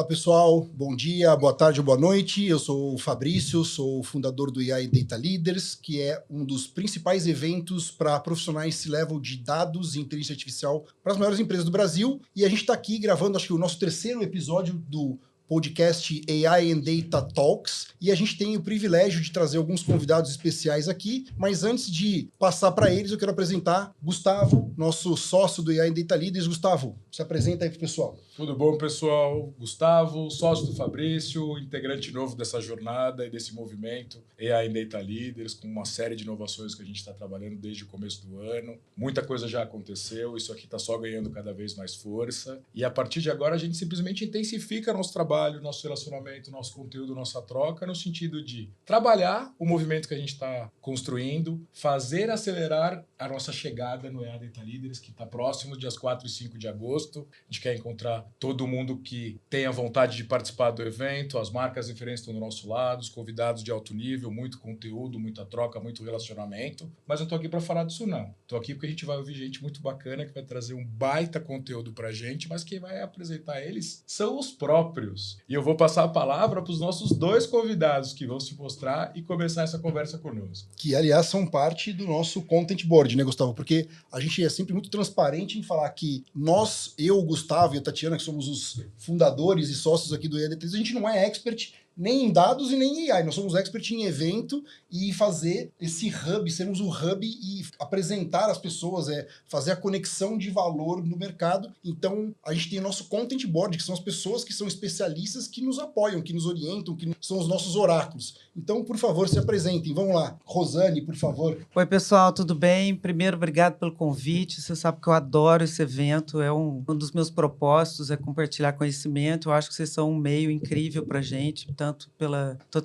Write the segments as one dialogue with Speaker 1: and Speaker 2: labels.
Speaker 1: pessoal. Bom dia, boa tarde ou boa noite. Eu sou o Fabrício, sou o fundador do AI Data Leaders, que é um dos principais eventos para profissionais C-level de dados e inteligência artificial para as maiores empresas do Brasil. E a gente está aqui gravando, acho que o nosso terceiro episódio do podcast AI and Data Talks, e a gente tem o privilégio de trazer alguns convidados especiais aqui, mas antes de passar para eles, eu quero apresentar Gustavo, nosso sócio do AI and Data Leaders. Gustavo, se apresenta aí pro pessoal.
Speaker 2: Tudo bom, pessoal? Gustavo, sócio do Fabrício, integrante novo dessa jornada e desse movimento AI and Data Leaders, com uma série de inovações que a gente está trabalhando desde o começo do ano. Muita coisa já aconteceu, isso aqui está só ganhando cada vez mais força. E a partir de agora a gente simplesmente intensifica nosso trabalho, nosso relacionamento, nosso conteúdo, nossa troca, no sentido de trabalhar o movimento que a gente está construindo, fazer acelerar a nossa chegada no AI Data Leaders, que está próximo, dias 4 e 5 de agosto. A gente quer encontrar todo mundo que tenha vontade de participar do evento, as marcas referências estão do nosso lado, os convidados de alto nível, muito conteúdo, muita troca, muito relacionamento. Mas eu estou aqui para falar disso não. Estou aqui porque a gente vai ouvir gente muito bacana que vai trazer um baita conteúdo para a gente, mas quem vai apresentar eles são os próprios. E eu vou passar a palavra para os nossos dois convidados que vão se mostrar e começar essa conversa conosco.
Speaker 1: Que, aliás, são parte do nosso Content Board, né, Gustavo? Porque a gente é sempre muito transparente em falar que nós, eu, o Gustavo e a Tatiana, que somos os fundadores e sócios aqui do EAD3, a gente não é expert nem em dados e nem em AI. Nós somos expert em evento e fazer esse hub, sermos o hub e apresentar às pessoas, fazer a conexão de valor no mercado. Então, a gente tem o nosso Content Board, que são as pessoas que são especialistas que nos apoiam, que nos orientam, que são os nossos oráculos. Então, por favor, se apresentem. Vamos lá. Rosane, por favor.
Speaker 3: Oi, pessoal, tudo bem? Primeiro, obrigado pelo convite. Você sabe que eu adoro esse evento. É um dos meus propósitos, é compartilhar conhecimento. Eu acho que vocês são um meio incrível para a gente, tanto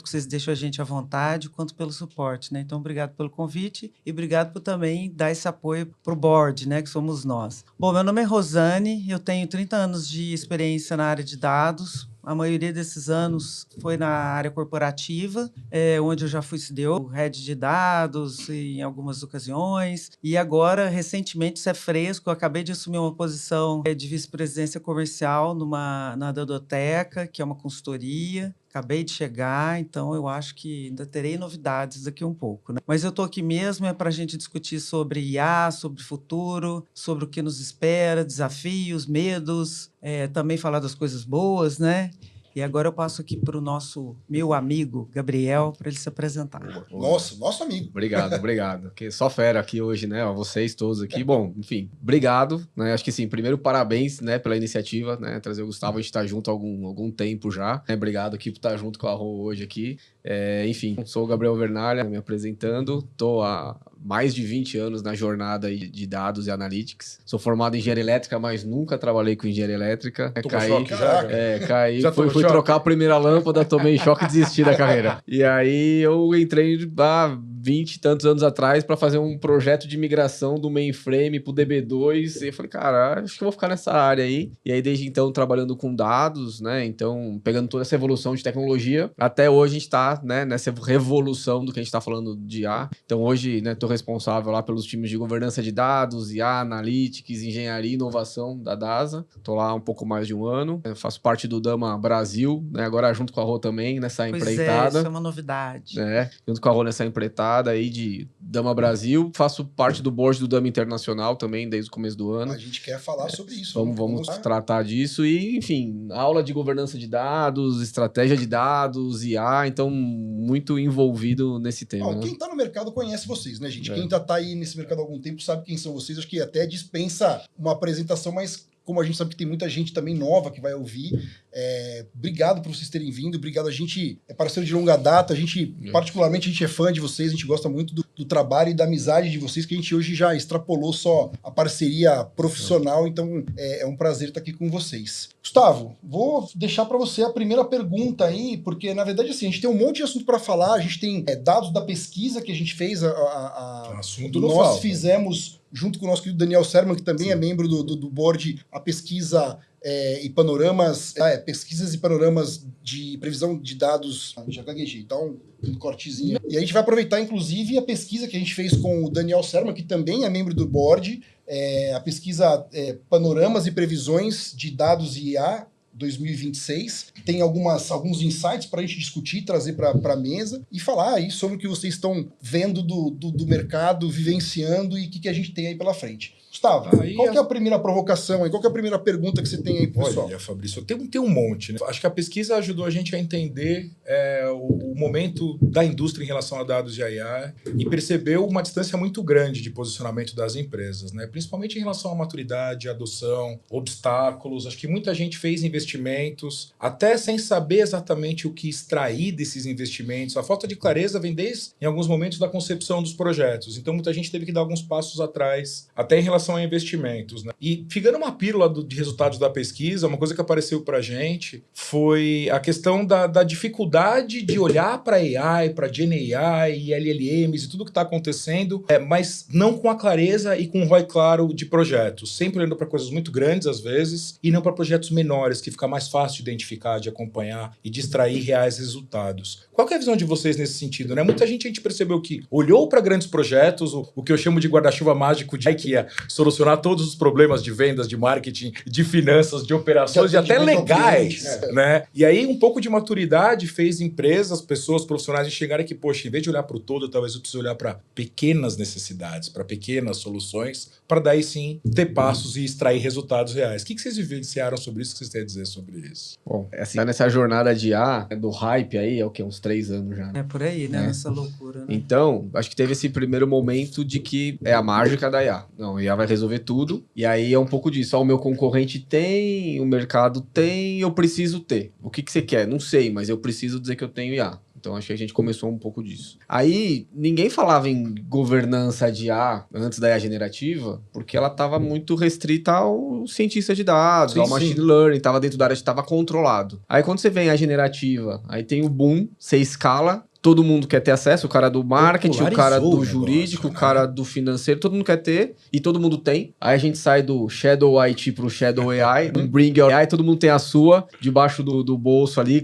Speaker 3: que vocês deixam a gente à vontade, quanto pelo suporte, né? Então, obrigado pelo convite e obrigado por também dar esse apoio para o board, né? Que somos nós. Bom, meu nome é Rosane, eu tenho 30 anos de experiência na área de dados. A maioria desses anos foi na área corporativa, onde eu já fui CDO, head de dados em algumas ocasiões. E agora, recentemente, isso é fresco, eu acabei de assumir uma posição de vice-presidência comercial na Dadoteca, que é uma consultoria. Acabei de chegar, então eu acho que ainda terei novidades daqui um pouco, né? Mas eu estou aqui mesmo para a gente discutir sobre IA, sobre futuro, sobre o que nos espera, desafios, medos, também falar das coisas boas, né? E agora eu passo aqui para o meu amigo, Gabriel, para ele se apresentar.
Speaker 1: Nosso amigo.
Speaker 4: Obrigado. Que só fera aqui hoje, né? Vocês todos aqui. Bom, enfim, obrigado, né? Acho que sim, primeiro parabéns, né, pela iniciativa, né? Trazer o Gustavo, a gente tá junto há algum tempo já. Obrigado aqui por estar junto com a Rô hoje aqui. Enfim, sou o Gabriel Vernalha, me apresentando. Tô há mais de 20 anos na jornada de dados e analytics. Sou formado em engenharia elétrica, mas nunca trabalhei com engenharia elétrica. Caí, fui trocar a primeira lâmpada, tomei choque e desisti da carreira. E aí eu entrei há 20 e tantos anos atrás para fazer um projeto de migração do mainframe pro DB2. E eu falei, cara, acho que eu vou ficar nessa área aí. E aí desde então trabalhando com dados, né? Então pegando toda essa evolução de tecnologia. Até hoje a gente tá, né, nessa revolução do que a gente tá falando de IA. Então hoje, né, tô responsável lá pelos times de governança de dados, IA, Analytics, engenharia e inovação da DASA. Tô lá há um pouco mais de um ano. Eu faço parte do Dama Brasil, né? Agora junto com a Rô também nessa empreitada.
Speaker 3: Isso é uma novidade.
Speaker 4: Junto com a Rô nessa empreitada aí de Dama Brasil. Faço parte do board do Dama Internacional também desde o começo do ano.
Speaker 1: A gente quer falar sobre isso.
Speaker 4: Vamos tratar disso e, enfim, aula de governança de dados, estratégia de dados, IA, então muito envolvido nesse tema.
Speaker 1: Quem tá no mercado conhece vocês, né, gente? Quem tá aí nesse mercado há algum tempo sabe quem são vocês. Acho que até dispensa uma apresentação, mas como a gente sabe que tem muita gente também nova que vai ouvir, obrigado por vocês terem vindo, obrigado. A gente é parceiro de longa data, particularmente, a gente é fã de vocês, a gente gosta muito do trabalho e da amizade de vocês, que a gente hoje já extrapolou só a parceria profissional, então é um prazer estar aqui com vocês. Gustavo, vou deixar para você a primeira pergunta aí, porque na verdade assim, a gente tem um monte de assunto para falar, a gente tem dados da pesquisa que a gente fez, nós fizemos junto com o nosso querido Daniel Serman, que também é membro do board, a pesquisa e panoramas, pesquisas e panoramas de previsão de dados. Já gaguejei, então um cortezinho. E a gente vai aproveitar, inclusive, a pesquisa que a gente fez com o Daniel Serman, que também é membro do board, a pesquisa Panoramas e Previsões de Dados e IA, 2026. Tem alguns insights para a gente discutir, trazer para a mesa e falar aí sobre o que vocês estão vendo do mercado, vivenciando e o que a gente tem aí pela frente. Gustavo, qual que é a primeira provocação aí? Qual que é a primeira pergunta que você tem aí, pessoal?
Speaker 2: Olha, Fabrício, tem um monte, né? Acho que a pesquisa ajudou a gente a entender o momento da indústria em relação a dados de AI e percebeu uma distância muito grande de posicionamento das empresas, né? Principalmente em relação à maturidade, adoção, obstáculos. Acho que muita gente fez investimentos, até sem saber exatamente o que extrair desses investimentos. A falta de clareza vem desde, em alguns momentos, da concepção dos projetos. Então, muita gente teve que dar alguns passos atrás, até em relação a investimentos, né? E ficando uma pílula de resultados da pesquisa, uma coisa que apareceu pra gente foi a questão da dificuldade de olhar para AI, para GenAI e LLMs e tudo que está acontecendo, mas não com a clareza e com o ROI claro de projetos, sempre olhando para coisas muito grandes às vezes e não para projetos menores, que fica mais fácil de identificar, de acompanhar e de extrair reais resultados. Qual que é a visão de vocês nesse sentido, né? Muita gente a gente percebeu que olhou para grandes projetos, o que eu chamo de guarda-chuva mágico de que ia solucionar todos os problemas de vendas, de marketing, de finanças, de operações e até legais, né? E aí um pouco de maturidade fez empresas, pessoas profissionais enxergarem que, poxa, em vez de olhar para o todo, talvez eu precise olhar para pequenas necessidades, para pequenas soluções, para daí sim ter passos e extrair resultados reais. O que vocês vivenciaram sobre isso? O que vocês têm a dizer sobre isso?
Speaker 4: Bom, assim, nessa jornada de IA, do hype aí, é o quê? Uns 3 anos já.
Speaker 3: É por aí, né? Nessa loucura, né?
Speaker 4: Então, acho que teve esse primeiro momento de que é a mágica da IA. Não, a IA vai resolver tudo. E aí é um pouco disso. Ó, o meu concorrente tem, o mercado tem, eu preciso ter. O que você quer? Não sei, mas eu preciso dizer que eu tenho IA. Então, acho que a gente começou um pouco disso. Aí, ninguém falava em governança de IA antes da IA generativa, porque ela estava muito restrita ao cientista de dados, ao machine learning, estava dentro da área, estava controlado. Aí, quando você vem a generativa, aí tem o boom, você escala, todo mundo quer ter acesso, o cara do marketing, o cara do jurídico, o cara do financeiro, todo mundo quer ter e todo mundo tem. Aí a gente sai do Shadow IT pro Shadow AI, um Bring Your AI, todo mundo tem a sua, debaixo do bolso ali,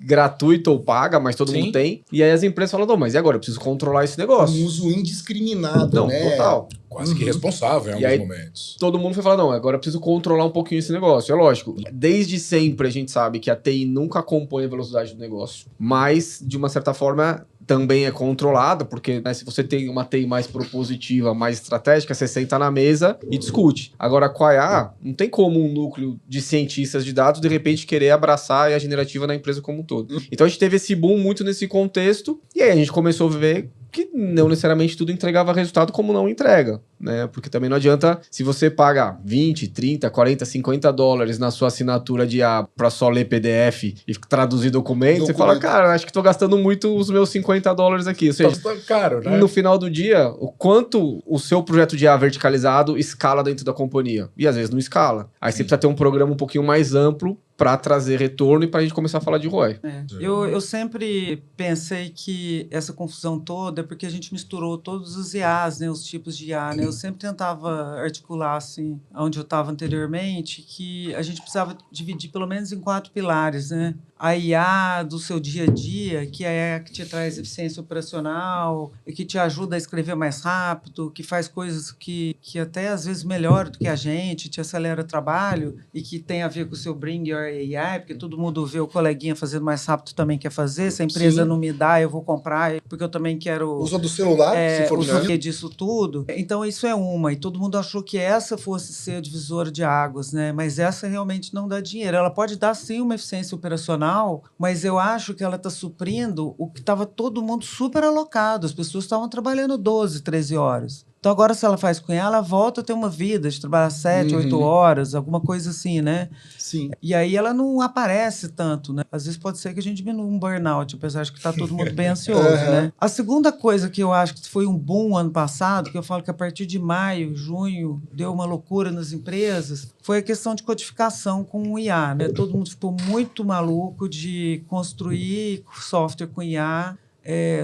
Speaker 4: gratuito ou paga, mas todo mundo tem. E aí as empresas falam, não, mas e agora? Eu preciso controlar esse negócio.
Speaker 1: Um uso indiscriminado,
Speaker 4: não,
Speaker 1: né?
Speaker 4: Total.
Speaker 2: Quase que responsável em alguns momentos.
Speaker 4: Todo mundo foi falar, não, agora eu preciso controlar um pouquinho esse negócio. É lógico, desde sempre a gente sabe que a TI nunca acompanha a velocidade do negócio, mas, de uma certa forma, também é controlada, porque se você tem uma TI mais propositiva, mais estratégica, você senta na mesa e discute. Agora, com a IA, não tem como um núcleo de cientistas de dados, de repente, querer abraçar a IA generativa na empresa como um todo. Então, a gente teve esse boom muito nesse contexto, e aí a gente começou a ver que não necessariamente tudo entregava resultado como não entrega, né? Porque também não adianta, se você paga 20, 30, 40, 50 dólares na sua assinatura de IA para só ler PDF e traduzir documento, você fala, cara, acho que tô gastando muito os meus 50 dólares aqui. Ou seja,
Speaker 2: tá caro, né?
Speaker 4: No final do dia, o quanto o seu projeto de IA verticalizado escala dentro da companhia. E às vezes não escala. Aí você precisa ter um programa um pouquinho mais amplo para trazer retorno e para a gente começar a falar de ROI.
Speaker 3: Eu sempre pensei que essa confusão toda é porque a gente misturou todos os IAs, né, os tipos de IA. Né? Eu sempre tentava articular, assim, onde eu estava anteriormente, que a gente precisava dividir pelo menos em 4 pilares, né? A IA do seu dia a dia, que é a que te traz eficiência operacional, e que te ajuda a escrever mais rápido, que faz coisas que até às vezes melhor do que a gente, te acelera o trabalho, e que tem a ver com o seu Bring Your AI, porque todo mundo vê o coleguinha fazendo mais rápido, também quer fazer. Se a empresa não me dá, eu vou comprar, porque eu também quero...
Speaker 1: Usa do celular, se for
Speaker 3: uso disso tudo. Então, isso é uma. E todo mundo achou que essa fosse ser a divisora de águas, né? Mas essa realmente não dá dinheiro. Ela pode dar, sim, uma eficiência operacional, mas eu acho que ela está suprindo o que estava todo mundo super alocado. As pessoas estavam trabalhando 12, 13 horas. Então, agora, se ela faz com ela volta a ter uma vida de trabalhar 7, 8 horas, alguma coisa assim, né?
Speaker 1: Sim.
Speaker 3: E aí ela não aparece tanto, né? Às vezes pode ser que a gente diminua um burnout, apesar de que está todo mundo bem ansioso, né? A segunda coisa que eu acho que foi um boom ano passado, que eu falo que a partir de maio, junho, deu uma loucura nas empresas, foi a questão de codificação com o IA, né? Todo mundo ficou muito maluco de construir software com IA,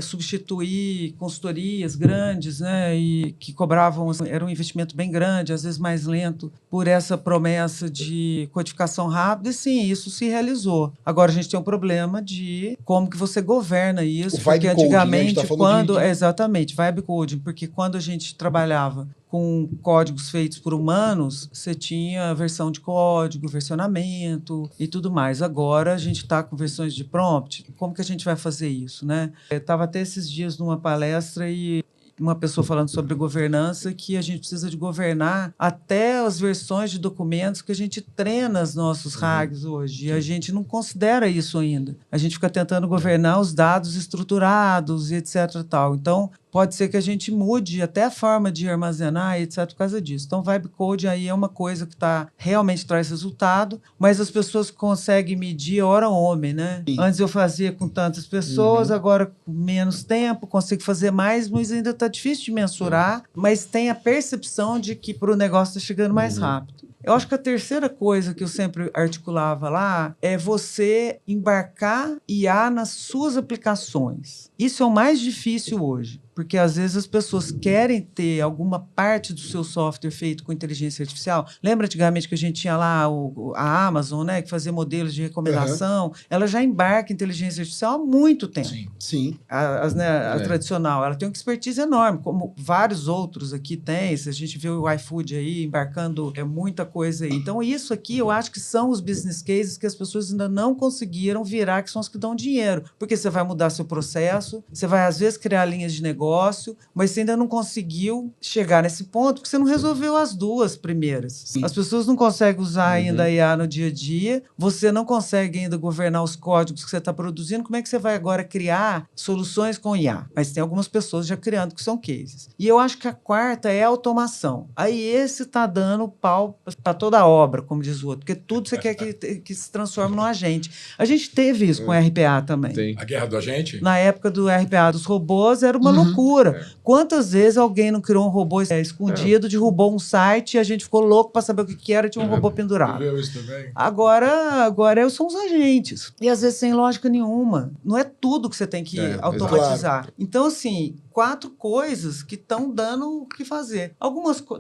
Speaker 3: substituir consultorias grandes, né, e que cobravam, era um investimento bem grande, às vezes mais lento, por essa promessa de codificação rápida, e sim, isso se realizou. Agora a gente tem um problema de como que você governa isso, porque
Speaker 1: vibe
Speaker 3: antigamente,
Speaker 1: coding, né? A gente tá falando
Speaker 3: exatamente, vibe coding, porque quando a gente trabalhava com códigos feitos por humanos, você tinha versão de código, versionamento e tudo mais. Agora a gente está com versões de prompt. Como que a gente vai fazer isso, né? Eu estava até esses dias numa palestra e uma pessoa falando sobre governança, que a gente precisa de governar até as versões de documentos que a gente treina os nossos RAGs hoje. E a gente não considera isso ainda. A gente fica tentando governar os dados estruturados e etc. Tal. Então, pode ser que a gente mude até a forma de armazenar, etc., por causa disso. Então, Vibe Code aí é uma coisa que realmente traz resultado, mas as pessoas conseguem medir hora homem, né? Sim. Antes eu fazia com tantas pessoas, agora com menos tempo, consigo fazer mais, mas ainda está difícil de mensurar, mas tem a percepção de que para o negócio está chegando mais rápido. Eu acho que a terceira coisa que eu sempre articulava lá é você embarcar IA nas suas aplicações. Isso é o mais difícil hoje, porque às vezes as pessoas querem ter alguma parte do seu software feito com inteligência artificial. Lembra antigamente que a gente tinha lá a Amazon, né, que fazia modelos de recomendação? Ela já embarca inteligência artificial há muito tempo.
Speaker 1: Sim.
Speaker 3: A tradicional, ela tem uma expertise enorme, como vários outros aqui têm. Se a gente vê o iFood aí embarcando muita coisa aí. Então, isso aqui eu acho que são os business cases que as pessoas ainda não conseguiram virar, que são os que dão dinheiro. Porque você vai mudar seu processo, você vai, às vezes, criar linhas de negócio, mas você ainda não conseguiu chegar nesse ponto, porque você não resolveu as duas primeiras. Sim. As pessoas não conseguem usar ainda a IA no dia a dia, você não consegue ainda governar os códigos que você está produzindo, como é que você vai agora criar soluções com IA? Mas tem algumas pessoas já criando que são cases. E eu acho que a quarta é a automação. Aí esse está dando pau para toda a obra, como diz o outro, porque tudo você quer que se transforme num agente. A gente teve isso com o RPA também.
Speaker 2: Sim. A guerra do agente?
Speaker 3: Na época do RPA dos robôs, era uma loucura. Quantas vezes alguém não criou um robô escondido, derrubou um site e a gente ficou louco para saber o que era e tinha um robô pendurado.
Speaker 2: Viu isso também?
Speaker 3: Agora são os agentes. E às vezes sem lógica nenhuma. Não é tudo que você tem que automatizar. Claro. Então, assim, 4 coisas que estão dando o que fazer.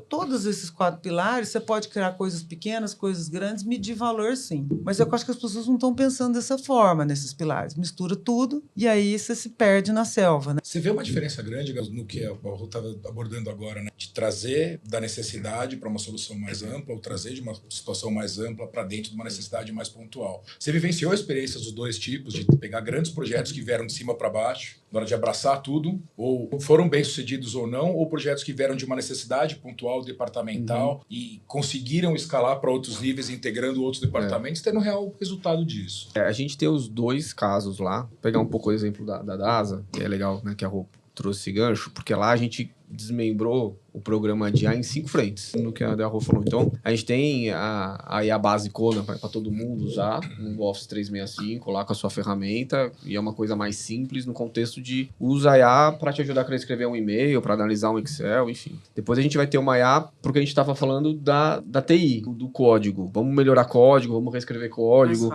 Speaker 3: Todos esses 4 pilares, você pode criar coisas pequenas, coisas grandes, medir valor, sim. Mas eu acho que as pessoas não estão pensando dessa forma, nesses pilares. Mistura tudo e aí você se perde na selva, né?
Speaker 2: Você vê uma diferença grande no que o Raul estava abordando agora, né? De trazer da necessidade para uma solução mais ampla, ou trazer de uma situação mais ampla para dentro de uma necessidade mais pontual. Você vivenciou experiências dos dois tipos, de pegar grandes projetos que vieram de cima para baixo, na hora de abraçar tudo, ou foram bem-sucedidos ou não, ou projetos que vieram de uma necessidade pontual, departamental, e conseguiram escalar para outros níveis, integrando outros departamentos, tendo real resultado disso.
Speaker 4: A gente tem os dois casos lá. Vou pegar um pouco o exemplo da DASA, que é legal, né, que a Rô trouxe esse gancho, porque lá a gente desmembrou o programa de IA em 5 frentes, no que a Rô falou. Então, a gente tem a IA basicona para todo mundo usar, no Office 365, lá com a sua ferramenta, e é uma coisa mais simples no contexto de usa a IA para te ajudar a escrever um e-mail, para analisar um Excel, enfim. Depois a gente vai ter uma IA, porque a gente estava falando da TI, do código. Vamos melhorar código, vamos reescrever código,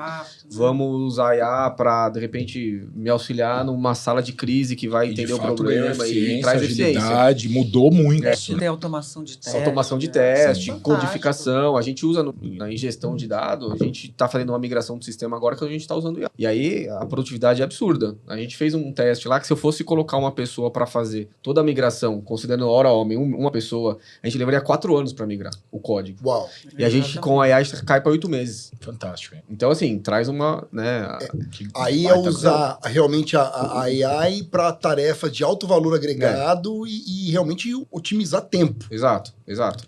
Speaker 4: vamos usar a IA para, de repente, me auxiliar numa sala de crise que vai entender o problema e traz eficiência.
Speaker 2: Mudou muito.
Speaker 3: Tem automação de teste.
Speaker 4: Automação de teste, codificação. A gente usa na ingestão de dados, a gente está fazendo uma migração do sistema agora que a gente está usando IA. E aí a produtividade é absurda. A gente fez um teste lá que se eu fosse colocar uma pessoa para fazer toda a migração, considerando hora homem, uma pessoa, a gente levaria 4 anos para migrar o código.
Speaker 1: Uau!
Speaker 4: E a gente com a IA cai para 8 meses.
Speaker 2: Fantástico, hein?
Speaker 4: Então, assim, traz uma... né,
Speaker 1: aí é usar realmente a AI para tarefas de alto valor agregado e realmente otimizar tempo.
Speaker 4: Exato.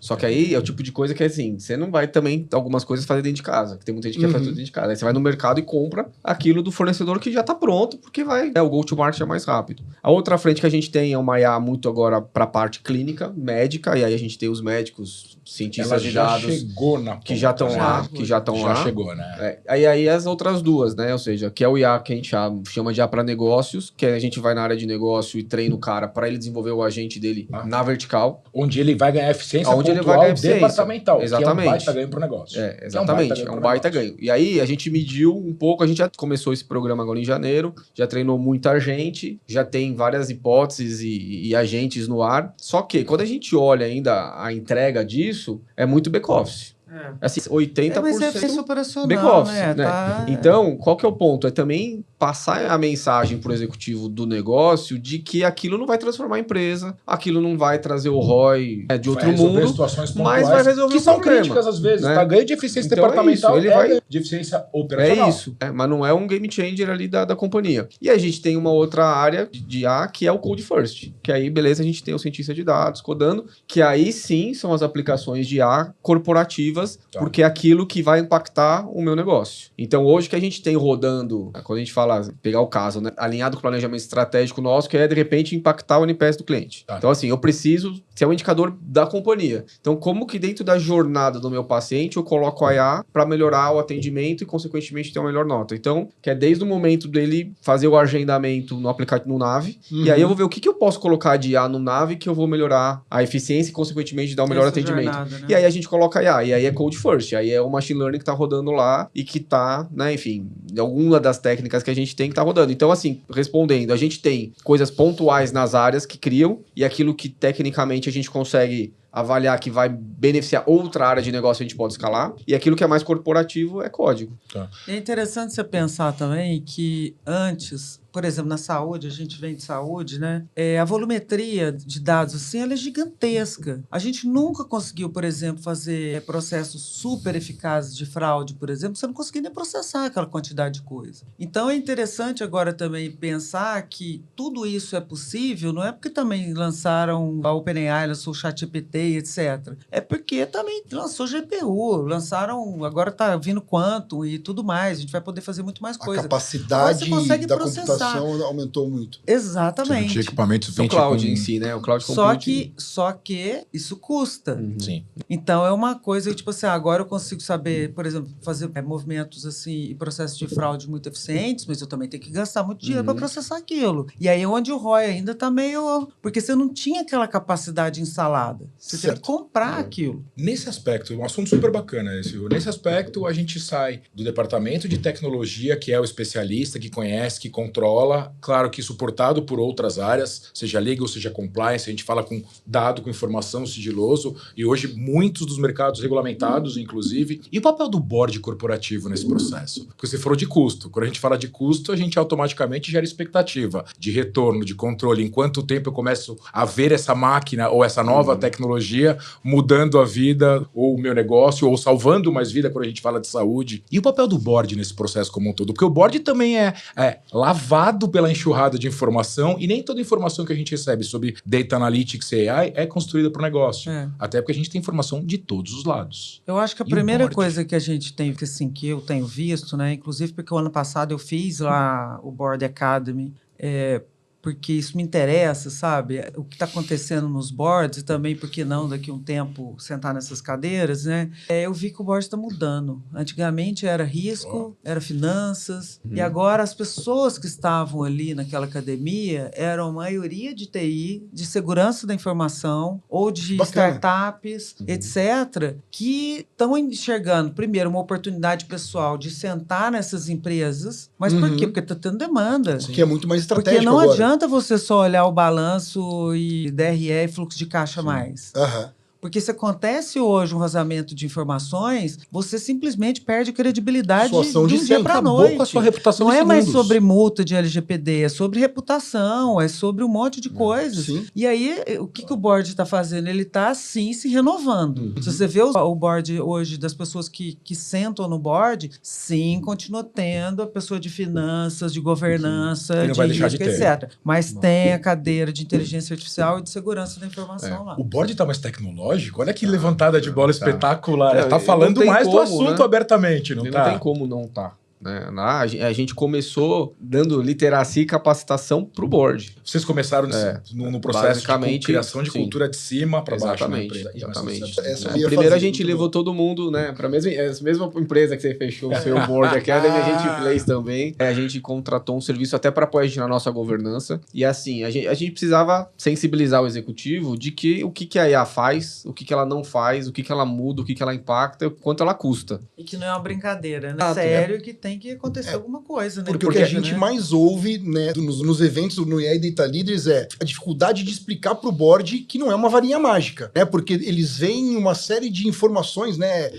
Speaker 4: Só que aí é o tipo de coisa que, assim, você não vai também, algumas coisas, fazer dentro de casa. Que tem muita gente que quer fazer tudo dentro de casa. Aí você vai no mercado e compra aquilo do fornecedor que já tá pronto, porque o go-to-market é mais rápido. A outra frente que a gente tem é uma IA muito agora para a parte clínica, médica, e aí a gente tem os médicos, cientistas de dados que já estão lá.
Speaker 2: Já chegou, né?
Speaker 4: Aí as outras duas, né? Ou seja, que é o IA que a gente chama de IA para negócios, que a gente vai na área de negócio e treina o cara para ele desenvolver o agente dele na vertical.
Speaker 2: Onde ele vai ganhar eficiência departamental,
Speaker 4: exatamente.
Speaker 2: Que é um baita ganho pro negócio.
Speaker 4: Exatamente, é um baita ganho. E aí a gente mediu um pouco, a gente já começou esse programa agora em janeiro, já treinou muita gente, já tem várias hipóteses e agentes no ar, só que quando a gente olha ainda a entrega disso, é muito back-office. Assim, 80%
Speaker 3: mas é operacional,
Speaker 4: back-office, né? Então, qual que é o ponto? É também passar a mensagem pro executivo do negócio de que aquilo não vai transformar a empresa, aquilo não vai trazer o ROI de outro mundo, mas vai resolver
Speaker 2: que
Speaker 4: o
Speaker 2: são
Speaker 4: problema,
Speaker 2: críticas às vezes,
Speaker 4: né?
Speaker 2: tá? Ganho de eficiência
Speaker 4: Então
Speaker 2: departamental,
Speaker 4: ele vai
Speaker 2: de eficiência operacional.
Speaker 4: É isso, mas não é um game changer ali da companhia. E a gente tem uma outra área de IA que é o Code First, que aí, beleza, a gente tem o cientista de dados codando, que aí sim são as aplicações de IA corporativas, porque é aquilo que vai impactar o meu negócio. Então, hoje que a gente tem rodando, quando a gente fala, pegar o caso, né, alinhado com o planejamento estratégico nosso, que é, de repente, impactar o NPS do cliente. Então, assim, eu preciso ser um indicador da companhia. Então, como que dentro da jornada do meu paciente eu coloco a IA para melhorar o atendimento e, consequentemente, ter uma melhor nota? Então, que é desde o momento dele fazer o agendamento no aplicativo, no Nav, e aí eu vou ver o que eu posso colocar de IA no Nav que eu vou melhorar a eficiência e, consequentemente, dar um melhor atendimento.
Speaker 3: Jornada, né?
Speaker 4: E aí a gente coloca a IA, e aí é Code First, aí é o Machine Learning que tá rodando lá e que tá, né, enfim, alguma das técnicas que a gente tem que tá rodando. Então, assim, respondendo, a gente tem coisas pontuais nas áreas que criam e aquilo que, tecnicamente, a gente consegue avaliar que vai beneficiar outra área de negócio, a gente pode escalar. E aquilo que é mais corporativo é código.
Speaker 3: É interessante você pensar também que antes, por exemplo, na saúde, a gente vem de saúde, né? A volumetria de dados, assim, ela é gigantesca. A gente nunca conseguiu, por exemplo, fazer processos super eficazes de fraude, por exemplo, você não conseguia nem processar aquela quantidade de coisa. Então, é interessante agora também pensar que tudo isso é possível, não é porque também lançaram a OpenAI, lançou o ChatGPT, etc. É porque também lançou GPU, lançaram, agora está vindo Quantum e tudo mais, a gente vai poder fazer muito mais coisa.
Speaker 1: A capacidade da computação aumentou muito.
Speaker 3: Exatamente.
Speaker 2: Você não tinha equipamentos
Speaker 4: O cloud em si, né? O cloud computing.
Speaker 3: Só que isso custa.
Speaker 2: Sim.
Speaker 3: Então, é uma coisa, tipo assim, agora eu consigo saber, por exemplo, fazer movimentos assim e processos de fraude muito eficientes, mas eu também tenho que gastar muito dinheiro para processar aquilo. E aí é onde o ROI ainda está meio... Porque você não tinha aquela capacidade instalada. Você tem que comprar aquilo.
Speaker 2: Nesse aspecto, um assunto super bacana esse. Nesse aspecto, a gente sai do departamento de tecnologia, que é o especialista, que conhece, que controla, claro que suportado por outras áreas, seja legal, seja compliance, a gente fala com dado, com informação, sigiloso, e hoje muitos dos mercados regulamentados, inclusive. E o papel do board corporativo nesse processo? Porque você falou de custo. Quando a gente fala de custo, a gente automaticamente gera expectativa de retorno, de controle. Em quanto tempo eu começo a ver essa máquina ou essa nova tecnologia mudando a vida, ou o meu negócio, ou salvando mais vida quando a gente fala de saúde. E o papel do board nesse processo como um todo? Porque o board também é lavado pela enxurrada de informação, e nem toda informação que a gente recebe sobre Data Analytics e AI é construída para o negócio. Até porque a gente tem informação de todos os lados.
Speaker 3: Eu acho que a primeira coisa que a gente tem, assim, que eu tenho visto, né, inclusive porque o ano passado eu fiz lá o Board Academy, porque isso me interessa, sabe? O que está acontecendo nos boards e também, por que não, daqui a um tempo, sentar nessas cadeiras, né? Eu vi que o board está mudando. Antigamente era risco, era finanças, e agora as pessoas que estavam ali naquela academia eram a maioria de TI, de segurança da informação, ou de startups, etc., que estão enxergando, primeiro, uma oportunidade pessoal de sentar nessas empresas, mas por quê? Porque está tendo demanda.
Speaker 1: Que é muito mais estratégico.
Speaker 3: Porque não
Speaker 1: agora.
Speaker 3: adianta você só olhar o balanço e DRE e fluxo de caixa mais. Porque se acontece hoje um vazamento de informações, você simplesmente perde credibilidade de um dia para a noite.
Speaker 2: Com a sua reputação.
Speaker 3: Não é mais sobre multa de LGPD, é sobre reputação, é sobre um monte de coisas. E aí, o que o board está fazendo? Ele está, sim, se renovando. Se você vê o board hoje das pessoas que sentam no board, sim, continua tendo a pessoa de finanças, de governança, de risco, etc. Mas tem a cadeira de inteligência artificial e de segurança da informação lá.
Speaker 2: O board está mais tecnológico? Olha que levantada de bola espetacular. Está falando mais do assunto abertamente, não tá?
Speaker 4: Não tem como não tá. A gente começou dando literacia e capacitação para o board.
Speaker 2: Vocês começaram no processo de criação de cultura de cima para baixo.
Speaker 4: Exatamente. Primeiro a gente levou todo mundo, né, para a mesma empresa que você fechou o seu board academy, a gente fez também. A gente contratou um serviço até para apoiar a gente na nossa governança. E assim, a gente precisava sensibilizar o executivo de que o que a IA faz, o que ela não faz, o que ela muda, o que ela impacta, o quanto ela custa.
Speaker 3: E que não é uma brincadeira, né? Sério que tem que acontecer alguma coisa, né?
Speaker 1: Porque o que a gente mais ouve, né, nos eventos do AI Data Leaders é a dificuldade de explicar para o board que não é uma varinha mágica, né? Porque eles veem uma série de informações, né?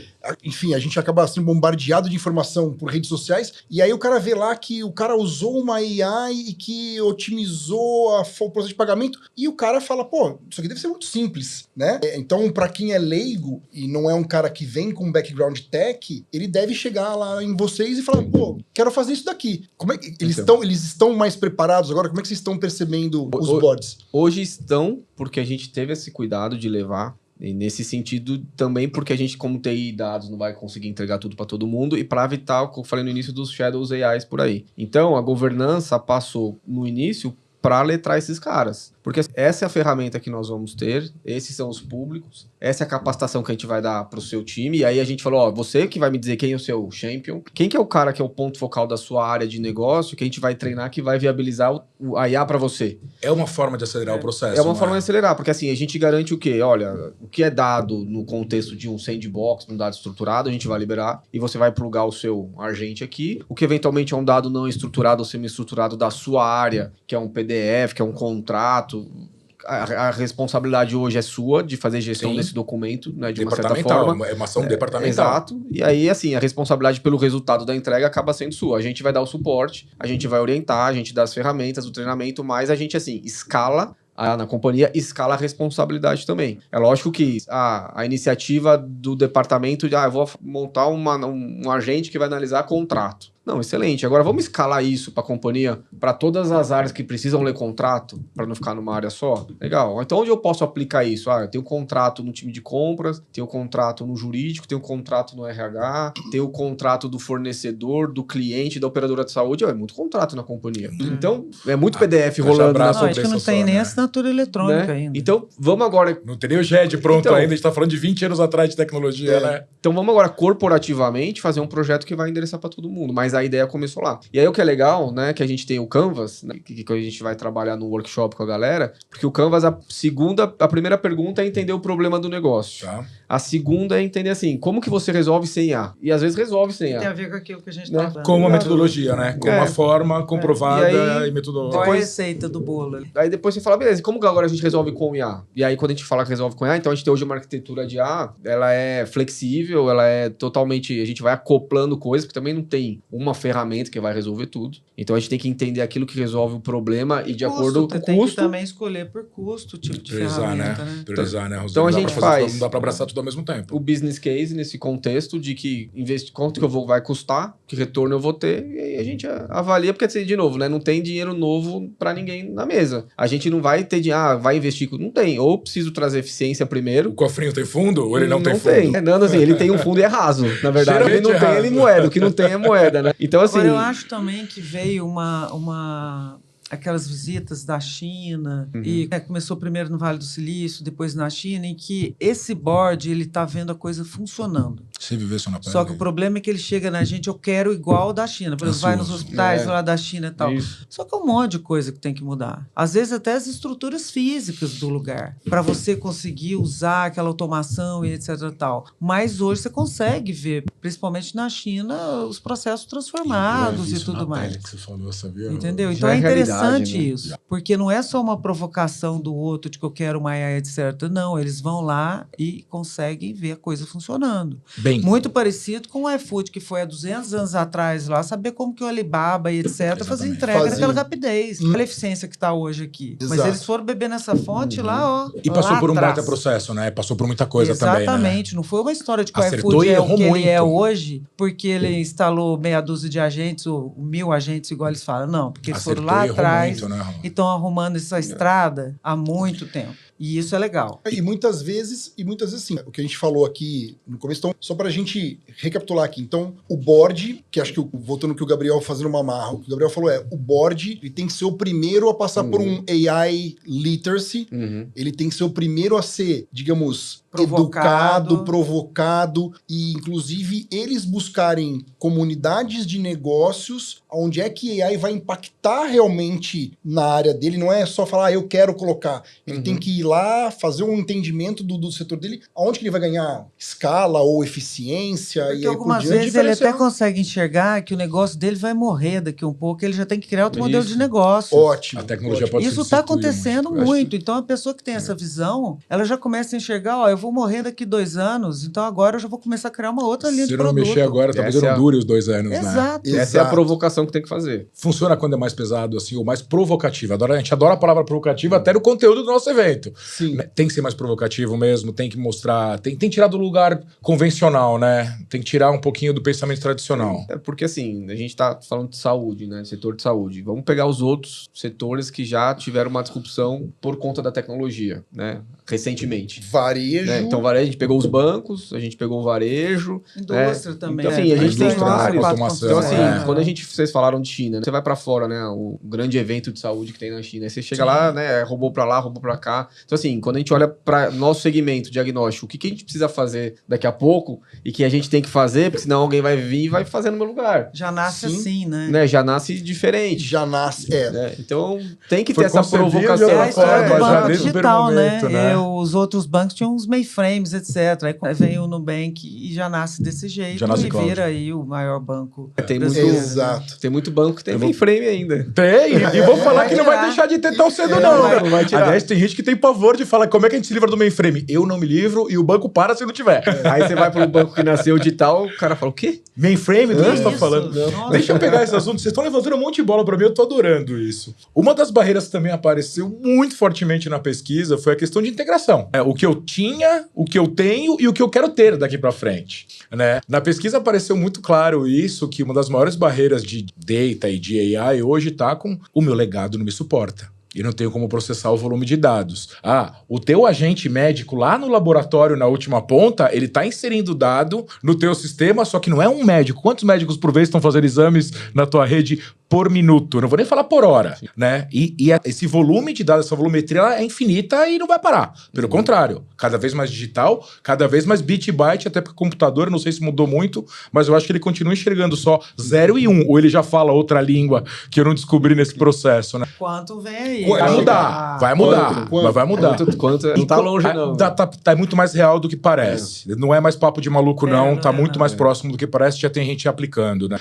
Speaker 1: enfim, a gente acaba sendo bombardeado de informação por redes sociais, e aí o cara vê lá que o cara usou uma AI e que otimizou o processo de pagamento, e o cara fala, pô, isso aqui deve ser muito simples, né? Então, para quem é leigo e não é um cara que vem com background tech, ele deve chegar lá em vocês e falar, pô, quero fazer isso daqui. Como é que eles estão mais preparados agora? Como é que vocês estão percebendo os boards?
Speaker 4: Hoje estão, porque a gente teve esse cuidado de levar. E nesse sentido, também porque a gente, como TI e dados, não vai conseguir entregar tudo para todo mundo e para evitar, como eu falei no início, dos shadows AIs por aí. Então, a governança passou no início para letrar esses caras. Porque essa é a ferramenta que nós vamos ter, esses são os públicos, essa é a capacitação que a gente vai dar pro seu time, e aí a gente falou, ó, você que vai me dizer quem é o seu champion, quem que é o cara que é o ponto focal da sua área de negócio, que a gente vai treinar, que vai viabilizar a IA para você.
Speaker 2: É uma forma de acelerar o processo.
Speaker 4: É uma forma de acelerar, porque assim, a gente garante o quê? Olha, o que é dado no contexto de um sandbox, um dado estruturado, a gente vai liberar, e você vai plugar o seu agente aqui, o que eventualmente é um dado não estruturado ou semi-estruturado da sua área, que é um PDF, que é um contrato. A responsabilidade hoje é sua de fazer gestão desse documento, né, de uma certa forma.
Speaker 2: É uma ação departamental.
Speaker 4: Exato. E aí, assim, a responsabilidade pelo resultado da entrega acaba sendo sua. A gente vai dar o suporte, a gente vai orientar, a gente dá as ferramentas, o treinamento, mas a gente, assim, escala na companhia, escala a responsabilidade também. É lógico que a iniciativa do departamento de, eu vou montar um agente que vai analisar contrato. Não, excelente. Agora vamos escalar isso para a companhia, para todas as áreas que precisam ler contrato, para não ficar numa área só? Legal. Então onde eu posso aplicar isso? Eu tenho contrato no time de compras, tenho contrato no jurídico, tenho contrato no RH, tenho contrato do fornecedor, do cliente, da operadora de saúde. É muito contrato na companhia. Então, é muito PDF rolando.
Speaker 3: Não, acho que não tem nem assinatura eletrônica ainda.
Speaker 4: Então, vamos agora...
Speaker 2: Não tem nem o GED pronto ainda, a gente está falando de 20 anos atrás de tecnologia, né?
Speaker 4: Então vamos agora corporativamente fazer um projeto que vai endereçar para todo mundo, mas a ideia começou lá. E aí o que é legal, né, que a gente tem o Canvas, né, que a gente vai trabalhar no workshop com a galera, porque o Canvas, a primeira pergunta é entender o problema do negócio.
Speaker 2: Tá.
Speaker 4: A segunda é entender assim, como que você resolve sem IA? E às vezes resolve sem IA.
Speaker 3: Tem a ver com aquilo que a gente tá falando.
Speaker 2: Com uma metodologia, né? Com uma forma comprovada e metodológica.
Speaker 3: Qual a receita do bolo ali?
Speaker 4: Aí depois você fala, beleza, como que agora a gente resolve com IA? E aí quando a gente fala que resolve com IA, então a gente tem hoje uma arquitetura de IA, ela é flexível, ela é totalmente, a gente vai acoplando coisas, porque também não tem uma ferramenta que vai resolver tudo. Então a gente tem que entender aquilo que resolve o problema e de acordo com o custo.
Speaker 3: Tem que também escolher por custo o tipo de ferramenta, né?
Speaker 2: Priorizar, né?
Speaker 4: Então a gente faz...
Speaker 2: Não dá para abraçar tudo ao mesmo tempo.
Speaker 4: O business case nesse contexto de que quanto que vai custar, que retorno eu vou ter, e aí a gente avalia, porque de novo, né? Não tem dinheiro novo para ninguém na mesa. A gente não vai ter vai investir, não tem. Ou preciso trazer eficiência primeiro.
Speaker 2: O cofrinho tem fundo ou ele não tem fundo?
Speaker 4: Não, assim, ele tem um fundo e é raso. Na verdade, ele não tem, ele moeda. O que não tem é moeda, né? Então, assim...
Speaker 3: Agora, eu acho também que veio aquelas visitas da China, e começou primeiro no Vale do Silício, depois na China, em que esse board, ele tá vendo a coisa funcionando.
Speaker 2: Se viver só na pele.
Speaker 3: Só que o problema é que ele chega na gente, eu quero igual da China. Por exemplo, vai nos hospitais lá da China e tal. Isso. Só que é um monte de coisa que tem que mudar. Às vezes até as estruturas físicas do lugar, para você conseguir usar aquela automação e etc e tal. Mas hoje você consegue ver, principalmente na China, os processos transformados e tudo mais.
Speaker 2: Que você falou, sabia?
Speaker 3: Entendeu? Então é interessante isso. Porque não é só uma provocação do outro de que eu quero uma AI, etc. Não, eles vão lá e conseguem ver a coisa funcionando. Muito parecido com o iFood, que foi há 200 anos atrás lá, saber como que o Alibaba e etc. fazia entrega naquela rapidez. Olha a eficiência que está hoje aqui. Exato. Mas eles foram beber nessa fonte lá, ó.
Speaker 2: E passou por um baita processo, né? Passou por muita coisa também,
Speaker 3: Exatamente. Não foi uma história de que o iFood é o que ele é hoje, porque ele instalou meia dúzia de agentes, ou 1000 agentes, igual eles falam. Não, porque eles foram lá atrás e estão arrumando essa estrada há muito tempo. E isso é legal.
Speaker 1: E muitas vezes assim, o que a gente falou aqui no começo, então, só pra gente recapitular aqui. Então, o board, que acho que voltando ao que o Gabriel fazendo uma marra, o que o Gabriel falou o board, ele tem que ser o primeiro a passar por um AI literacy, ele tem que ser o primeiro a ser, digamos, educado, provocado, e inclusive eles buscarem comunidades de negócios onde é que AI vai impactar realmente na área dele, não é só falar, eu quero colocar. Ele tem que ir lá lá, fazer um entendimento do setor dele, aonde que ele vai ganhar escala ou eficiência.
Speaker 3: Porque
Speaker 1: E aí
Speaker 3: algumas vezes ele até consegue enxergar que o negócio dele vai morrer daqui um pouco, ele já tem que criar outro modelo de negócio.
Speaker 1: Ótimo.
Speaker 2: A tecnologia
Speaker 1: ótimo.
Speaker 2: pode
Speaker 3: Isso está acontecendo muito. Então, a pessoa que tem essa visão, ela já começa a enxergar, ó, eu vou morrer daqui 2 anos, então agora eu já vou começar a criar uma outra linha de produto.
Speaker 2: Se não mexer agora, talvez não dure os 2 anos,
Speaker 3: Exato.
Speaker 2: né?
Speaker 4: Essa é a provocação que tem que fazer.
Speaker 2: Funciona quando é mais pesado, assim, ou mais provocativo. A gente adora a palavra provocativa até no conteúdo do nosso evento.
Speaker 1: Sim.
Speaker 2: Tem que ser mais provocativo mesmo, tem que mostrar... Tem que tirar do lugar convencional, né? Tem que tirar um pouquinho do pensamento tradicional.
Speaker 4: É porque, assim, a gente tá falando de saúde, né? Setor de saúde. Vamos pegar os outros setores que já tiveram uma disrupção por conta da tecnologia, né? Recentemente.
Speaker 1: Varejo.
Speaker 4: Né? Então, varejo, a gente pegou os bancos, a gente pegou o varejo.
Speaker 3: Indústria também.
Speaker 4: Então, assim, a gente tem
Speaker 2: indústria,
Speaker 4: vários.
Speaker 2: automação,
Speaker 4: Então, assim,
Speaker 2: é.
Speaker 4: quando vocês falaram de China, né? Você vai pra fora, né? O grande evento de saúde que tem na China. Aí você chega lá, né? Roubou pra lá, roubou pra cá. Então, assim, quando a gente olha para nosso segmento diagnóstico, o que a gente precisa fazer daqui a pouco e que a gente tem que fazer, porque senão alguém vai vir e vai fazer no meu lugar.
Speaker 3: Já nasce
Speaker 1: Sim.
Speaker 3: assim, né?
Speaker 4: Já nasce diferente.
Speaker 1: Já nasce.
Speaker 4: Né? Então, tem que
Speaker 2: Foi
Speaker 4: ter essa
Speaker 2: concebido
Speaker 4: provocação.
Speaker 3: É a história do
Speaker 2: mas já
Speaker 3: banco
Speaker 2: desde o
Speaker 3: digital,
Speaker 2: primeiro momento, né?
Speaker 3: Os outros bancos tinham uns mainframes, etc. Aí vem o Nubank e já nasce desse jeito
Speaker 2: Já nasce
Speaker 3: e
Speaker 2: cloud.
Speaker 3: vira aí o maior banco
Speaker 4: Tem muito,
Speaker 3: brasileiro.
Speaker 1: Exato.
Speaker 4: tem muito banco que tem mainframe ainda.
Speaker 2: Tem, e vou falar que não vai
Speaker 3: tirar.
Speaker 2: deixar de ter tão cedo,
Speaker 4: não vai tirar.
Speaker 2: Aliás, tem gente que tem pavor de falar como é que a gente se livra do mainframe. Eu não me livro e o banco para se não tiver.
Speaker 4: Aí você vai para um banco que nasceu de tal, o cara fala, o quê?
Speaker 2: Mainframe, do que você tá
Speaker 3: Isso,
Speaker 2: falando?
Speaker 3: nossa.
Speaker 2: Deixa eu pegar esse assunto. Vocês estão levantando um monte de bola pra mim, eu tô adorando isso. Uma das barreiras que também apareceu muito fortemente na pesquisa foi a questão de integração. O que eu tinha, o que eu tenho e o que eu quero ter daqui pra frente. Né? Na pesquisa apareceu muito claro isso, que uma das maiores barreiras de data e de AI hoje tá com o meu legado não me suporta. E não tenho como processar o volume de dados. O teu agente médico lá no laboratório, na última ponta, ele tá inserindo dado no teu sistema, só que não é um médico. Quantos médicos por vez estão fazendo exames na tua rede por minuto? Eu não vou nem falar por hora, né? Esse volume de dados, essa volumetria ela é infinita e não vai parar. Pelo contrário, cada vez mais digital, cada vez mais bit e byte, até porque o computador, não sei se mudou muito, mas eu acho que ele continua enxergando só 0 e 1, ou ele já fala outra língua que eu não descobri nesse processo, né?
Speaker 3: Quanto vem aí?
Speaker 2: Vai mudar,
Speaker 1: Quanto?
Speaker 2: mas vai mudar.
Speaker 4: Não tá longe, não.
Speaker 2: Tá muito mais real do que parece. Não é mais papo de maluco, não.
Speaker 3: Não
Speaker 2: Tá
Speaker 3: é,
Speaker 2: muito
Speaker 3: não.
Speaker 2: mais próximo do que parece. Já tem gente aplicando, né?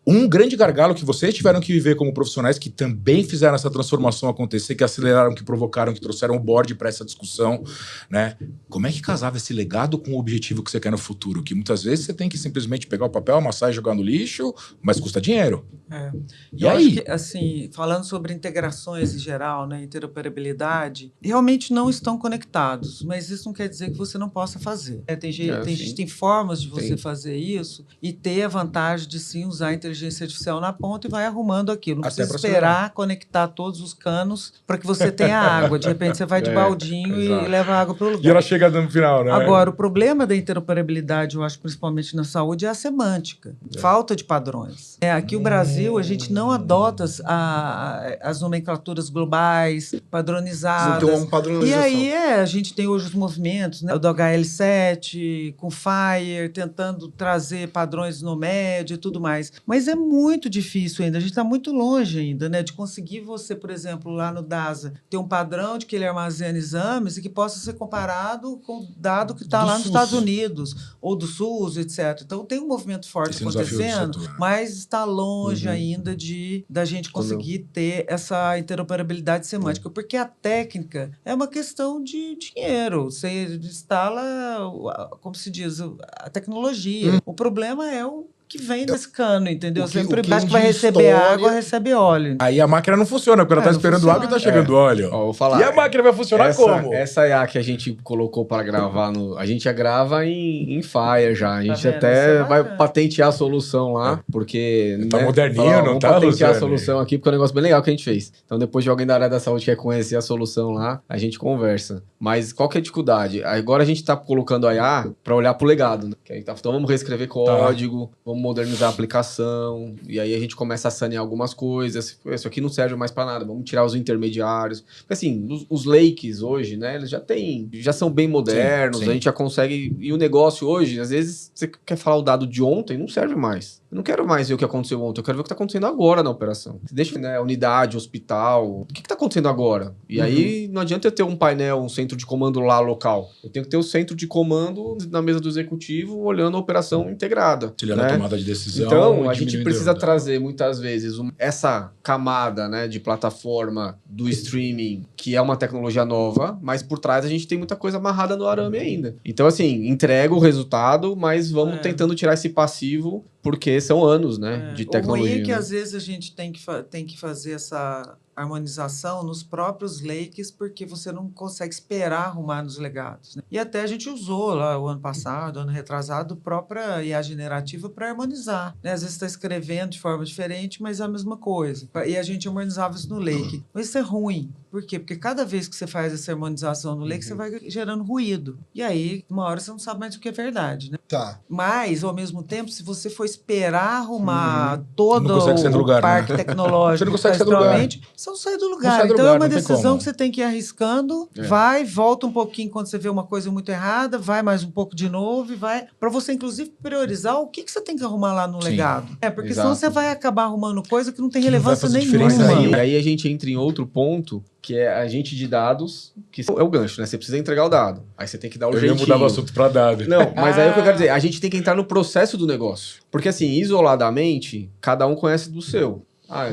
Speaker 2: Um grande gargalo que vocês tiveram que viver como profissionais que também fizeram essa transformação acontecer, que aceleraram, que provocaram, que trouxeram o board para essa discussão, né? Como é que casava esse legado com o objetivo que você quer no futuro? Que muitas vezes você tem que simplesmente pegar o papel, amassar e jogar no lixo, mas custa dinheiro. E
Speaker 3: Eu
Speaker 2: aí?
Speaker 3: acho que, assim, falando sobre integrações em geral, né, interoperabilidade, realmente não estão conectados, mas isso não quer dizer que você não possa fazer. Tem formas de você fazer isso e ter a vantagem de sim usar a inteligência artificial na ponta e vai arrumando aquilo. Não
Speaker 2: Até
Speaker 3: precisa
Speaker 2: pra
Speaker 3: esperar conectar todos os canos para que você tenha água. De repente você vai de baldinho
Speaker 4: exato.
Speaker 3: e leva a água para o lugar.
Speaker 2: E ela chega no final, né?
Speaker 3: Agora, o problema da interoperabilidade, eu acho, principalmente na saúde, é a semântica. Falta de padrões. Aqui no Brasil, a gente não adota as nomenclaturas globais, padronizadas.
Speaker 1: Não tem uma padronização.
Speaker 3: E aí, a gente tem hoje os movimentos, né? O do HL7, com FHIR, tentando trazer padrões no MED e tudo mais. Mas é muito difícil ainda, a gente está muito longe ainda, né? De conseguir você, por exemplo, lá no DASA, ter um padrão de que ele armazena exames e que possa ser comparado com o dado que está lá nos
Speaker 2: SUS.
Speaker 3: Estados Unidos, ou do SUS, etc. Então, tem um movimento forte
Speaker 2: Esse é um desafio do
Speaker 3: acontecendo,
Speaker 2: setor, né?
Speaker 3: mas está longe ainda da gente conseguir ter essa interoperabilidade semântica, porque a técnica é uma questão de dinheiro. Você instala, como se diz, a tecnologia. O problema é o que vem desse cano, entendeu? Você acha que vai receber água, recebe óleo.
Speaker 2: Aí a máquina não funciona, porque ela tá
Speaker 3: não
Speaker 2: esperando
Speaker 3: funciona.
Speaker 2: água e tá chegando óleo.
Speaker 4: Ó, vou falar.
Speaker 2: E a máquina vai funcionar como?
Speaker 4: Essa IA que a gente colocou para gravar a gente já grava em Fire já. A gente
Speaker 3: vendo? Isso
Speaker 4: até
Speaker 3: é
Speaker 4: vai
Speaker 3: bacana.
Speaker 4: patentear a solução lá, porque...
Speaker 2: Tá moderninho,
Speaker 4: falar,
Speaker 2: não
Speaker 4: vamos
Speaker 2: tá,
Speaker 4: patentear a
Speaker 2: Rosane?
Speaker 4: solução aqui, porque é um negócio bem legal que a gente fez. Então, depois de alguém da área da saúde quer conhecer a solução lá, a gente conversa. Mas qual que é a dificuldade? Agora a gente tá colocando a IA para olhar pro legado, né? Então vamos reescrever código, vamos modernizar a aplicação, e aí a gente começa a sanear algumas coisas. Isso aqui não serve mais para nada, vamos tirar os intermediários. Porque, assim, os lakes hoje, né, eles já são bem modernos,
Speaker 2: sim.
Speaker 4: A gente já consegue... E o negócio hoje, às vezes, você quer falar o dado de ontem, não serve mais. Eu não quero mais ver o que aconteceu ontem, eu quero ver o que está acontecendo agora na operação. Deixa, né, unidade, hospital, o que está acontecendo agora? E aí não adianta eu ter um painel, um centro de comando lá local. Eu tenho que ter o centro de comando na mesa do executivo, olhando a operação integrada.
Speaker 2: Auxiliando a tomada de decisão.
Speaker 4: Então, a gente precisa trazer, muitas vezes, essa camada, né, de plataforma do streaming, que é uma tecnologia nova, mas por trás a gente tem muita coisa amarrada no arame ainda. Então, assim, entrega o resultado, mas vamos tentando tirar esse passivo, porque são anos, né, de tecnologia.
Speaker 3: O ruim é que, às vezes, a gente tem que fazer essa harmonização nos próprios lakes, porque você não consegue esperar arrumar nos legados, né? E até a gente usou lá o ano passado, ano retrasado, própria IA generativa para harmonizar, né? Às vezes está escrevendo de forma diferente, mas é a mesma coisa. E a gente harmonizava isso no lake. Mas isso é ruim. Por quê? Porque cada vez que você faz essa harmonização no lake, você vai gerando ruído. E aí, uma hora você não sabe mais o que é verdade, né?
Speaker 1: Tá.
Speaker 3: Mas, ao mesmo tempo, se você for esperar arrumar todo
Speaker 2: o
Speaker 3: lugar, parque tecnológico,
Speaker 2: você não consegue sair do lugar.
Speaker 3: Você não sai do lugar.
Speaker 2: Sai do
Speaker 3: Então
Speaker 2: lugar,
Speaker 3: é uma
Speaker 2: não tem
Speaker 3: decisão
Speaker 2: como.
Speaker 3: que você tem que ir arriscando, vai, volta um pouquinho quando você vê uma coisa muito errada, vai mais um pouco de novo e vai, para você inclusive priorizar o que você tem que arrumar lá no legado. Porque senão você vai acabar arrumando coisa que não tem relevância nenhuma.
Speaker 4: E aí a gente entra em outro ponto, que é agente de dados, que é o gancho, né? Você precisa entregar o dado. Aí você tem que dar o jeitinho.
Speaker 2: Eu ia mudar o assunto para dado.
Speaker 4: Não, mas aí o que eu quero dizer, a gente tem que entrar no processo do negócio. Porque assim, isoladamente, cada um conhece do seu.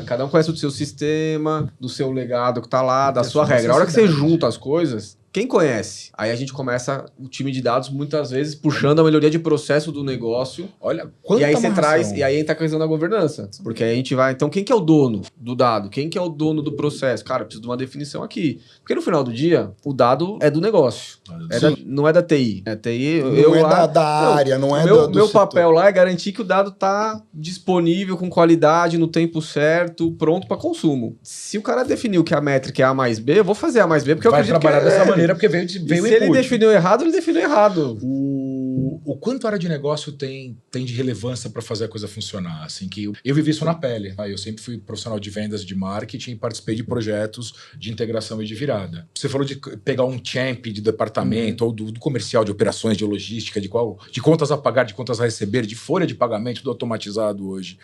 Speaker 4: Cada um conhece do seu sistema, do seu legado que tá lá, da sua regra. A hora que você junta as coisas, quem conhece? Aí a gente começa o time de dados muitas vezes puxando a melhoria de processo do negócio.
Speaker 2: Olha, quanta
Speaker 4: e aí você
Speaker 2: amarração.
Speaker 4: traz, e aí entra a questão da governança. Porque aí a gente vai, então quem que é o dono do dado? Quem que é o dono do processo? Cara, eu preciso de uma definição aqui. Porque no final do dia, o dado é do negócio. Não é da TI. É TI,
Speaker 1: não é da área, não é
Speaker 4: do meu
Speaker 1: setor.
Speaker 4: papel lá é garantir que o dado tá disponível, com qualidade, no tempo certo, pronto para consumo. Se o cara definiu que a métrica é A mais B, eu vou fazer A mais B, porque eu acredito
Speaker 2: trabalhar
Speaker 4: que
Speaker 2: dessa maneira, porque veio
Speaker 4: se
Speaker 2: input.
Speaker 4: ele definiu errado, ele definiu errado.
Speaker 2: O quanto a área de negócio tem de relevância para fazer a coisa funcionar? Assim, que eu vivi isso na pele. Eu sempre fui profissional de vendas, de marketing, e participei de projetos de integração e de virada. Você falou de pegar um champ de departamento, ou do comercial, de operações, de logística, de contas a pagar, de contas a receber, de folha de pagamento, tudo automatizado hoje.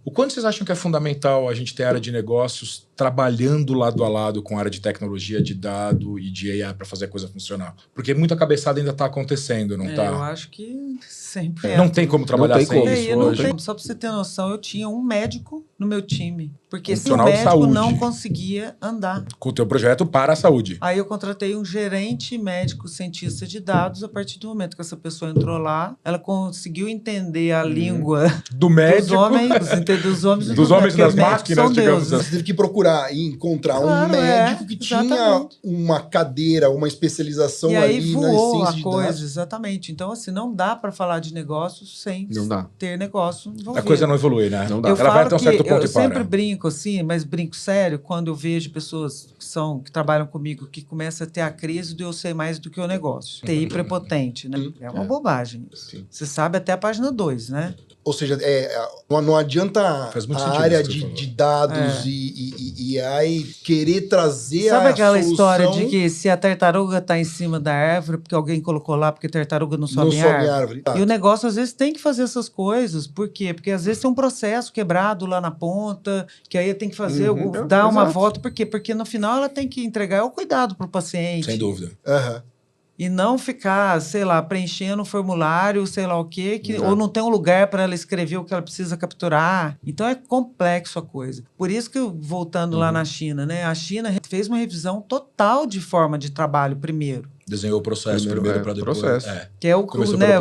Speaker 2: O quanto vocês acham que é fundamental a gente ter área de negócios trabalhando lado a lado com a área de tecnologia, de dado e de AI para fazer a coisa funcionar? Porque muita cabeçada ainda está acontecendo, não tá?
Speaker 3: Eu acho que sempre
Speaker 2: Não tem como trabalhar sem isso hoje.
Speaker 3: Só para você ter noção, eu tinha um médico no meu time. Porque se o
Speaker 2: Profissional de
Speaker 3: médico
Speaker 2: saúde.
Speaker 3: não conseguia andar.
Speaker 2: Com o teu projeto para a saúde.
Speaker 3: Aí eu contratei um gerente médico cientista de dados. A partir do momento que essa pessoa entrou lá, ela conseguiu entender a língua
Speaker 2: do médico,
Speaker 3: dos homens
Speaker 2: e das máquinas, digamos
Speaker 1: assim. Você teve que procurar e encontrar um médico que tinha uma cadeira, uma especialização
Speaker 3: e
Speaker 1: ali
Speaker 3: aí voou
Speaker 1: na essência
Speaker 3: a
Speaker 1: de
Speaker 3: coisa,
Speaker 1: dados.
Speaker 3: Exatamente. Então, assim, não dá para falar de negócio sem ter negócio envolvido.
Speaker 2: A coisa não evolui, né?
Speaker 4: Não dá.
Speaker 3: Eu
Speaker 2: Ela vai até um certo ponto
Speaker 3: eu
Speaker 2: e para.
Speaker 3: sempre brinco assim, mas brinco sério, quando eu vejo pessoas que trabalham comigo que começam a ter a crise do eu sei mais do que o negócio. TI prepotente, né? É uma bobagem.
Speaker 4: Sim.
Speaker 3: Você sabe até a página 2, né?
Speaker 1: Ou seja, não adianta a área de dados e AI querer trazer
Speaker 3: Sabe
Speaker 1: a
Speaker 3: aquela
Speaker 1: solução...
Speaker 3: história de que se a tartaruga está em cima da árvore, porque alguém colocou lá, porque a tartaruga não sobe em árvore?
Speaker 1: Tá.
Speaker 3: E o negócio, às vezes, tem que fazer essas coisas. Por quê? Porque, às vezes, tem um processo quebrado lá na ponta, que aí tem que fazer, dar uma volta. Por quê? Porque, no final, ela tem que entregar o cuidado para o paciente.
Speaker 2: Sem dúvida.
Speaker 3: E não ficar, sei lá, preenchendo um formulário, sei lá o quê, ou não tem um lugar para ela escrever o que ela precisa capturar. Então é complexo a coisa. Por isso que, voltando lá na China, né? A China fez uma revisão total de forma de trabalho primeiro.
Speaker 2: Desenhou o processo primeiro para depois.
Speaker 3: Que é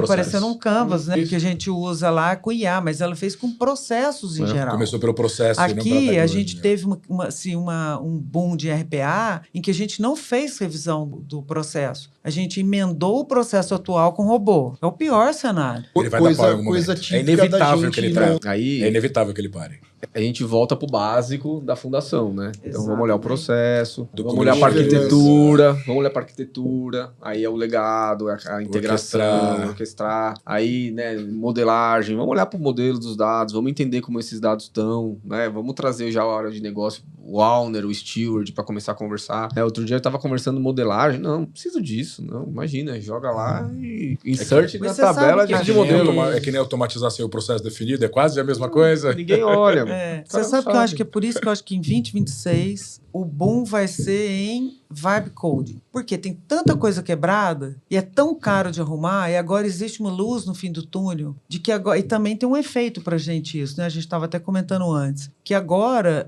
Speaker 3: parecendo um canvas, né? Que a gente usa lá com IA, mas ela fez com processos em geral.
Speaker 2: Começou pelo processo.
Speaker 3: Aqui a gente teve um boom de RPA em que a gente não fez revisão do processo. A gente emendou o processo atual com robô. É o pior cenário.
Speaker 2: Ele vai dar pau em algum momento.
Speaker 1: Típica
Speaker 2: é inevitável
Speaker 1: da
Speaker 2: que ele
Speaker 1: gente
Speaker 2: traia. É inevitável que ele pare.
Speaker 4: a gente volta pro básico da fundação, né? Então vamos olhar o processo,
Speaker 2: Do
Speaker 4: vamos olhar para
Speaker 2: governance.
Speaker 4: arquitetura, vamos olhar para arquitetura, aí é o legado, a integração, orquestrar, aí, né, modelagem, vamos olhar para o modelo dos dados, vamos entender como esses dados estão, né? Vamos trazer já a hora de negócio, o owner, o steward, para começar a conversar. Outro dia eu estava conversando modelagem, não precisa disso, não, imagina, joga lá e insert na
Speaker 3: Mas você
Speaker 4: tabela
Speaker 3: sabe que
Speaker 4: de
Speaker 3: a
Speaker 4: modelo.
Speaker 2: É que nem automatizar sem o processo definido, é quase a mesma coisa.
Speaker 4: Ninguém olha.
Speaker 3: Você
Speaker 4: Cara,
Speaker 3: sabe que eu acho que é por isso que eu acho que em 2026 o boom vai ser em vibe coding. Porque tem tanta coisa quebrada e é tão caro de arrumar e agora existe uma luz no fim do túnel de que agora... E também tem um efeito pra gente isso, né? A gente estava até comentando antes. Que agora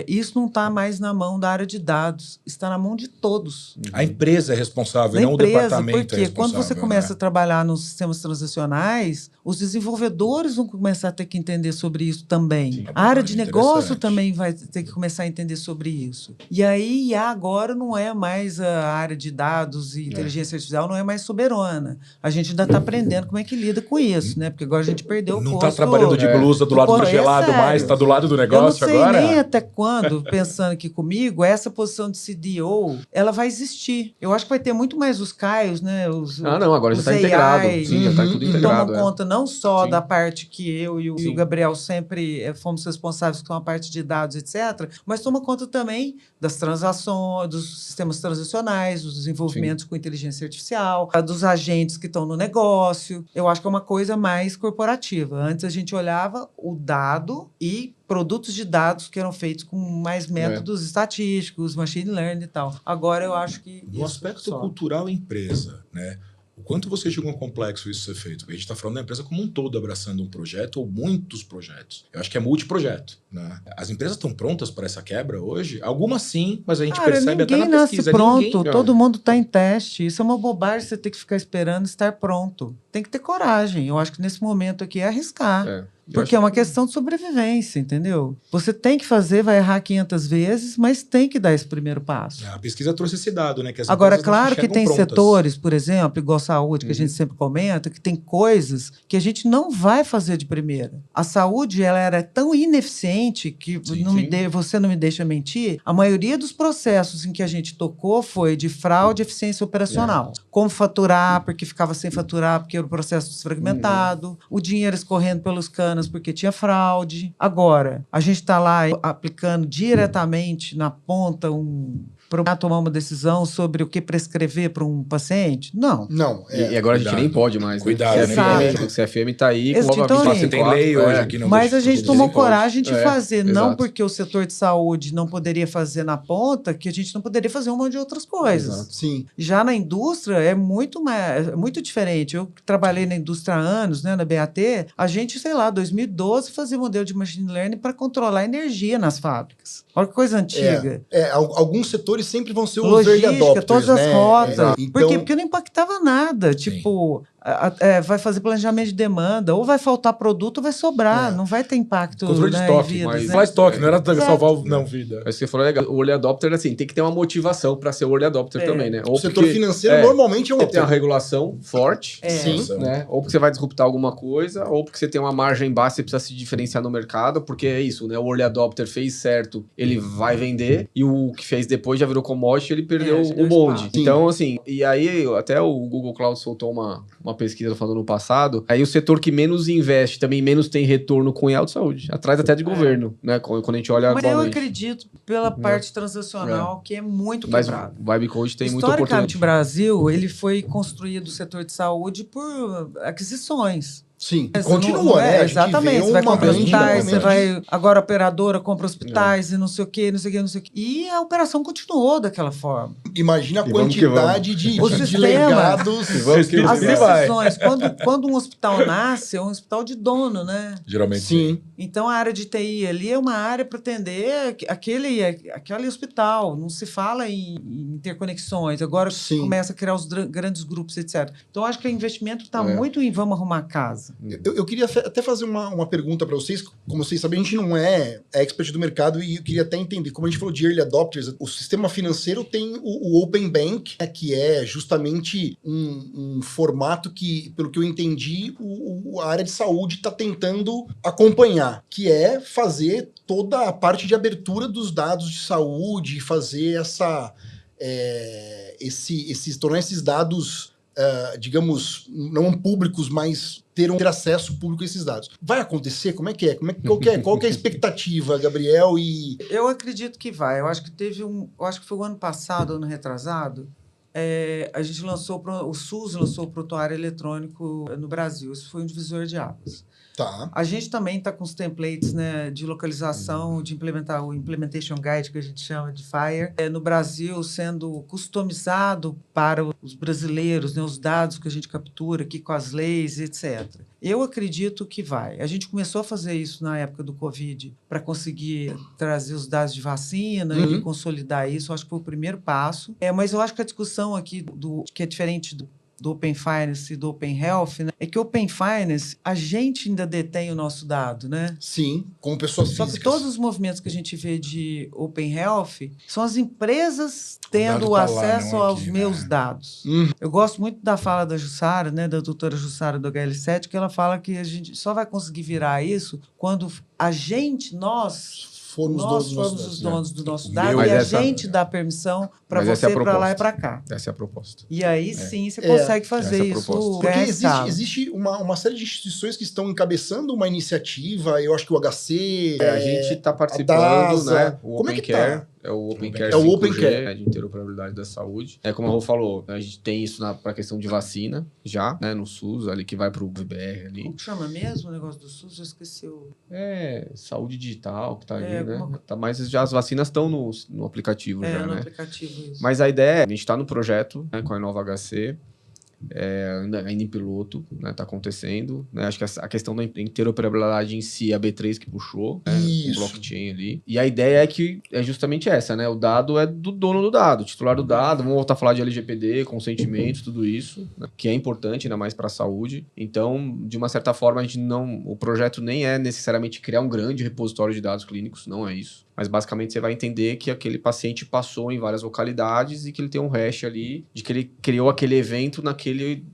Speaker 3: isso não está mais na mão da área de dados. Está na mão de todos.
Speaker 2: A empresa é responsável,
Speaker 3: Na
Speaker 2: não
Speaker 3: empresa,
Speaker 2: o departamento
Speaker 3: porque
Speaker 2: é responsável.
Speaker 3: quando você começa
Speaker 2: né?
Speaker 3: a trabalhar nos sistemas transacionais, os desenvolvedores vão começar a ter que entender sobre isso também.
Speaker 2: Sim,
Speaker 3: A área de negócio
Speaker 2: interessante.
Speaker 3: também vai ter que começar a entender sobre isso. E aí, IA agora não é mais a área de dados e inteligência artificial, não é mais soberana. A gente ainda está aprendendo como é que lida com isso, né? Porque agora a gente perdeu o
Speaker 2: Não
Speaker 3: posto.
Speaker 2: está trabalhando de blusa do lado do gelado
Speaker 3: sério.
Speaker 2: mais, está do lado do
Speaker 3: Eu não
Speaker 2: negócio
Speaker 3: sei
Speaker 2: agora.
Speaker 3: nem até quando, pensando aqui comigo, essa posição de CDO, ela vai existir. Eu acho que vai ter muito mais os Caios, né?
Speaker 4: Não, agora já
Speaker 3: os
Speaker 4: está integrado.
Speaker 3: AI,
Speaker 4: Sim, já está tudo
Speaker 3: que
Speaker 4: integrado.
Speaker 3: tomam conta não só
Speaker 4: Sim.
Speaker 3: da parte que eu e o
Speaker 4: Sim.
Speaker 3: Gabriel sempre fomos responsáveis com a parte de dados, etc., mas toma conta também das transações, dos sistemas transacionais, dos desenvolvimentos com inteligência artificial, dos agentes que estão no negócio. Eu acho que é uma coisa mais corporativa. Antes a gente olhava o dado e produtos de dados que eram feitos com mais métodos estatísticos, machine learning e tal. Agora eu acho que...
Speaker 2: No aspecto cultural empresa, né? O quanto você julga complexo isso ser feito? Porque a gente está falando da empresa como um todo abraçando um projeto ou muitos projetos. Eu acho que é multiprojeto. Né? As empresas estão prontas para essa quebra hoje? Algumas sim, mas a gente percebe até na pesquisa.
Speaker 3: Ninguém nasce
Speaker 2: Ninguém...
Speaker 3: pronto, todo mundo está em teste. Isso é uma bobagem você ter que ficar esperando estar pronto. Tem que ter coragem. Eu acho que nesse momento aqui é arriscar. Porque é uma questão de sobrevivência, entendeu? Você tem que fazer, vai errar 500 vezes, mas tem que dar esse primeiro passo.
Speaker 2: A pesquisa trouxe esse dado, né? Que as
Speaker 3: Agora,
Speaker 2: empresas não
Speaker 3: claro
Speaker 2: se
Speaker 3: que tem
Speaker 2: enxergam prontas.
Speaker 3: setores, por exemplo, igual saúde, que a gente sempre comenta, que tem coisas que a gente não vai fazer de primeira. A saúde, ela era tão ineficiente que você não me deixa mentir, a maioria dos processos em que a gente tocou foi de fraude e eficiência operacional. Como faturar, porque ficava sem faturar, porque era o processo desfragmentado, o dinheiro escorrendo pelos canos porque tinha fraude. Agora, a gente está lá aplicando diretamente na ponta para tomar uma decisão sobre o que prescrever para um paciente? Não.
Speaker 1: Não.
Speaker 4: E agora a gente nem pode mais.
Speaker 2: Cuidado,
Speaker 4: né?
Speaker 2: né?
Speaker 4: O CFM está aí.
Speaker 3: Então,
Speaker 2: você tem lei hoje aqui no
Speaker 3: mas a gente tomou coragem de fazer, não
Speaker 4: exato.
Speaker 3: porque o setor de saúde não poderia fazer na ponta, que a gente não poderia fazer um monte de outras coisas.
Speaker 4: Exato.
Speaker 1: Sim.
Speaker 3: Já na indústria é muito diferente. Eu trabalhei na indústria há anos, né, na BAT, a gente, sei lá, 2012 fazia modelo de machine learning para controlar a energia nas fábricas. Olha que coisa antiga.
Speaker 1: Alguns setores sempre vão ser os
Speaker 3: logística,
Speaker 1: early adopters,
Speaker 3: todas as
Speaker 1: né?
Speaker 3: rotas.
Speaker 1: Então...
Speaker 3: Por quê? Porque não impactava nada.
Speaker 2: Sim.
Speaker 3: Tipo, vai fazer planejamento de demanda, ou vai faltar produto ou vai sobrar. Não vai ter impacto,
Speaker 2: controle de
Speaker 3: né,
Speaker 2: estoque,
Speaker 3: em vidas,
Speaker 2: mas
Speaker 3: né?
Speaker 2: faz estoque, não era salvar o não vida.
Speaker 4: Mas você falou legal. O early adopter, assim, tem que ter uma motivação para ser o early adopter também, né?
Speaker 1: O setor financeiro normalmente é um
Speaker 4: tem uma regulação forte,
Speaker 1: Sim.
Speaker 4: né? Ou porque você vai disruptar alguma coisa, ou porque você tem uma margem baixa e precisa se diferenciar no mercado, porque é isso, né? O early adopter fez certo, ele vai vender, e o que fez depois já virou commodity, ele perdeu o bonde. Então, assim, e aí até o Google Cloud soltou uma pesquisa falando no passado, aí o setor que menos investe, também menos tem retorno com IA de saúde, atrás até de governo, né? Quando a gente olha
Speaker 3: Mas eu
Speaker 4: atualmente.
Speaker 3: acredito pela parte transacional que é muito
Speaker 4: Mas
Speaker 3: quebrada.
Speaker 4: o Vibe Code tem muita
Speaker 3: Historicamente,
Speaker 4: oportunidade.
Speaker 3: o Brasil, ele foi construído o setor de saúde por aquisições.
Speaker 1: Sim,
Speaker 3: Mas
Speaker 1: continua, né? A gente
Speaker 3: exatamente,
Speaker 1: vê
Speaker 3: você vai
Speaker 1: uma
Speaker 3: comprar
Speaker 1: grande
Speaker 3: hospitais, você
Speaker 1: movimento.
Speaker 3: vai... Agora a operadora compra hospitais e não sei o quê, não sei o quê, não sei o quê. E a operação continuou daquela forma.
Speaker 1: Imagina a
Speaker 4: E vamos que
Speaker 1: quantidade de
Speaker 3: O sistema-
Speaker 1: legados.
Speaker 3: As decisões, quando um hospital nasce, é um hospital de dono, né?
Speaker 2: Geralmente
Speaker 1: Sim.
Speaker 3: Então, a área de TI ali é uma área para atender aquele hospital. Não se fala em interconexões. Agora
Speaker 1: Sim.
Speaker 3: começa a criar os grandes grupos, etc. Então, acho que o investimento está muito em vamos arrumar a casa. essa.
Speaker 1: Eu queria até fazer uma pergunta para vocês. Como vocês sabem, a gente não é expert do mercado e eu queria até entender. Como a gente falou de early adopters, o sistema financeiro tem o Open Bank, né, que é justamente um formato que, pelo que eu entendi, a área de saúde está tentando acompanhar, que é fazer toda a parte de abertura dos dados de saúde, fazer tornar esses dados, digamos, não públicos, mas ter acesso público a esses dados. Vai acontecer? Como é que é? Qual que é a expectativa, Gabriel?
Speaker 3: Eu acredito que vai. Eu acho que acho que foi o ano passado, ano retrasado, a gente o SUS lançou o prontuário eletrônico no Brasil. Isso foi um divisor de águas.
Speaker 1: Tá.
Speaker 3: A gente também está com os templates, né, de localização, de implementar o Implementation Guide, que a gente chama de FHIR, no Brasil, sendo customizado para os brasileiros, né, os dados que a gente captura aqui com as leis, etc. Eu acredito que vai. A gente começou a fazer isso na época do Covid para conseguir trazer os dados de vacina e consolidar isso. Acho que foi o primeiro passo. Mas eu acho que a discussão aqui, que é diferente do Open Finance e do Open Health, né? É que o Open Finance, a gente ainda detém o nosso dado, né?
Speaker 1: Sim, como pessoas físicas.
Speaker 3: Só que todos os movimentos que a gente vê de Open Health são as empresas tendo acesso aos meus dados. Eu gosto muito da fala da Jussara, né, da doutora Jussara do HL7, que ela fala que a gente só vai conseguir virar isso quando nós formos os donos do nosso dado e a gente dá permissão para você ir para lá e para cá.
Speaker 4: Essa é a proposta.
Speaker 3: E aí sim você consegue fazer isso.
Speaker 1: Porque existe uma série de instituições que estão encabeçando uma iniciativa, eu acho que o HC...
Speaker 4: a gente está participando, né? O
Speaker 1: Como
Speaker 4: Open
Speaker 1: é que
Speaker 4: Care.
Speaker 1: tá?
Speaker 4: É o Open Care 5G,
Speaker 1: é o Open Care.
Speaker 4: Né, de interoperabilidade da saúde. Como a Rô falou, a gente tem isso para a questão de vacina já, né, no SUS, ali que vai para o VBR ali.
Speaker 3: Como chama mesmo o negócio do SUS? Eu esqueci
Speaker 4: saúde digital que tá ali, né? Mas já as vacinas estão no aplicativo já,
Speaker 3: no
Speaker 4: né?
Speaker 3: aplicativo, isso.
Speaker 4: Mas a ideia a gente está no projeto, né, com a Inova HC, ainda em piloto, né, tá acontecendo, né, acho que a questão da interoperabilidade em si, a B3 que puxou, né, o blockchain ali, e a ideia é justamente essa, né, o dado é do dono do dado, titular do dado, vamos voltar a falar de LGPD, consentimento, tudo isso, né, que é importante, ainda mais para a saúde, então, de uma certa forma, o projeto nem é necessariamente criar um grande repositório de dados clínicos, não é isso, mas basicamente você vai entender que aquele paciente passou em várias localidades e que ele tem um hash ali, de que ele criou aquele evento naquele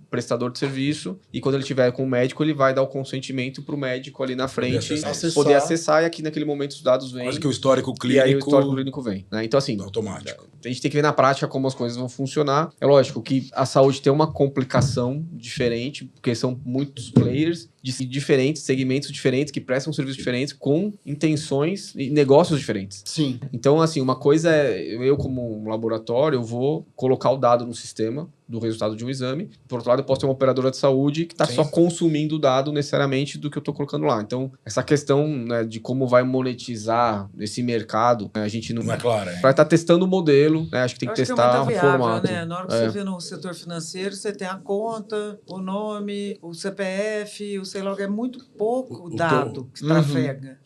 Speaker 4: prestador de serviço, e quando ele estiver com o médico, ele vai dar o consentimento para o médico ali na frente poder acessar, e aqui naquele momento os dados vêm.
Speaker 2: Quase que o histórico clínico.
Speaker 4: E aí o histórico clínico vem. Né? Então, assim,
Speaker 2: automático.
Speaker 4: A gente tem que ver na prática como as coisas vão funcionar. É lógico que a saúde tem uma complicação diferente, porque são muitos players de diferentes, segmentos diferentes, que prestam serviços diferentes, com intenções e negócios diferentes.
Speaker 1: Sim.
Speaker 4: Então, assim, uma coisa eu como um laboratório, eu vou colocar o dado no sistema do resultado de um exame. Por outro lado, eu posso ter uma operadora de saúde que está só consumindo o dado necessariamente do que eu estou colocando lá. Então, essa questão, né, de como vai monetizar esse mercado, né, a gente não é claro. Vai estar testando o modelo, né, acho que tem que testar o formato.
Speaker 3: Né? Na hora que você vê no setor financeiro, você tem a conta, o nome, o CPF, o sei lá, é muito pouco dado que trafega.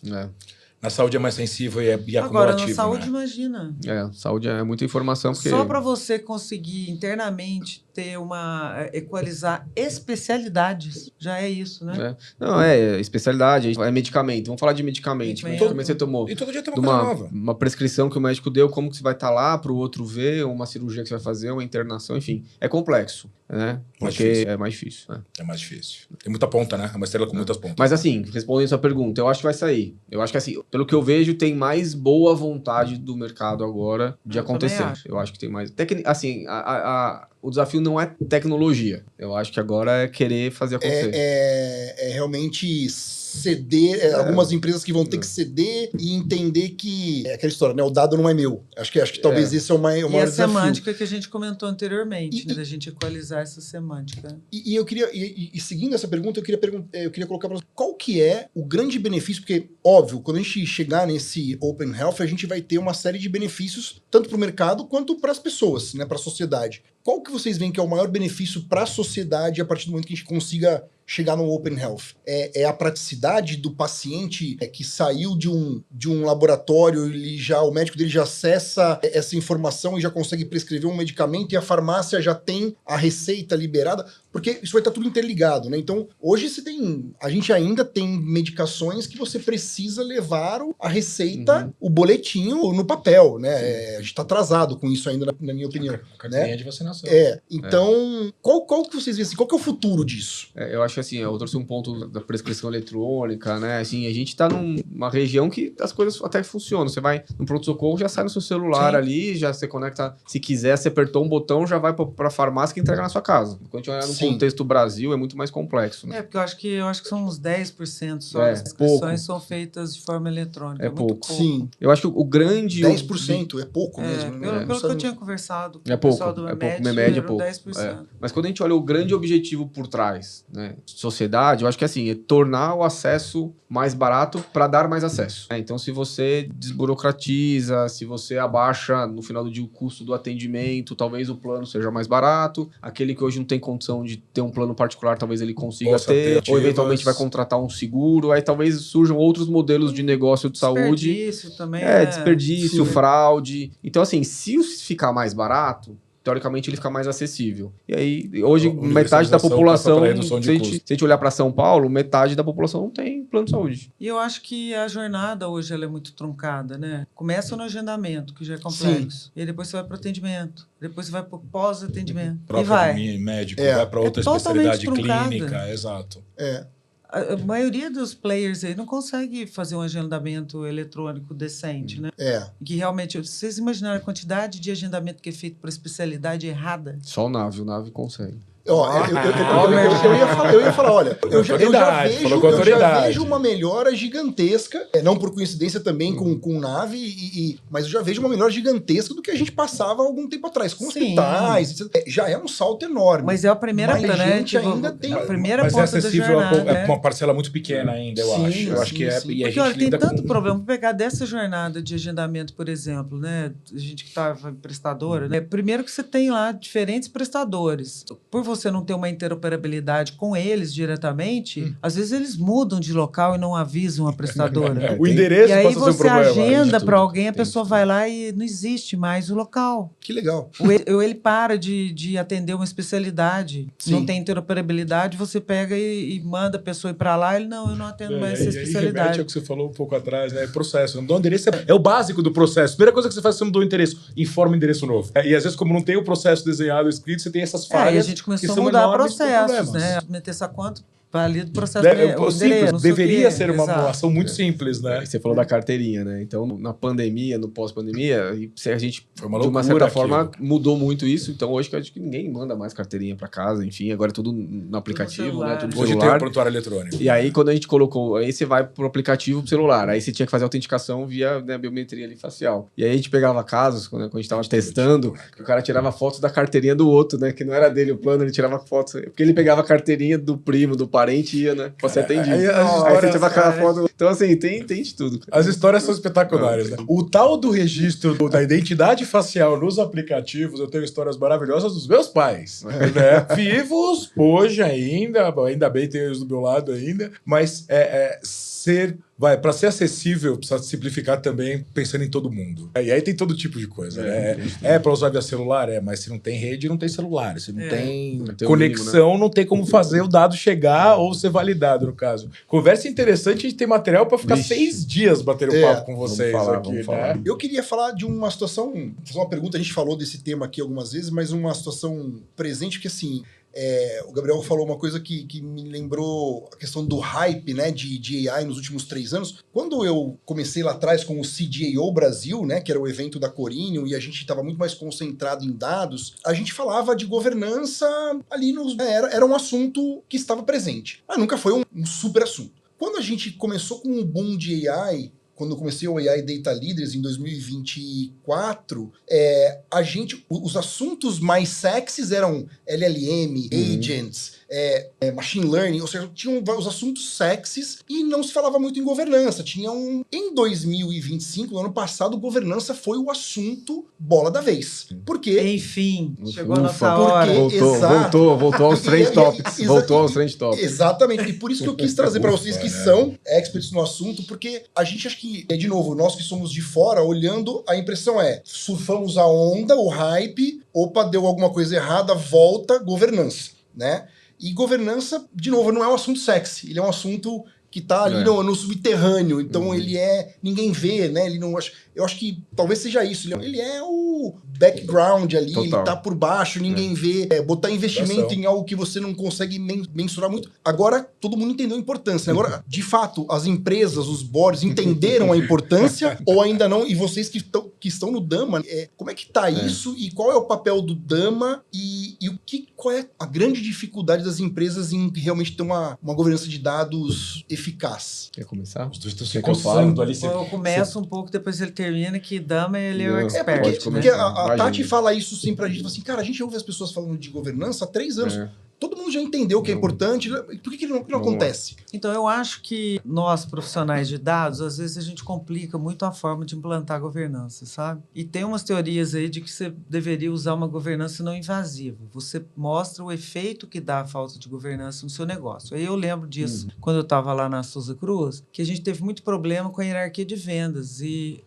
Speaker 2: Na saúde é mais sensível e é acumulativo.
Speaker 3: Agora, na saúde, né? Imagina.
Speaker 4: Saúde é muita informação. Porque...
Speaker 3: Só para você conseguir internamente ter equalizar especialidades, já é isso, né?
Speaker 4: Não, especialidade, é medicamento. Vamos falar de medicamento. Como você tomou?
Speaker 2: E todo dia tem uma coisa nova.
Speaker 4: Uma prescrição que o médico deu, como que você vai estar lá para o outro ver, uma cirurgia que você vai fazer, uma internação, enfim. É complexo, né? Porque é mais difícil. Né?
Speaker 2: É mais difícil. Tem muita ponta, né? É uma estrela com muitas pontas.
Speaker 4: Mas assim, respondendo a sua pergunta, eu acho que vai sair. Eu acho que assim, pelo que eu vejo, tem mais boa vontade do mercado agora de acontecer. Eu acho que tem mais... Assim, o desafio não é tecnologia. Eu acho que agora é querer fazer acontecer.
Speaker 1: É realmente ceder, algumas empresas que vão ter que ceder e entender que é aquela história, né? O dado não é meu. Acho que talvez esse é o maior desafio.
Speaker 3: E a semântica que a gente comentou anteriormente, né? Da gente equalizar essa semântica.
Speaker 1: E eu queria, seguindo essa pergunta, eu queria colocar para você, qual que é o grande benefício, porque, óbvio, quando a gente chegar nesse Open Health, a gente vai ter uma série de benefícios, tanto para o mercado quanto para as pessoas, né? Para a sociedade. Qual que vocês veem que é o maior benefício para a sociedade a partir do momento que a gente consiga chegar no Open Health? É a praticidade do paciente que saiu de um laboratório, o médico dele já acessa essa informação e já consegue prescrever um medicamento e a farmácia já tem a receita liberada? Porque isso vai estar tudo interligado, né? Então, hoje a gente ainda tem medicações que você precisa levar a receita, o boletinho no papel, né? A gente está atrasado com isso ainda, na minha opinião.
Speaker 2: Carteirinha de vacinação.
Speaker 1: Então, qual que vocês veem assim? Qual que é o futuro disso?
Speaker 4: Eu acho que assim, eu trouxe um ponto da prescrição eletrônica, né? Assim, a gente tá numa região que as coisas até funcionam. Você vai no pronto-socorro, já sai no seu celular ali, já você conecta, se quiser, você apertou um botão, já vai pra farmácia que entrega na sua casa. Quando a gente olhar no contexto Brasil, é muito mais complexo, né?
Speaker 3: Porque eu acho que são uns 10% só das inscrições são feitas de forma eletrônica.
Speaker 4: É pouco.
Speaker 1: Sim.
Speaker 4: Eu acho que o grande...
Speaker 1: 10% é pouco mesmo.
Speaker 3: Pelo que eu tinha conversado com
Speaker 4: o
Speaker 3: pessoal do
Speaker 4: MED é pouco.
Speaker 3: 10%.
Speaker 4: Mas quando a gente olha o grande objetivo por trás, né, sociedade, eu acho que assim, é tornar o acesso mais barato para dar mais acesso. Então, se você desburocratiza, se você abaixa no final do dia o custo do atendimento, talvez o plano seja mais barato. Aquele que hoje não tem condição de ter um plano particular, talvez ele consiga ter, ou eventualmente vai contratar um seguro. Aí talvez surjam outros modelos de negócio de saúde.
Speaker 3: Desperdício também.
Speaker 4: Desperdício, fraude. Então, assim, se ficar mais barato, teoricamente ele fica mais acessível. E aí, hoje, metade da população, se a gente olhar para São Paulo, metade da população não tem plano de saúde.
Speaker 3: E eu acho que a jornada hoje ela é muito truncada, né? Começa no agendamento, que já é complexo. Sim. E aí depois você vai para o atendimento. Depois você vai para o pós-atendimento. E vai.
Speaker 2: Médico, vai para outra especialidade clínica. Exato.
Speaker 3: A maioria dos players aí não consegue fazer um agendamento eletrônico decente, né? Que realmente, vocês imaginaram a quantidade de agendamento que é feito por especialidade errada?
Speaker 4: Só o Nave consegue.
Speaker 1: Eu ia falar, olha, eu já vejo uma melhora gigantesca, não por coincidência também com Nave, mas eu já vejo uma melhora gigantesca do que a gente passava há algum tempo atrás, com hospitais, etc. Já é um salto enorme.
Speaker 3: Mas é a primeira ponta, né?
Speaker 1: Gente ainda tem...
Speaker 3: A primeira
Speaker 2: mas
Speaker 3: ponta
Speaker 2: é acessível
Speaker 3: da jornada,
Speaker 2: a uma parcela muito pequena ainda, eu acho. Eu acho que
Speaker 3: Porque,
Speaker 2: e a gente
Speaker 3: olha, tem tanto problema. Vou pegar dessa jornada de agendamento, por exemplo, né? A gente que estava prestadora, né? Primeiro que você tem lá diferentes prestadores. Por você não ter uma interoperabilidade com eles diretamente, às vezes eles mudam de local e não avisam a prestadora.
Speaker 2: O endereço
Speaker 3: e aí
Speaker 2: passa
Speaker 3: você agenda para alguém, a
Speaker 2: tem
Speaker 3: pessoa vai lá e não existe mais o local.
Speaker 1: Que legal.
Speaker 3: Ou ele para de atender uma especialidade.
Speaker 1: Sim.
Speaker 3: Não tem interoperabilidade, você pega e manda a pessoa ir para lá, eu não atendo mais essa especialidade.
Speaker 2: Remete ao que você falou um pouco atrás, né? Processo. Não dá um endereço é o básico do processo. Primeira coisa que você faz, você mudou o endereço. Informa o endereço novo. E às vezes, como não tem o processo desenhado, escrito, você tem essas falhas.
Speaker 3: E a gente começou a mudar processos, né? Meter essa conta ali do processo
Speaker 2: deveria ser uma ação muito simples, né?
Speaker 4: Você falou da carteirinha, né? Então, na pandemia, no pós-pandemia, a gente,
Speaker 2: foi uma
Speaker 4: de uma certa forma, mudou muito isso. Então, hoje, eu acho que ninguém manda mais carteirinha para casa. Enfim, agora é tudo no aplicativo, né? Tudo no
Speaker 2: hoje
Speaker 4: celular.
Speaker 2: Tem o prontuário eletrônico.
Speaker 4: E aí, quando a gente colocou... Aí você vai pro aplicativo pro celular. Aí você tinha que fazer a autenticação via, né, biometria ali facial. E aí a gente pegava casos, quando a gente tava testando, que o cara tirava fotos da carteirinha do outro, né? Que não era dele o plano, ele tirava fotos. Porque ele pegava a carteirinha do primo, do parente e ia, né? Pra ser atendido. Aí você tirava aquela foto. Então, assim, tem de tudo.
Speaker 2: As histórias são espetaculares, né? O tal do registro da identidade facial nos aplicativos, eu tenho histórias maravilhosas dos meus pais, né? Vivos hoje ainda bem tem eles do meu lado ainda, mas para ser acessível, precisa simplificar também pensando em todo mundo. E aí tem todo tipo de coisa, né? Para usar via celular, mas se não tem rede, não tem celular. Se não tem conexão, mínimo, né? Não tem como fazer o dado chegar ou ser validado, no caso. Conversa interessante, a gente tem material para ficar 6 dias batendo papo com vocês vamos falar.
Speaker 1: Eu queria falar de uma situação, fazer uma pergunta, a gente falou desse tema aqui algumas vezes, mas uma situação presente que, assim... o Gabriel falou uma coisa que me lembrou a questão do hype, né, de AI nos últimos 3 anos. Quando eu comecei lá atrás com o CDAO Brasil, né, que era o evento da Coríneo, e a gente estava muito mais concentrado em dados, a gente falava de governança ali, era um assunto que estava presente. Mas nunca foi um super assunto. Quando a gente começou com o boom de AI, quando eu comecei o AI Data Leaders em 2024, os assuntos mais sexys eram LLM, agents, machine learning, ou seja, tinham os assuntos sexys e não se falava muito em governança. Em 2025, no ano passado, governança foi o assunto bola da vez. Por quê?
Speaker 3: Enfim, chegou a
Speaker 4: Ufa,
Speaker 3: nossa hora.
Speaker 4: Voltou aos trend topics. Voltou aos trend topics.
Speaker 1: Exatamente. E por isso que eu quis trazer para vocês que são experts no assunto, porque a gente acha que, de novo, nós que somos de fora, olhando, a impressão surfamos a onda, o hype, opa, deu alguma coisa errada, volta, governança, né? E governança, de novo, não é um assunto sexy, ele é um assunto que tá ali no subterrâneo, então ninguém vê, né? Eu acho que talvez seja isso, ele é o background ali,
Speaker 4: Total.
Speaker 1: ele tá por baixo, ninguém vê, botar investimento em algo que você não consegue mensurar muito. Agora, todo mundo entendeu a importância. Agora, de fato, as empresas, os boards entenderam a importância ou ainda não? E vocês que estão no Dama, como é que tá isso e qual é o papel do Dama e qual é a grande dificuldade das empresas em realmente ter uma governança de dados eficaz?
Speaker 4: Quer começar?
Speaker 2: Os dois estão se coçando ali.
Speaker 3: Eu começo um pouco, depois ele termina, que Dama, ele é o expert.
Speaker 1: Porque a Tati fala isso sempre pra gente, fala assim, cara, a gente ouve as pessoas falando de governança há 3 anos. Todo mundo já entendeu o que é importante. Por que não acontece?
Speaker 3: Então, eu acho que nós, profissionais de dados, às vezes a gente complica muito a forma de implantar a governança, sabe? E tem umas teorias aí de que você deveria usar uma governança não invasiva. Você mostra o efeito que dá a falta de governança no seu negócio. Aí eu lembro disso quando eu estava lá na Souza Cruz, que a gente teve muito problema com a hierarquia de vendas. E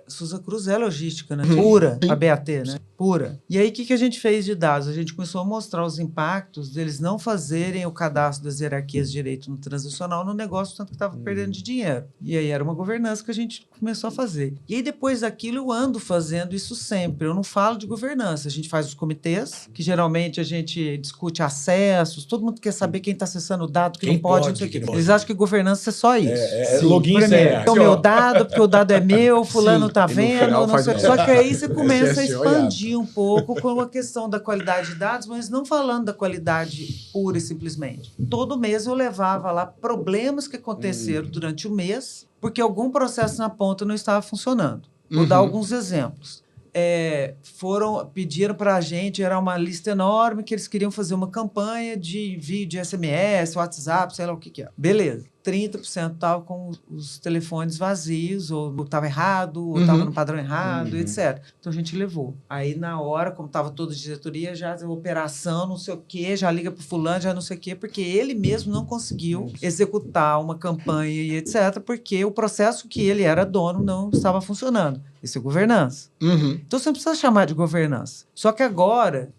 Speaker 3: Souza Cruz é logística, né? Pura, a BAT, né? Pura. E aí, o que a gente fez de dados? A gente começou a mostrar os impactos deles não fazerem o cadastro das hierarquias de direito no transacional no negócio, tanto que estava perdendo de dinheiro. E aí era uma governança que a gente começou a fazer. E aí, depois daquilo, eu ando fazendo isso sempre. Eu não falo de governança. A gente faz os comitês, que geralmente a gente discute acessos, todo mundo quer saber quem está acessando o dado, quem não pode, não sei o quê. Eles acham que governança é só isso.
Speaker 2: Login e senha.
Speaker 3: É o meu dado, porque o dado é meu, fulano tá vendo. Não sei. Só que aí você começa a expandir um pouco com a questão da qualidade de dados, mas não falando da qualidade pura e simplesmente. Todo mês eu levava lá problemas que aconteceram durante o mês, porque algum processo na ponta não estava funcionando. Vou dar alguns exemplos. Pediram para a gente, era uma lista enorme, que eles queriam fazer uma campanha de vídeo, SMS, WhatsApp, sei lá o que é. Beleza. 30% estava com os telefones vazios, ou estava errado, ou estava no padrão errado, etc. Então, a gente levou. Aí, na hora, como estava toda a diretoria, já operação, não sei o quê, já liga para o fulano, já não sei o quê, porque ele mesmo não conseguiu executar uma campanha e etc., porque o processo que ele era dono não estava funcionando. Isso é governança. Então, você não precisa chamar de governança. Só que agora,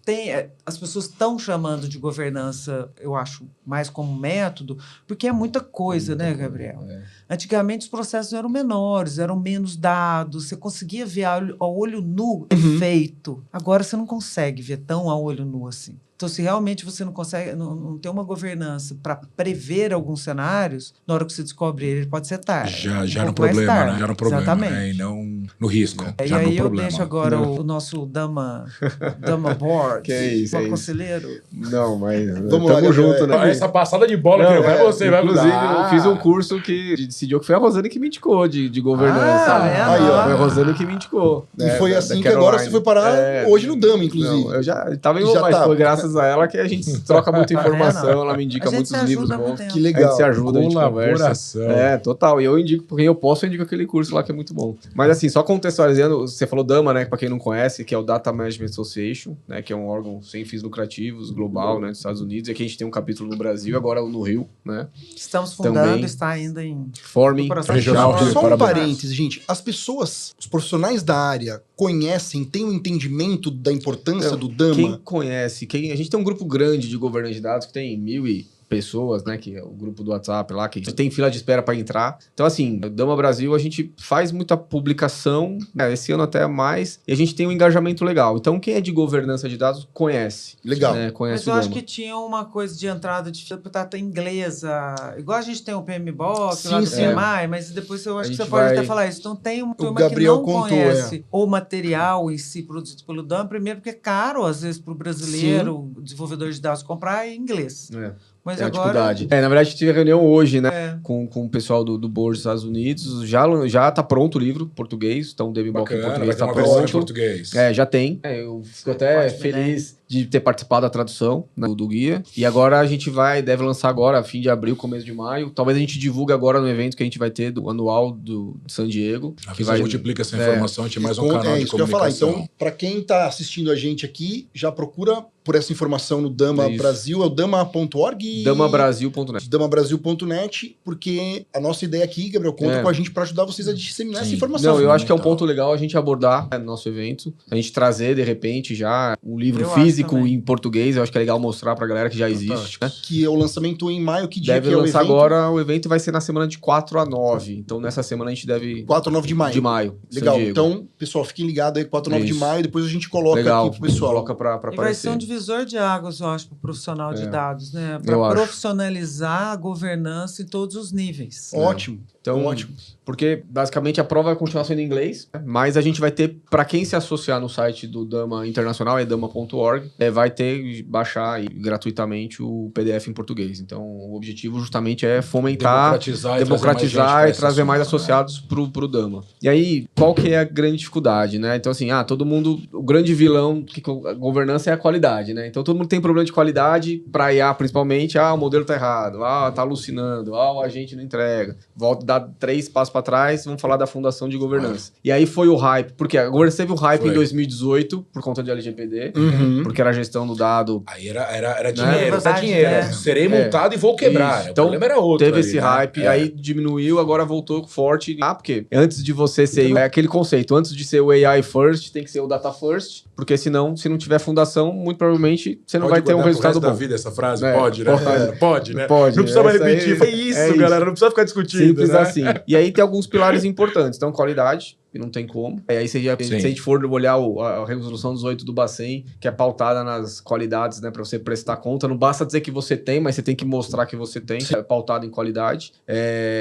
Speaker 3: as pessoas estão chamando de governança, eu acho, mais como método, porque é muita coisa, né, Gabriel? Antigamente, os processos eram menores, eram menos dados, você conseguia ver ao olho nu efeito. Agora, você não consegue ver tão a olho nu assim. Então, se realmente você não consegue, não tem uma governança para prever alguns cenários, na hora que você descobre ele pode ser tarde.
Speaker 2: Já no problema, né? Já no problema.
Speaker 3: Exatamente.
Speaker 2: Né? E não no risco.
Speaker 3: E
Speaker 2: já
Speaker 3: aí
Speaker 2: no
Speaker 3: eu
Speaker 2: problema.
Speaker 3: deixo agora o nosso Dama Board,
Speaker 4: Que é isso,
Speaker 3: o conselheiro.
Speaker 4: Não, mas
Speaker 1: Vamos lá,
Speaker 4: tamo junto, né?
Speaker 2: Essa passada de bola que vai você, vai
Speaker 4: inclusive,
Speaker 2: mudar.
Speaker 4: eu fiz um curso que decidiu que foi a Rosane que me indicou de governança.
Speaker 3: Aí,
Speaker 1: ó.
Speaker 4: Foi a Rosane que me indicou.
Speaker 1: E foi assim que agora você foi parar hoje no Dama, inclusive.
Speaker 4: Não, eu já tava envolvido, mas foi graças a ela que a gente troca muita informação, ela me indica muitos livros bons.
Speaker 1: Que legal.
Speaker 4: A gente se ajuda, a gente
Speaker 2: Colaboração.
Speaker 4: conversa. Total. E eu indico, porque eu posso, eu indico aquele curso lá que é muito bom. Mas assim, só contextualizando, você falou Dama, né, pra quem não conhece, que é o Data Management Association, né, que é um órgão sem fins lucrativos, global, né, dos Estados Unidos, e aqui a gente tem um capítulo no Brasil, agora no Rio, né.
Speaker 3: Estamos fundando,
Speaker 4: Também.
Speaker 3: está ainda em
Speaker 4: Forming
Speaker 3: processo.
Speaker 2: regional.
Speaker 1: Só um
Speaker 2: Parabéns.
Speaker 1: parênteses, gente. As pessoas, os profissionais da área, conhecem, têm um entendimento da importância do Dama?
Speaker 4: Quem conhece, a gente tem um grupo grande de governança de dados que tem 1.000 pessoas, né, que é o grupo do WhatsApp lá, que tem fila de espera para entrar. Então, assim, no Dama Brasil, a gente faz muita publicação, né, esse ano até mais, e a gente tem um engajamento legal. Então, quem é de governança de dados conhece.
Speaker 1: Legal.
Speaker 4: Né,
Speaker 3: Mas
Speaker 4: conhece
Speaker 3: eu
Speaker 4: o
Speaker 3: acho
Speaker 4: Dama.
Speaker 3: que tinha uma coisa de entrada de fila para inglesa. Igual a gente tem o PMBOK,
Speaker 1: Sim,
Speaker 3: lá do
Speaker 1: sim.
Speaker 3: PMI, mas depois eu acho que
Speaker 4: gente
Speaker 3: você pode
Speaker 4: vai-
Speaker 3: até falar isso. Então tem uma turma
Speaker 1: Gabriel
Speaker 3: que não
Speaker 1: contou,
Speaker 3: conhece o material em si produzido pelo Dama, primeiro porque é caro, às vezes, para o brasileiro, o desenvolvedor de dados comprar em inglês. Mas Mas
Speaker 4: é a
Speaker 3: agora...
Speaker 4: dificuldade. Na verdade, a gente teve reunião hoje, né?
Speaker 3: É.
Speaker 4: Com o pessoal do board dos Estados Unidos. Já tá pronto o livro em português. Então, o Demi Bock em
Speaker 2: Bacana,
Speaker 4: português
Speaker 2: vai
Speaker 4: tá
Speaker 2: ter uma versão em
Speaker 4: pronto.
Speaker 2: português.
Speaker 4: Já tem. Eu fico até
Speaker 3: Ótimo,
Speaker 4: feliz de ter participado da tradução, né, do guia. E agora a gente deve lançar agora, fim de abril, começo de maio. Talvez a gente divulgue agora no evento que a gente vai ter do anual de San Diego.
Speaker 2: Que vai multiplica essa informação, a gente tem mais um canal de
Speaker 1: isso que eu ia falar.
Speaker 2: comunicação.
Speaker 1: Então, para quem tá assistindo a gente aqui, já procura por essa informação no Dama
Speaker 4: Isso.
Speaker 1: Brasil, é o dama.org?
Speaker 4: damabrasil.net.
Speaker 1: damabrasil.net, porque a nossa ideia aqui, Gabriel, conta com a gente para ajudar vocês a disseminar essa informação.
Speaker 4: Não, eu acho que é um
Speaker 1: Então,
Speaker 4: ponto legal a gente abordar no nosso evento. A gente trazer, de repente, já um livro
Speaker 3: Eu
Speaker 4: físico
Speaker 3: acho também.
Speaker 4: em português. Eu acho que é legal mostrar pra galera que já existe, né?
Speaker 1: que é o lançamento em maio, que dia
Speaker 4: Deve
Speaker 1: que é o
Speaker 4: lançar
Speaker 1: evento?
Speaker 4: agora, o evento vai ser na semana de 4 a 9. Então, nessa semana a gente deve...
Speaker 1: 4 a 9 de maio.
Speaker 4: De maio.
Speaker 1: Legal,
Speaker 4: San Diego.
Speaker 1: então, pessoal, fiquem ligados aí, 4 a 9 de
Speaker 4: Isso.
Speaker 1: maio, depois a gente coloca
Speaker 4: Legal,
Speaker 1: aqui pro pessoal.
Speaker 4: coloca pra
Speaker 3: E vai
Speaker 4: aparecer.
Speaker 3: ser um divisor de águas, eu acho, para o profissional de dados, né?
Speaker 4: eu
Speaker 3: Para
Speaker 4: acho.
Speaker 3: profissionalizar a governança em todos os níveis.
Speaker 1: Ótimo.
Speaker 4: Então,
Speaker 1: ótimo.
Speaker 4: Porque basicamente a prova vai continuar sendo em inglês, né? Mas a gente vai ter, para quem se associar no site do Dama Internacional, é dama.org, vai ter, baixar aí, gratuitamente o PDF em português. Então, o objetivo justamente é fomentar, democratizar e trazer mais associados pro Dama. E aí, qual que é a grande dificuldade, né? Então, assim, todo mundo, o grande vilão que a governança é a qualidade, né? Então, todo mundo tem problema de qualidade, para IA principalmente, o modelo tá errado, tá alucinando, o agente não entrega. Volta, dá 3 passos para trás, vamos falar da fundação de governança. E aí foi o hype, porque a governança teve o hype em 2018, por conta de LGPD, porque era a gestão do dado.
Speaker 2: Aí era
Speaker 3: dinheiro,
Speaker 2: dinheiro, dinheiro. Serei multado e vou quebrar.
Speaker 4: Isso.
Speaker 2: O problema era outro.
Speaker 4: Teve
Speaker 2: ali,
Speaker 4: esse
Speaker 2: né?
Speaker 4: hype, aí diminuiu, agora voltou forte. Porque antes de você ser... É aquele conceito, antes de ser o AI first, tem que ser o data first, porque senão, se não tiver fundação, muito provavelmente você não vai ter um resultado bom.
Speaker 2: Da vida essa frase?
Speaker 4: É,
Speaker 2: pode, né? Pode, né?
Speaker 4: Pode.
Speaker 2: Não precisa mais
Speaker 4: Essa aí-
Speaker 2: repetir. Foi isso,
Speaker 4: é
Speaker 2: galera. Não precisa ficar discutindo,
Speaker 4: Simples
Speaker 2: né?
Speaker 4: assim. E aí tem alguns pilares importantes. Então, qualidade, que não tem como. E aí, se a gente for olhar a resolução 18 do Bacen, que é pautada nas qualidades, né, para você prestar conta, não basta dizer que você tem, mas você tem que mostrar que você tem. É pautado em qualidade.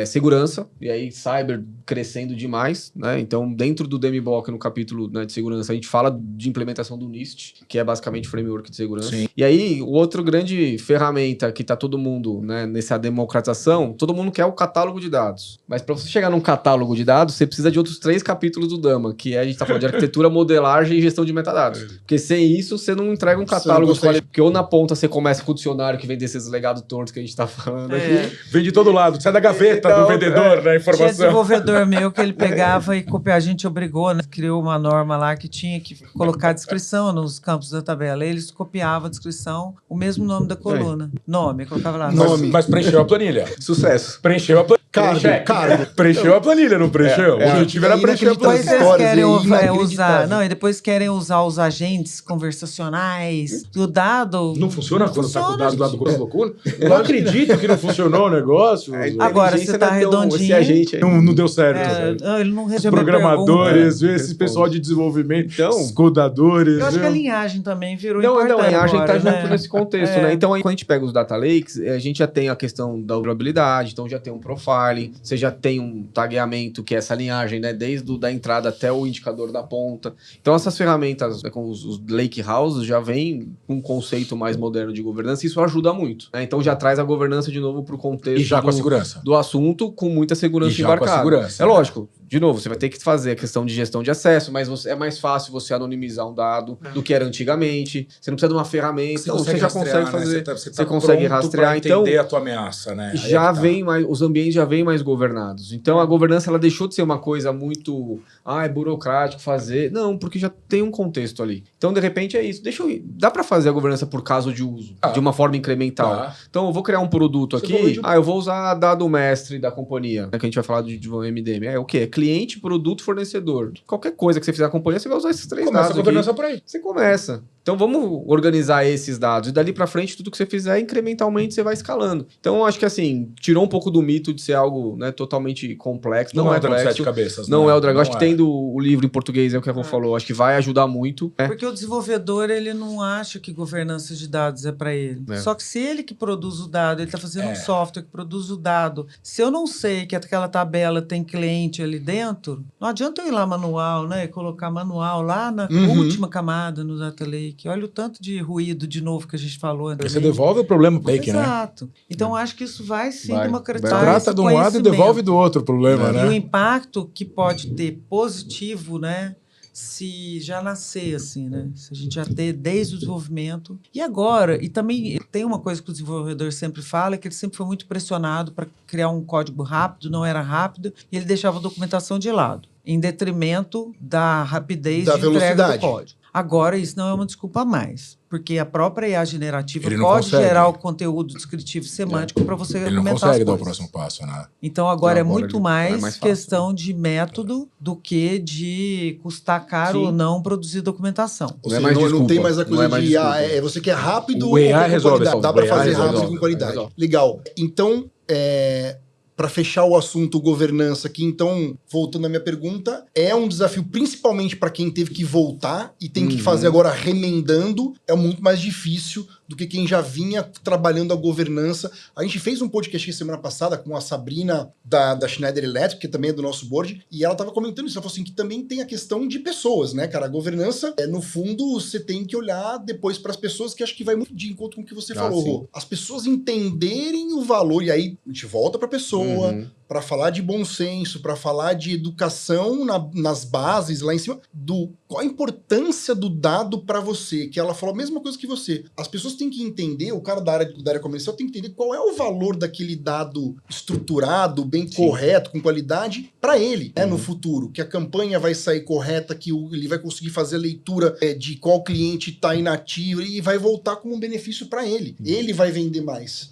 Speaker 4: Segurança, e aí cyber crescendo demais, né? Então, dentro do DemiBock, no capítulo, né, de segurança, a gente fala de implementação do NIST, que é basicamente o framework de segurança.
Speaker 2: Sim.
Speaker 4: E aí, o outro grande ferramenta que tá todo mundo, né, nessa democratização, todo mundo quer o catálogo de dados. Mas para você chegar num catálogo de dados, você precisa de outros 3 capítulos do Dama, que a gente tá falando de arquitetura, modelagem e gestão de metadados. Porque sem isso, você não entrega um catálogo de qualidade. Porque ou na ponta você começa com o dicionário que vem desses legados tortos que a gente tá falando aqui.
Speaker 2: Vem de todo lado. Sai da gaveta
Speaker 4: Então,
Speaker 2: do vendedor, né?
Speaker 3: Tinha
Speaker 2: Informação.
Speaker 3: desenvolvedor meu que ele pegava e copiava. A gente obrigou, né? Criou uma norma lá que tinha que colocar a descrição nos campos da tabela. Eles copiavam a descrição, o mesmo nome da coluna. Nome, colocava lá.
Speaker 2: Mas preencheu a planilha.
Speaker 4: Sucesso.
Speaker 2: Preencheu a planilha.
Speaker 1: Cargo.
Speaker 2: Preencheu a planilha, não preencheu? O objetivo era preencher a
Speaker 3: Depois
Speaker 2: planilha.
Speaker 3: eles querem
Speaker 1: inacreditável.
Speaker 3: usar. Não, e depois querem usar os agentes conversacionais do dado.
Speaker 2: Não funciona quando tá com o dado
Speaker 3: funciona,
Speaker 2: do Grupo Loucura? Eu não acredito que não funcionou o negócio.
Speaker 3: Agora, você tá redondinho.
Speaker 4: Esse agente aí.
Speaker 2: Não deu certo.
Speaker 3: Ele não
Speaker 2: Os
Speaker 3: recebeu
Speaker 2: programadores,
Speaker 3: pergunta.
Speaker 2: esse pessoal de desenvolvimento,
Speaker 4: Então,
Speaker 2: os codadores.
Speaker 3: Eu acho que a
Speaker 2: viu?
Speaker 3: linhagem também virou
Speaker 4: Não,
Speaker 3: importante
Speaker 4: a gente tá
Speaker 3: agora,
Speaker 4: junto
Speaker 3: né?
Speaker 4: nesse contexto, né? Então, aí, quando a gente pega os data lakes, a gente já tem a questão da durabilidade, então já tem um profiling, você já tem um tagueamento, que é essa linhagem, né? Desde da entrada até o indicador da ponta. Então, essas ferramentas, né, com os lake houses, já vem com um conceito mais moderno de governança, e isso ajuda muito, né? Então, já traz a governança de novo pro contexto
Speaker 2: E já com a segurança.
Speaker 4: do assunto, com muita segurança
Speaker 2: E já com a
Speaker 4: embarcada.
Speaker 2: segurança,
Speaker 4: É
Speaker 2: né?
Speaker 4: lógico. De novo, você vai ter que fazer a questão de gestão de acesso, mas é mais fácil você anonimizar um dado do que era antigamente. Você não precisa de uma ferramenta, então você já consegue fazer. Você consegue rastrear, então
Speaker 2: entender a tua ameaça, né? Aí
Speaker 4: já
Speaker 2: é que tá.
Speaker 4: vem mais, os ambientes já vêm mais governados. Então a governança ela deixou de ser uma coisa muito, é burocrático fazer. Não, porque já tem um contexto ali. Então de repente é isso. Dá para fazer a governança por caso de uso, de uma forma incremental. Então eu vou criar um produto aqui, eu vou usar dado mestre da companhia, né, que a gente vai falar de um MDM. É o quê? É cliente, produto, fornecedor. Qualquer coisa que você fizer na companhia, você vai usar esses 3 dados.
Speaker 2: Começa a governança por aí.
Speaker 4: Você começa. Então vamos organizar esses dados. E dali pra frente, tudo que você fizer, incrementalmente você vai escalando. Então eu acho que assim, tirou um pouco do mito de ser algo, né, totalmente complexo.
Speaker 2: Não é o Dragão de
Speaker 4: complexo.
Speaker 2: 7 cabeças.
Speaker 4: Não é o Dragão. Acho
Speaker 2: Não
Speaker 4: que
Speaker 2: é.
Speaker 4: tendo o livro em português, é o que a Rô falou. Acho que vai ajudar muito. Né?
Speaker 3: Porque o desenvolvedor, ele não acha que governança de dados é para ele. Só que se ele que produz o dado, ele está fazendo um software que produz o dado. Se eu não sei que aquela tabela tem cliente ali dentro, não adianta eu ir lá manual, né? E colocar manual lá na última camada no Data Lake. aqui. Olha o tanto de ruído de novo que a gente falou antes.
Speaker 2: Você devolve o problema pro Blake, né?
Speaker 3: Exato. Então, acho que isso vai sim
Speaker 4: Vai.
Speaker 3: democratizar
Speaker 2: Trata
Speaker 3: esse
Speaker 2: de um lado e
Speaker 3: conhecimento.
Speaker 2: devolve do outro o problema,
Speaker 3: E
Speaker 2: né?
Speaker 3: o impacto que pode ter positivo, né? Se já nascer assim, né? Se a gente já ter desde o desenvolvimento. E agora, e também tem uma coisa que o desenvolvedor sempre fala, é que ele sempre foi muito pressionado para criar um código rápido, não era rápido, e ele deixava a documentação de lado, em detrimento da rapidez
Speaker 1: Da
Speaker 3: de entrega do
Speaker 1: velocidade.
Speaker 3: código. Agora, isso não é uma desculpa mais, porque a própria IA generativa
Speaker 2: Ele não
Speaker 3: pode
Speaker 2: consegue.
Speaker 3: gerar o conteúdo descritivo semântico para você
Speaker 2: Ele não
Speaker 3: argumentar
Speaker 2: consegue
Speaker 3: as
Speaker 2: dar o
Speaker 3: coisas.
Speaker 2: próximo passo, né?
Speaker 3: Então, agora
Speaker 4: Não,
Speaker 3: é
Speaker 4: agora
Speaker 3: muito
Speaker 4: ele-
Speaker 3: mais,
Speaker 4: é mais fácil,
Speaker 3: questão de método do que de custar caro
Speaker 4: Sim.
Speaker 3: ou não produzir documentação.
Speaker 1: Ou
Speaker 4: Não é
Speaker 1: seja,
Speaker 4: mais
Speaker 1: não
Speaker 4: desculpa,
Speaker 1: tem mais a
Speaker 4: não
Speaker 1: coisa
Speaker 4: é mais
Speaker 1: de
Speaker 4: desculpa.
Speaker 1: você quer rápido
Speaker 2: O
Speaker 1: ou
Speaker 2: AI
Speaker 1: quer com
Speaker 2: resolve
Speaker 1: qualidade?
Speaker 2: essa-
Speaker 1: Dá
Speaker 2: o
Speaker 1: para
Speaker 2: AI
Speaker 1: fazer
Speaker 2: resolve,
Speaker 1: rápido e com qualidade.
Speaker 4: resolve.
Speaker 1: Legal. Então, para fechar o assunto governança aqui, então, voltando à minha pergunta, é um desafio principalmente para quem teve que voltar e tem que fazer agora remendando, é muito mais difícil do que quem já vinha trabalhando a governança. A gente fez um podcast semana passada com a Sabrina da Schneider Electric, que também é do nosso board, e ela estava comentando isso, ela falou assim, que também tem a questão de pessoas, né, cara? A governança, no fundo, você tem que olhar depois para as pessoas, que acho que vai muito de encontro com o que você falou,
Speaker 4: sim.
Speaker 1: Rô. As pessoas entenderem o valor, e aí a gente volta para a pessoa, para falar de bom senso, para falar de educação nas bases, lá em cima, qual a importância do dado para você, que ela falou a mesma coisa que você. As pessoas têm que entender, o cara da área comercial tem que entender qual é o valor daquele dado estruturado, bem correto, com qualidade, para ele, no futuro. Que a campanha vai sair correta, que ele vai conseguir fazer a leitura de qual cliente está inativo e vai voltar como um benefício para ele. Ele vai vender mais.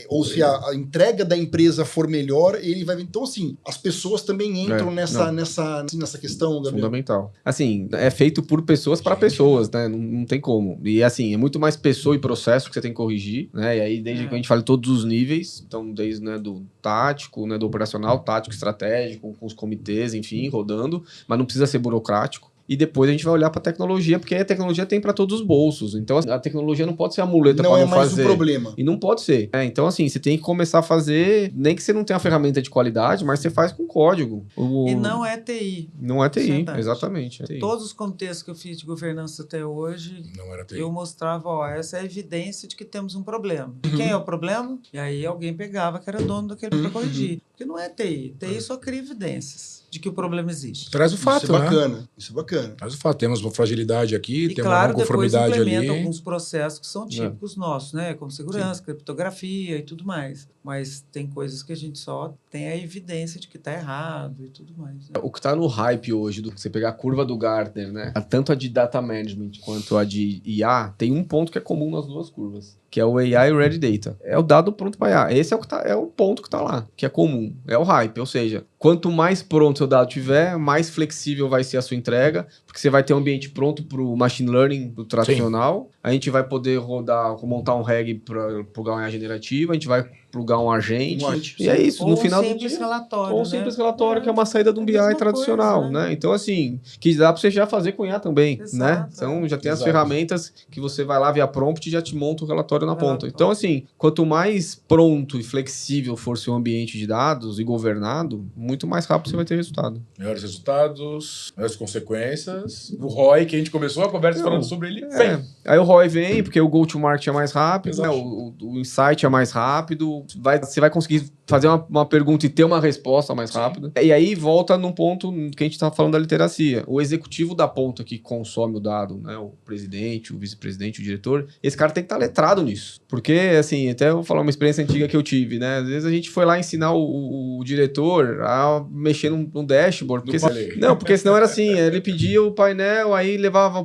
Speaker 1: Ou se a entrega da empresa for melhor, ele vai... Então, assim, as pessoas também entram nessa questão, Gabriel.
Speaker 4: Fundamental. Assim, é feito por pessoas para pessoas, né? Não tem como. E assim, é muito mais pessoa e processo que você tem que corrigir, né? E aí, desde que a gente fala em todos os níveis, então, desde do tático, né, do operacional, tático, estratégico, com os comitês, enfim, rodando, mas não precisa ser burocrático. E depois a gente vai olhar para a tecnologia, porque a tecnologia tem para todos os bolsos. Então, a tecnologia não pode ser a muleta para não fazer.
Speaker 1: Não é mais um problema.
Speaker 4: E não pode ser. Então, assim, você tem que começar a fazer, nem que você não tenha uma ferramenta de qualidade, mas você faz com código.
Speaker 3: E não é TI.
Speaker 4: Não é TI,
Speaker 3: Verdade.
Speaker 4: exatamente. É TI.
Speaker 3: Todos os contextos que eu fiz de governança até hoje,
Speaker 2: Não era TI.
Speaker 3: eu mostrava, essa é a evidência de que temos um problema. E quem é o problema? E aí alguém pegava que era dono daquele para corrigir. Porque não é TI. TI só cria evidências de que o problema existe.
Speaker 2: Traz o fato,
Speaker 1: Isso é
Speaker 2: né?
Speaker 1: bacana. Isso é bacana.
Speaker 2: Traz o fato. Temos uma fragilidade aqui,
Speaker 3: E
Speaker 2: temos
Speaker 3: claro,
Speaker 2: uma
Speaker 3: depois
Speaker 2: conformidade
Speaker 3: implementa
Speaker 2: ali.
Speaker 3: alguns processos que são típicos nossos, né? Como segurança, criptografia e tudo mais. Mas tem coisas que a gente só tem a evidência de que está errado e tudo mais. Né?
Speaker 4: O que está no hype hoje, você pegar a curva do Gartner, né? Tanto a de data management quanto a de IA, tem um ponto que é comum nas duas curvas, que é o AI Ready Data. É o dado pronto para IA. Esse é o ponto que está lá, que é comum. É o hype, ou seja, quanto mais pronto o seu dado tiver, mais flexível vai ser a sua entrega, porque você vai ter um ambiente pronto para o machine learning, do tradicional. Sim. A gente vai poder montar um RAG para plugar uma IA generativa, a gente vai plugar um agente. E é isso.
Speaker 3: Ou
Speaker 4: no final
Speaker 3: um simples relatório.
Speaker 4: Ou um simples relatório, que é uma saída de um BI tradicional,
Speaker 3: coisa,
Speaker 4: né? Então, assim, que dá para você já fazer com IA também,
Speaker 3: Exato,
Speaker 4: né? Então, já tem as
Speaker 2: Exato.
Speaker 4: ferramentas que você vai lá via prompt e já te monta o relatório na ponta. Então, assim, quanto mais pronto e flexível for seu ambiente de dados e governado, muito mais rápido você vai ter resultado.
Speaker 2: Melhores resultados, melhores consequências. O ROI, que a gente começou a conversa falando sobre ele, vem.
Speaker 4: Aí o ROI vem, porque o go-to-market é mais rápido, né? o insight é mais rápido, você vai conseguir fazer uma pergunta e ter uma resposta mais rápida. E aí volta num ponto que a gente estava falando da literacia. O executivo da ponta que consome o dado, né? O presidente, o vice-presidente, o diretor, esse cara tem que estar letrado nisso. Porque, assim, até eu vou falar uma experiência antiga que eu tive, né? Às vezes a gente foi lá ensinar o diretor a mexer num dashboard. Porque senão era assim, ele pedia o painel, aí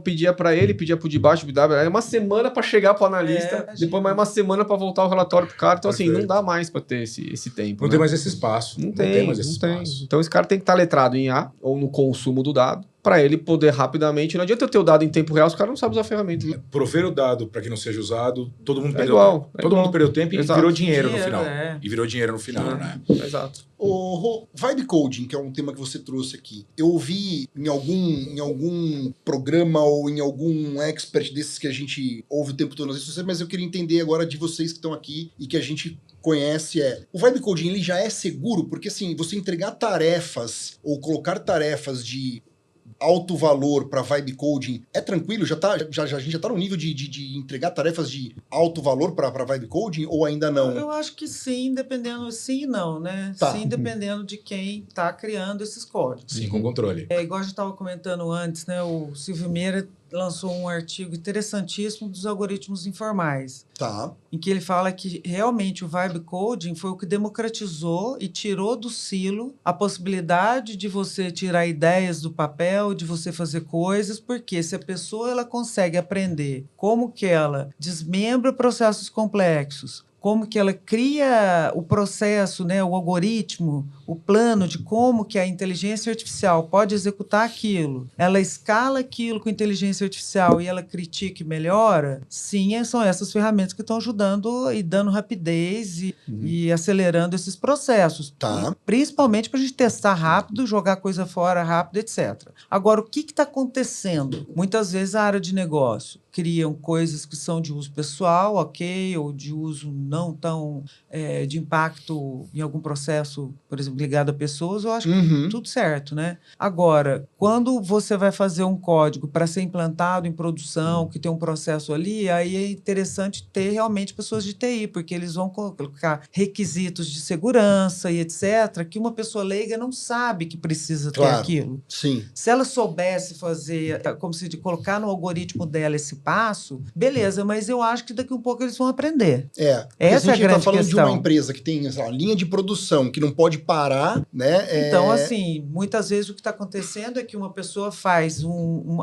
Speaker 4: pedia para ele, pedia pro de baixo, era uma semana para chegar pro analista, depois mais uma semana para voltar o relatório pro cara. Então, assim, não dá mais para ter esse tempo.
Speaker 2: Não tem mais esse espaço.
Speaker 4: Não tem mais esse espaço. Então, esse cara tem que estar letrado em IA ou no consumo do dado, para ele poder rapidamente... Não adianta eu ter o dado em tempo real, os caras não sabem usar a ferramenta.
Speaker 2: Prover o dado para que não seja usado, todo mundo perdeu
Speaker 4: igual,
Speaker 2: tempo. Todo mundo perdeu tempo e virou dinheiro no final.
Speaker 3: E
Speaker 2: virou dinheiro no final, né?
Speaker 4: Exato.
Speaker 1: O Vibe Coding, que é um tema que você trouxe aqui, eu ouvi em algum programa ou em algum expert desses que a gente ouve o tempo todo nas redes sociais, mas eu queria entender agora de vocês que estão aqui e que a gente conhece, o Vibe Coding ele já é seguro? Porque assim, você entregar tarefas ou colocar tarefas de alto valor para vibe coding é tranquilo? A gente já tá no nível de entregar tarefas de alto valor para vibe coding ou ainda não?
Speaker 3: Eu acho que sim, dependendo, sim e não, né?
Speaker 1: Tá.
Speaker 3: Sim, dependendo de quem está criando esses códigos.
Speaker 2: Sim, com controle.
Speaker 3: É igual a gente estava comentando antes, né? O Silvio Meira lançou um artigo interessantíssimo dos algoritmos informais,
Speaker 1: Tá.
Speaker 3: em que ele fala que realmente o vibe coding foi o que democratizou e tirou do silo a possibilidade de você tirar ideias do papel, de você fazer coisas, porque se a pessoa ela consegue aprender como que ela desmembra processos complexos, como que ela cria o processo, né, o algoritmo, o plano de como que a inteligência artificial pode executar aquilo, ela escala aquilo com inteligência artificial e ela critica e melhora, sim, são essas ferramentas que estão ajudando e dando rapidez e acelerando esses processos.
Speaker 1: Tá.
Speaker 3: E principalmente para a gente testar rápido, jogar coisa fora rápido, etc. Agora, o que está acontecendo? Muitas vezes a área de negócio criam coisas que são de uso pessoal, ok, ou de uso não tão de impacto em algum processo, por exemplo, ligado a pessoas, eu acho que tudo certo, né? Agora, quando você vai fazer um código para ser implantado em produção, que tem um processo ali, aí é interessante ter realmente pessoas de TI, porque eles vão colocar requisitos de segurança e etc., que uma pessoa leiga não sabe que precisa ter aquilo.
Speaker 1: Sim.
Speaker 3: Se ela soubesse fazer, como se de colocar no algoritmo dela esse passo, beleza, mas eu acho que daqui a um pouco eles vão aprender. Essa é a grande
Speaker 1: tá falando
Speaker 3: questão.
Speaker 1: De uma empresa que tem uma linha de produção que não pode parar, né?
Speaker 3: Então, assim, muitas vezes o que está acontecendo é que uma pessoa faz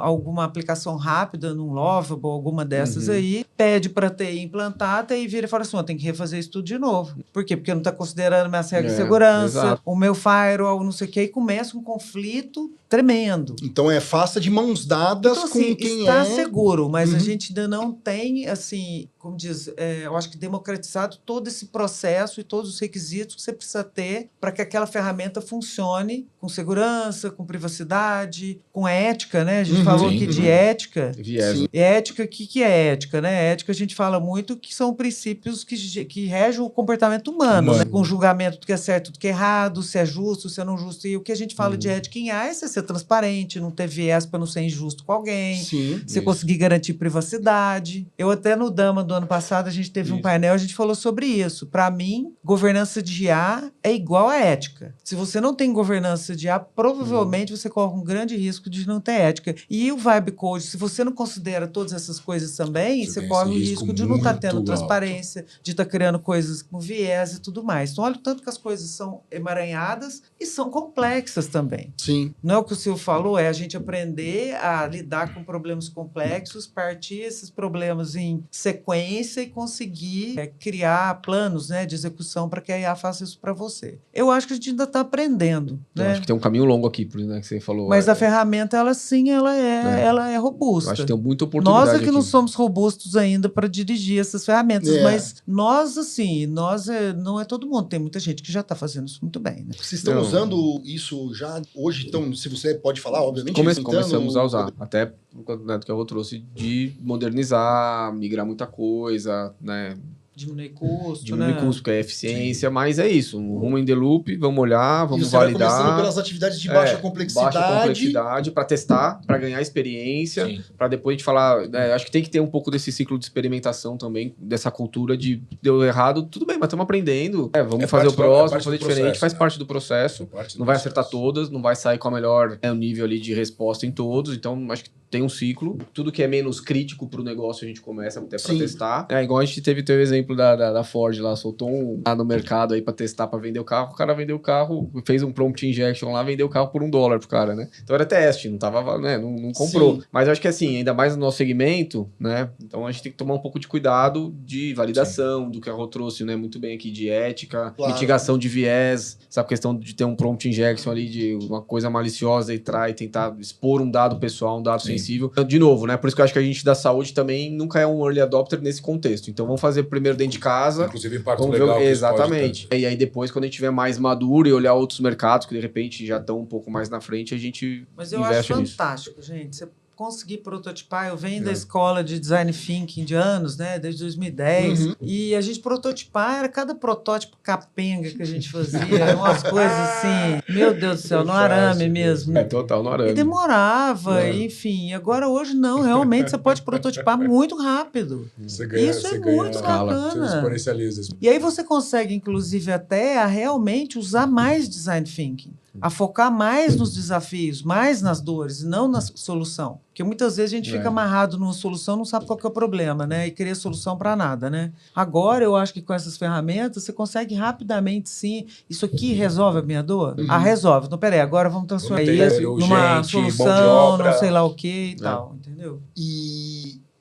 Speaker 3: alguma aplicação rápida num Lovable, alguma dessas aí, pede para TI implantar, a TI vira e fala assim, tem que refazer isso tudo de novo. Por quê? Porque não está considerando minhas regras de segurança,
Speaker 4: exato.
Speaker 3: o meu firewall, não sei o quê, e começa um conflito tremendo.
Speaker 1: Então faça de mãos dadas
Speaker 3: então, assim,
Speaker 1: com quem
Speaker 3: está seguro, mas a
Speaker 1: Uhum.
Speaker 3: gente ainda não tem, assim, como diz, eu acho que democratizado todo esse processo e todos os requisitos que você precisa ter para que aquela ferramenta funcione com segurança, com privacidade, com ética, né? A gente falou aqui de ética.
Speaker 4: Viés.
Speaker 3: E ética, o que é ética, né? Ética a gente fala muito que são princípios que regem o comportamento humano, né? Com julgamento do que é certo, do que é errado, se é justo, se é não justo. E o que a gente fala de ética em IA é você ser transparente, não ter viés para não ser injusto com alguém, você conseguir garantir privacidade. Eu até no Dama do ano passado, a gente teve um painel, a gente falou sobre isso. Para mim, governança de IA é igual a ética. Se você não tem governança de IA, provavelmente você corre um grande risco de não ter ética. E o Vibe Code, se você não considera todas essas coisas também, você corre o risco de não estar tendo transparência, de estar criando coisas com viés e tudo mais. Então, olha o tanto que as coisas são emaranhadas e são complexas também.
Speaker 1: Sim.
Speaker 3: Não é o que o Silvio falou, é a gente aprender a lidar com problemas complexos, partir esses problemas em sequência e conseguir criar planos, né, de execução para que a IA faça isso para você. Eu acho que a gente ainda está aprendendo.
Speaker 4: Eu
Speaker 3: né?
Speaker 4: acho que tem um caminho longo aqui, né, que você falou.
Speaker 3: Mas a ferramenta, ela sim, ela é robusta.
Speaker 4: Eu acho que tem muita oportunidade.
Speaker 3: Nós é que
Speaker 4: aqui.
Speaker 3: não somos robustos ainda para dirigir essas ferramentas, mas nós, assim, não é todo mundo. Tem muita gente que já está fazendo isso muito bem. Né?
Speaker 1: Vocês estão usando isso já hoje? Então, se você pode falar, obviamente.
Speaker 4: Começamos a usar. Até por conta que eu trouxe de modernizar, migrar muita coisa, né?
Speaker 3: Diminuir custo,
Speaker 4: Diminuir custo, porque é eficiência, mas é isso. Um rumo in the loop, vamos olhar, vamos validar.
Speaker 1: Vai começando pelas atividades de baixa complexidade.
Speaker 4: Baixa complexidade, para testar, para ganhar experiência, para depois a gente falar... acho que tem que ter um pouco desse ciclo de experimentação também, dessa cultura de deu errado, tudo bem, mas estamos aprendendo. Vamos fazer o próximo, vamos fazer diferente, processo, faz parte do processo. Não vai acertar todas, não vai sair com a melhor nível ali de resposta em todos, então acho que tem um ciclo. Tudo que é menos crítico para o negócio a gente começa até para testar. Igual a gente teve o exemplo da Ford lá, soltou lá no mercado aí para testar, para vender o carro. O cara vendeu o carro, fez um prompt injection lá, vendeu o carro por $1 pro cara, né? Então era teste, não tava, né? Não comprou. Sim. Mas eu acho que assim, ainda mais no nosso segmento, né? Então a gente tem que tomar um pouco de cuidado de validação, do que a Rô trouxe, né? Muito bem aqui, de ética, mitigação de viés, essa questão de ter um prompt injection ali, de uma coisa maliciosa e tentar expor um dado pessoal, um dado sensível. De novo, né? Por isso que eu acho que a gente da saúde também nunca é um early adopter nesse contexto. Então vamos fazer primeiro dentro de casa.
Speaker 2: Inclusive impacto legal.
Speaker 4: Exatamente. E aí depois, quando a gente estiver mais maduro e olhar outros mercados que de repente já estão um pouco mais na frente, a gente
Speaker 3: Mas eu acho fantástico, gente. Você conseguir prototipar. Eu venho da escola de Design Thinking de anos, né? Desde 2010. E a gente prototipar, era cada protótipo capenga que a gente fazia. Umas coisas assim, meu Deus do céu, no arame mesmo.
Speaker 4: Total, no arame.
Speaker 3: E demorava, enfim. Agora, hoje, não. Realmente, você pode prototipar muito rápido.
Speaker 2: Você ganha,
Speaker 3: Isso
Speaker 2: você
Speaker 3: é
Speaker 2: ganha
Speaker 3: muito
Speaker 2: escala,
Speaker 3: bacana.
Speaker 2: você exponencializa isso.
Speaker 3: E aí você consegue, inclusive, até a realmente usar mais Design Thinking. A focar mais nos desafios, mais nas dores, e não na solução. Porque muitas vezes a gente fica amarrado numa solução, não sabe qual que é o problema, né? E cria solução para nada, né? Agora, eu acho que com essas ferramentas, você consegue rapidamente, sim, isso aqui resolve a minha dor? Ah, resolve. Então, peraí, agora vamos transformar isso numa solução, não sei lá o que e tal, entendeu?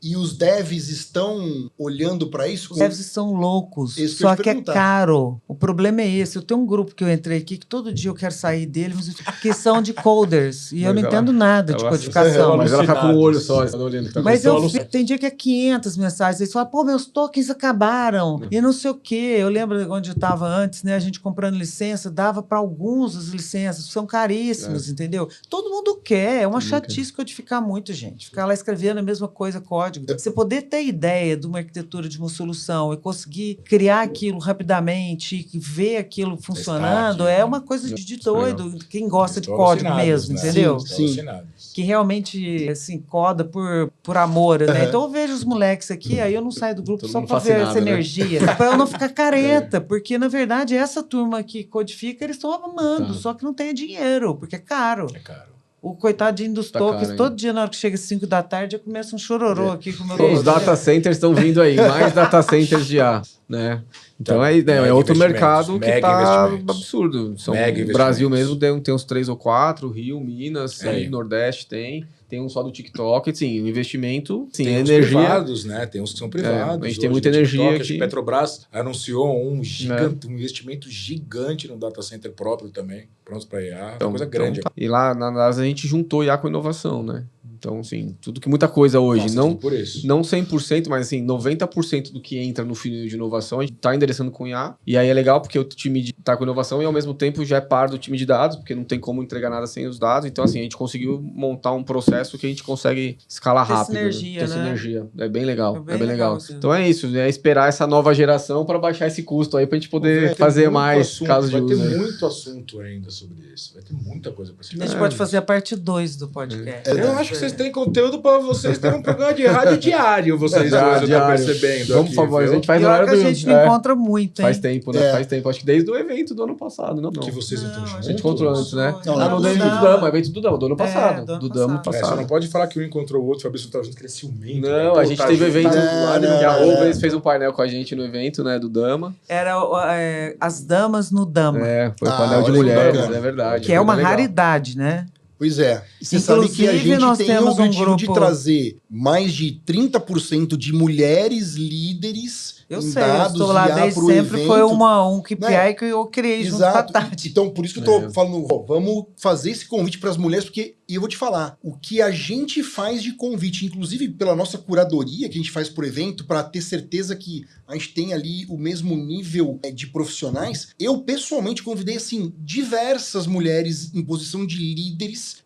Speaker 1: E os devs estão olhando para isso?
Speaker 3: Os devs são loucos, só que é caro. O problema é esse. Eu tenho um grupo que eu entrei aqui que todo dia eu quero sair dele, que são de coders. E eu não entendo nada de codificação.
Speaker 4: Mas ela tá com o olho só.
Speaker 3: Mas tem dia que é 500 mensagens. Eles falam, pô, meus tokens acabaram. E não sei o quê. Eu lembro onde eu estava antes, né? A gente comprando licença, dava para alguns as licenças. São caríssimas, entendeu? Todo mundo quer. É uma chatice codificar muito, gente. Ficar lá escrevendo a mesma coisa, código. Você poder ter ideia de uma arquitetura, de uma solução e conseguir criar aquilo rapidamente e ver aquilo funcionando é uma coisa de doido. Quem gosta de código mesmo, entendeu?
Speaker 1: Sim.
Speaker 3: Que realmente, assim, coda por amor, né? Então eu vejo os moleques aqui, aí eu não saio do grupo só para ver essa energia. Para eu não ficar careta, porque, na verdade, essa turma que codifica, eles estão amando, só que não tem dinheiro, porque é caro.
Speaker 2: É caro.
Speaker 3: O coitadinho dos tokens, todo dia na hora que chega às 5 da tarde, eu começo um chororô aqui com o meu
Speaker 4: Os data centers estão vindo aí, mais data centers de ar, né? Então é outro mercado que tá absurdo. O Brasil mesmo tem uns 3 ou 4, Rio, Minas, Nordeste tem um só do TikTok, sim, o investimento, sim,
Speaker 2: tem
Speaker 4: energia.
Speaker 2: Uns privados, né? Tem uns que são privados.
Speaker 4: A gente tem muita energia aqui.
Speaker 2: A Petrobras anunciou um investimento gigante no data center próprio também, pronto para IA, uma coisa grande.
Speaker 4: E lá na NASA a gente juntou IA com inovação, né? Então, assim, muita coisa hoje, não 100%, mas assim, 90% do que entra no funil de inovação, a gente está endereçando com IA. E aí é legal porque o time está com inovação e ao mesmo tempo já é par do time de dados, porque não tem como entregar nada sem os dados. Então, assim, a gente conseguiu montar um processo que a gente consegue escalar rápido.
Speaker 3: Ter
Speaker 4: sinergia. É bem legal.
Speaker 3: É bem legal.
Speaker 4: Então é isso, é esperar essa nova geração para baixar esse custo aí, para a gente poder fazer mais casos de uso.
Speaker 2: Vai ter muito assunto ainda sobre isso. Vai ter muita coisa para ser.
Speaker 3: A gente pode fazer a parte 2 do podcast.
Speaker 2: Eu acho que vocês têm conteúdo para vocês terem um programa de rádio diário, vocês dois, eu tô percebendo.
Speaker 4: Vamos, por favor, a gente faz
Speaker 3: a gente não encontra muito, hein?
Speaker 4: Faz tempo, né? Faz tempo. Acho que desde o evento do ano passado, não?
Speaker 2: Que vocês estão juntos.
Speaker 4: A gente encontrou antes, né?
Speaker 1: Não,
Speaker 4: do Dama, evento do Dama, do ano passado. Do Dama passado.
Speaker 2: Você não pode falar que um encontrou o outro, o Fabrício estava junto, que ele é ciumento.
Speaker 4: Não, a gente teve evento que a Rubens fez um painel com a gente no evento, né, do Dama.
Speaker 3: Era as damas no Dama.
Speaker 4: Foi um painel de mulheres, é verdade.
Speaker 3: Que é uma raridade, né?
Speaker 1: Pois é. Você sabe que a gente tem o objetivo de trazer mais de 30% de mulheres líderes
Speaker 3: eu sei, eu estou lá desde sempre, evento. Foi um KPI que eu criei junto com a Tati.
Speaker 1: Então, por isso que eu estou falando, vamos fazer esse convite para as mulheres, porque, e eu vou te falar, o que a gente faz de convite, inclusive pela nossa curadoria que a gente faz por evento, para ter certeza que a gente tem ali o mesmo nível de profissionais, eu pessoalmente convidei, assim, diversas mulheres em posição de líderes,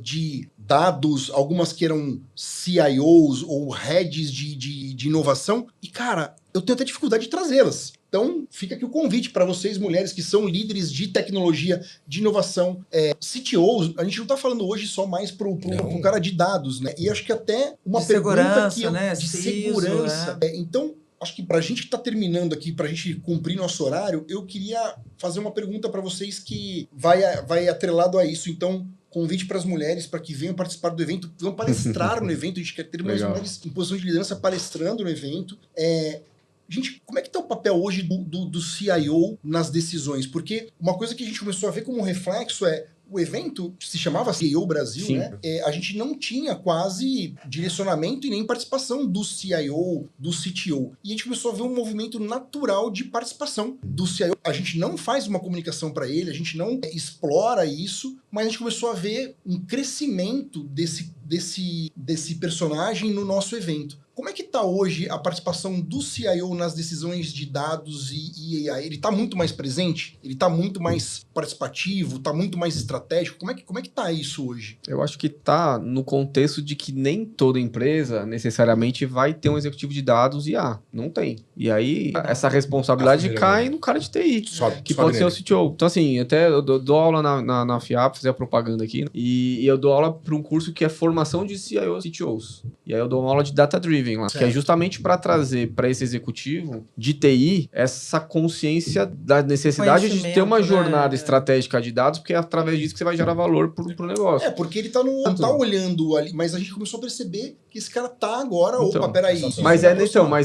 Speaker 1: de dados, algumas que eram CIOs ou heads de inovação, e, cara, eu tenho até dificuldade de trazê-las. Então, fica aqui o convite para vocês, mulheres que são líderes de tecnologia, de inovação, CTOs. A gente não está falando hoje só mais pro cara de dados, né? E acho que até uma pergunta que
Speaker 3: de
Speaker 1: segurança. Então, acho que para a gente que está terminando aqui, para a gente cumprir nosso horário, eu queria fazer uma pergunta para vocês que vai atrelado a isso. Então, convite para as mulheres para que venham participar do evento, venham palestrar no evento. A gente quer ter mais mulheres em posição de liderança palestrando no evento. Gente, como é que está o papel hoje do CIO nas decisões? Porque uma coisa que a gente começou a ver como reflexo o evento se chamava CIO Brasil, Sim. né? A gente não tinha quase direcionamento e nem participação do CIO, do CTO. E a gente começou a ver um movimento natural de participação do CIO. A gente não faz uma comunicação para ele, a gente não explora isso, mas a gente começou a ver um crescimento desse personagem no nosso evento. Como é que está hoje a participação do CIO nas decisões de dados e AI? Ele está muito mais presente? Ele está muito mais participativo? Está muito mais estratégico? Como é que está isso hoje?
Speaker 4: Eu acho que está no contexto de que nem toda empresa necessariamente vai ter um executivo de dados IA. Não tem. E aí, essa responsabilidade cai no cara de TI, que pode ser o CTO. Então, assim, até eu dou aula na FIAP, fazer a propaganda aqui, e eu dou aula para um curso que é formação de CIOs e CTOs. E aí eu dou uma aula de Data Driven lá, que é justamente para trazer para esse executivo de TI essa consciência da necessidade de ter uma jornada estratégica de dados, porque é através disso que você vai gerar valor pro negócio.
Speaker 1: Porque ele tá olhando ali, mas a gente começou a perceber que esse cara tá agora,
Speaker 4: então,
Speaker 1: opa, peraí.
Speaker 4: Mas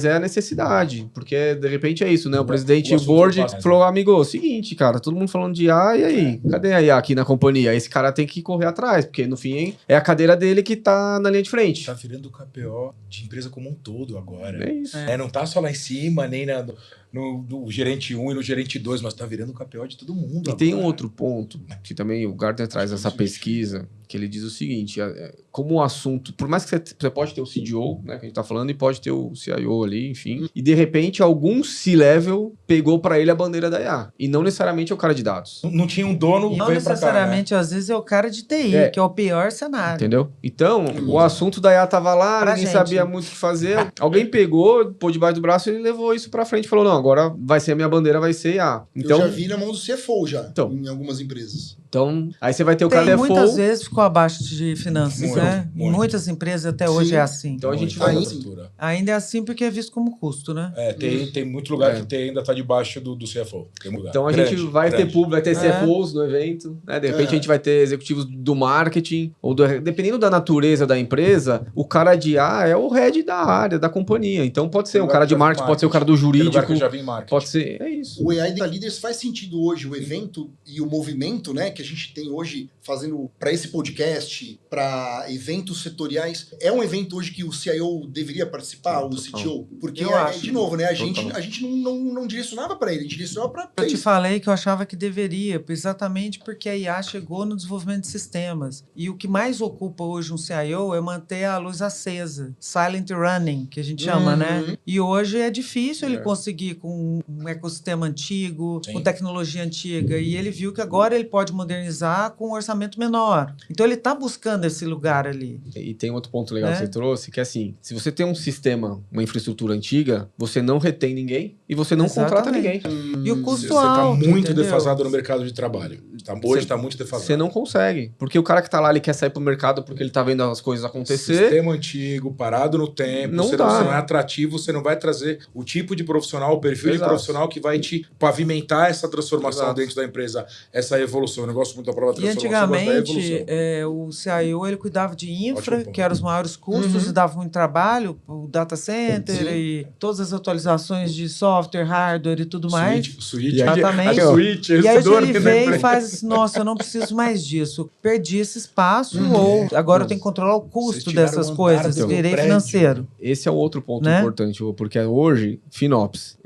Speaker 4: é a necessidade, porque de repente é isso, né? O presidente do board falou, amigo, seguinte, cara, todo mundo falando de IA, e aí? Cadê a IA aqui na companhia? Esse cara tem que correr atrás, porque no fim é a cadeira dele que tá na linha de frente.
Speaker 2: Tá virando o KPO de empresa como um todo agora.
Speaker 4: É isso.
Speaker 2: Não tá só lá em cima, nem no gerente 1 e no gerente 2, mas tá virando o KPO de todo mundo
Speaker 4: E
Speaker 2: agora.
Speaker 4: tem um outro ponto, que também o Gartner traz essa pesquisa, que ele diz o seguinte, como o assunto, por mais que você pode ter o CDO, né, que a gente tá falando, e pode ter o CIO ali, enfim, e de repente algum C-level pegou para ele a bandeira da IA, e não necessariamente é o cara de dados.
Speaker 2: Não tinha um dono,
Speaker 3: Não
Speaker 2: veio pra cá,
Speaker 3: necessariamente, às vezes, é o cara de TI, que é o pior cenário.
Speaker 4: Entendeu? Então, o assunto da IA tava lá, ninguém sabia muito o que fazer, alguém pegou, pôs debaixo do braço e ele levou isso pra frente e falou, não, agora vai ser a minha bandeira, vai ser IA. Então,
Speaker 1: eu já vi na mão do CFO em algumas empresas.
Speaker 4: Então, aí você vai ter o cara CFO.
Speaker 3: Muitas vezes ficou abaixo de finanças, né?
Speaker 2: Muito.
Speaker 3: Muitas empresas até hoje é assim.
Speaker 4: Então a gente
Speaker 2: vai...
Speaker 3: Ainda é assim porque é visto como custo, né?
Speaker 2: Tem muito lugar que ainda tá debaixo do CFO.
Speaker 4: Então a gente vai ter público, vai ter CFOs no evento, né? De repente a gente vai ter executivos do marketing, dependendo da natureza da empresa, o cara de A é o head da área, da companhia. Então pode ser um cara de marketing, pode ser o cara do jurídico.
Speaker 2: Já vem marketing.
Speaker 4: Pode ser, é isso.
Speaker 1: O AI Data Leaders faz sentido hoje, o evento e o movimento, né, que a gente tem hoje fazendo para esse podcast, para eventos setoriais. É um evento hoje que o CIO deveria participar, o CTO? Porque, de novo, né, a gente não direcionava para ele, a gente direcionava para
Speaker 3: Eu te falei que eu achava que deveria, exatamente porque a IA chegou no desenvolvimento de sistemas. E o que mais ocupa hoje um CIO é manter a luz acesa, silent running, que a gente chama, né? E hoje é difícil ele conseguir com um ecossistema antigo, com tecnologia antiga. E ele viu que agora ele pode modernizar com um orçamento menor. Então ele está buscando esse lugar ali.
Speaker 4: E tem outro ponto legal que você trouxe, que é assim, se você tem um sistema, uma infraestrutura antiga, você não retém ninguém e você não contrata ninguém.
Speaker 3: E o custo
Speaker 2: você
Speaker 3: alto,
Speaker 2: tá muito
Speaker 3: entendeu?
Speaker 2: defasado no mercado de trabalho. Hoje está muito defasado.
Speaker 4: Você não consegue. Porque o cara que tá lá, ele quer sair pro mercado porque ele tá vendo as coisas acontecer.
Speaker 2: Sistema antigo, parado no tempo, você não é atrativo, você não vai trazer o tipo de profissional, o perfil de profissional que vai te pavimentar essa transformação dentro da empresa, essa evolução. Eu gosto muito da prova
Speaker 3: E antigamente, o CIO ele cuidava de infra, que eram os maiores custos e dava muito trabalho, o data center e todas as atualizações de software, hardware e tudo mais.
Speaker 2: Suíte.
Speaker 3: Exatamente.
Speaker 2: E
Speaker 3: aí hoje ele veio e faz, nossa, eu não preciso mais disso. Perdi esse espaço ou agora eu tenho que controlar o custo dessas coisas, virei financeiro.
Speaker 4: Esse é o outro ponto importante, porque hoje, FinOps.